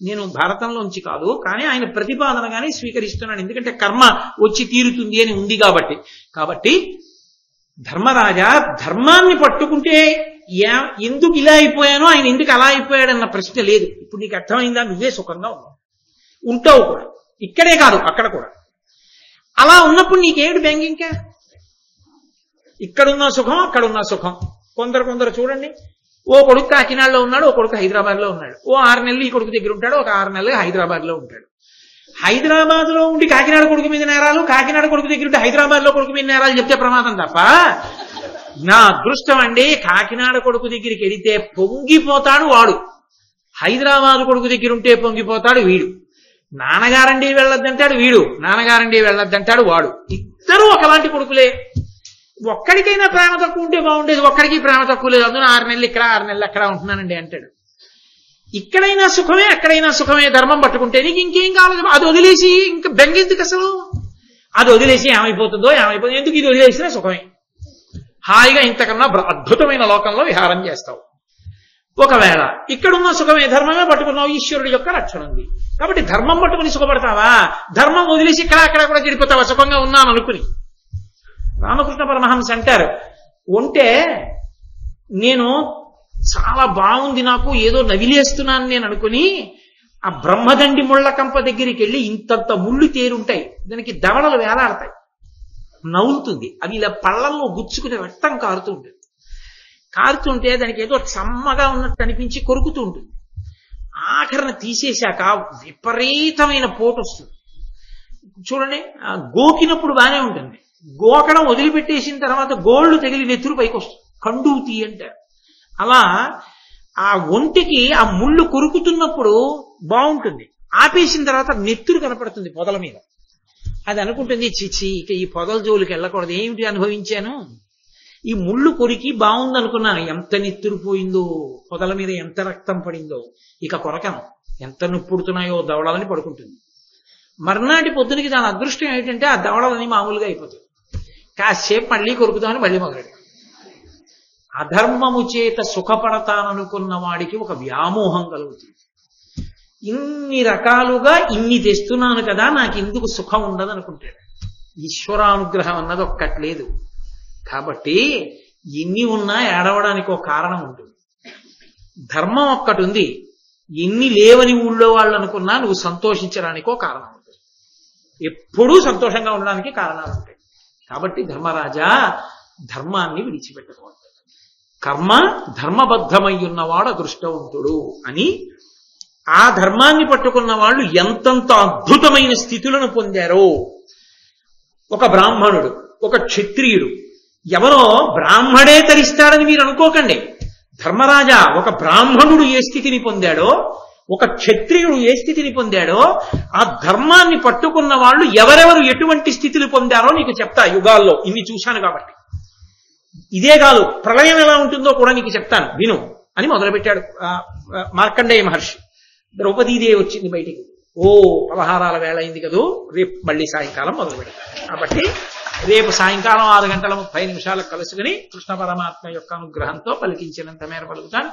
నేను భారతంలోంచి కాదు, కానీ ఆయన ప్రతిపాదనగానే స్వీకరిస్తున్నాను. ఎందుకంటే కర్మ వచ్చి తీరుతుంది అని ఉంది కాబట్టి. కాబట్టి ధర్మరాజా ధర్మాన్ని పట్టుకుంటే ఎందుకు ఇలా అయిపోయానో, ఆయన ఎందుకు అలా అయిపోయాడన్న ప్రశ్న లేదు. ఇప్పుడు నీకు అర్థమైందా? నువ్వే సుఖంగా ఉన్నావు, ఉంటావు కూడా, ఇక్కడే కాదు అక్కడ కూడా. అలా ఉన్నప్పుడు నీకేమిటి బెంగ? ఇంకా ఇక్కడున్న సుఖం అక్కడున్న సుఖం. కొందరు చూడండి, ఓ కొడుకు కాకినాడలో ఉన్నాడు, ఓ కొడుకు హైదరాబాద్లో ఉన్నాడు. ఓ 6 నెలలు ఈ కొడుకు దగ్గర ఉంటాడు, ఒక 6 నెలలు హైదరాబాద్లో ఉంటాడు. హైదరాబాద్లో ఉండి కాకినాడ కొడుకు మీద నేరాలు, కాకినాడ కొడుకు దగ్గర ఉంటే హైదరాబాద్లో కొడుకు మీద నేరాలు చెప్తే ప్రమాదం తప్ప. నా అదృష్టం అండి, కాకినాడ కొడుకు దగ్గరికి వెడితే పొంగిపోతాడు వాడు, హైదరాబాద్ కొడుకు దగ్గర ఉంటే పొంగిపోతాడు వీడు. నాన్నగారండి వెళ్ళొద్దంటాడు వీడు, నాన్నగారండి వెళ్ళొద్దంటాడు వాడు. ఇద్దరూ ఒకలాంటి కొడుకులే. ఒక్కడికైనా ప్రేమ తక్కువ ఉంటే బాగుండేది, ఒక్కడికి ప్రేమ తక్కువ లేదు. అందులో 6 నెలలు ఇక్కడ 6 నెలలు అక్కడ ఉంటున్నానండి అంటాడు. ఇక్కడైనా సుఖమే అక్కడైనా సుఖమే. ధర్మం పట్టుకుంటే నీకు ఇంకేం కావాలి? అది వదిలేసి ఇంకా బెంగెందుకు అసలు? అది వదిలేసి ఏమైపోతుందో ఎందుకు? ఇది వదిలేసినా సుఖమే. హాయిగా ఇంతకన్నా అద్భుతమైన లోకంలో విహారం చేస్తావు. ఒకవేళ ఇక్కడున్న సుఖమే, ధర్మమే పట్టుకున్నావు, ఈశ్వరుడి యొక్క రక్షణ ఉంది కాబట్టి ధర్మం పట్టుకుని సుఖపడతావా? ధర్మం వదిలేసి ఇక్కడ అక్కడ కూడా చెడిపోతావా సుఖంగా ఉన్నాను అనుకుని? రామకృష్ణ పరమహంస అంటారు, ఉంటే నేను చాలా బాగుంది, నాకు ఏదో నవిలేస్తున్నాను నేను అనుకుని ఆ బ్రహ్మదండి ముళ్ళ కంప దగ్గరికి వెళ్ళి ఇంతంత ముళ్ళు తేరుంటాయి, దానికి దవడలు వేలాడతాయి, నవ్వుతుంది. అవి ఇలా పళ్ళల్లో గుచ్చుకునే రక్తం కారుతుంటే దానికి ఏదో చమ్మగా ఉన్నట్టు అనిపించి కొరుకుతూ ఉంటుంది. ఆఖరణ తీసేశాక విపరీతమైన పోటు వస్తుంది. చూడండి, గోకినప్పుడు బాగానే ఉంటుంది, గోకడం వదిలిపెట్టేసిన తర్వాత గోళ్లు తగిలి నెత్తురు పైకి వస్తుంది, కండూతి అంటారు. అలా ఆ ఒంటికి ఆ ముళ్ళు కొరుకుతున్నప్పుడు బాగుంటుంది, ఆపేసిన తర్వాత నెత్తురు కనపడుతుంది పొదల మీద. అది అనుకుంటుంది, చిచి ఇక ఈ పొదల జోలికి వెళ్ళకూడదు, ఏమిటి అనుభవించాను, ఈ ముళ్ళు కొరికి బాగుందనుకున్నాను, ఎంత నెత్తురు పోయిందో, పొదల మీద ఎంత రక్తం పడిందో, ఇక కొరకను, ఎంత నొప్పుడుతున్నాయో దవడలని పడుకుంటుంది. మర్నాటి పొద్దునికి దాని అదృష్టం ఏంటంటే ఆ దవడలని మామూలుగా అయిపోతుంది. కాసేపు మళ్ళీ కొరుకుతామని మళ్ళీ మొదలెడు. అధర్మము చేత సుఖపడతాననుకున్న వాడికి ఒక వ్యామోహం కలుగుతుంది. ఇన్ని రకాలుగా ఇన్ని తెస్తున్నాను కదా, నాకు ఎందుకు సుఖం ఉండదు అనుకుంటాడు. ఈశ్వరానుగ్రహం అన్నది ఒక్కట్లేదు కాబట్టి ఎన్ని ఉన్నా ఏడవడానికి ఒక కారణం ఉంటుంది. ధర్మం ఒక్కటి ఉంది, ఎన్ని లేవని ఊళ్ళో వాళ్ళు అనుకున్నా నువ్వు సంతోషించడానికో కారణం ఉంటుంది. ఎప్పుడూ సంతోషంగా ఉండడానికి కారణాలు ఉంటాయి. కాబట్టి ధర్మరాజా, ధర్మాన్ని విడిచిపెట్టకూడదు. కర్మ ధర్మబద్ధమై ఉన్నవాడు అదృష్టవంతుడు అని, ఆ ధర్మాన్ని పట్టుకున్న వాళ్ళు ఎంతంత అద్భుతమైన స్థితులను పొందారో. ఒక బ్రాహ్మణుడు, ఒక క్షత్రియుడు, ఎవరో బ్రాహ్మడే తరిస్తాడని మీరు అనుకోకండి. ధర్మరాజా, ఒక బ్రాహ్మణుడు ఏ స్థితిని పొందాడో, ఒక క్షత్రియుడు ఏ స్థితిని పొందాడో, ఆ ధర్మాన్ని పట్టుకున్న వాళ్ళు ఎవరెవరు ఎటువంటి స్థితులు పొందారో నీకు చెప్తా. యుగాల్లో ఇన్ని చూశాను కాబట్టి. ఇదే కాదు, ప్రళయం ఎలా ఉంటుందో కూడా నీకు చెప్తాను, విను అని మొదలుపెట్టాడు మార్కండేయ మహర్షి. ద్రౌపదీదేవి వచ్చింది బయటికి. ఓ పలహారాల వేళ అయింది కదూ, రేపు మళ్ళీ సాయంకాలం మొదలు పెడతాను. కాబట్టి రేపు సాయంకాలం 6 గంటల 30 నిమిషాలకు కలుసుకుని కృష్ణ పరమాత్మ యొక్క అనుగ్రహంతో పలికించినంత మేర పలుకుతాను.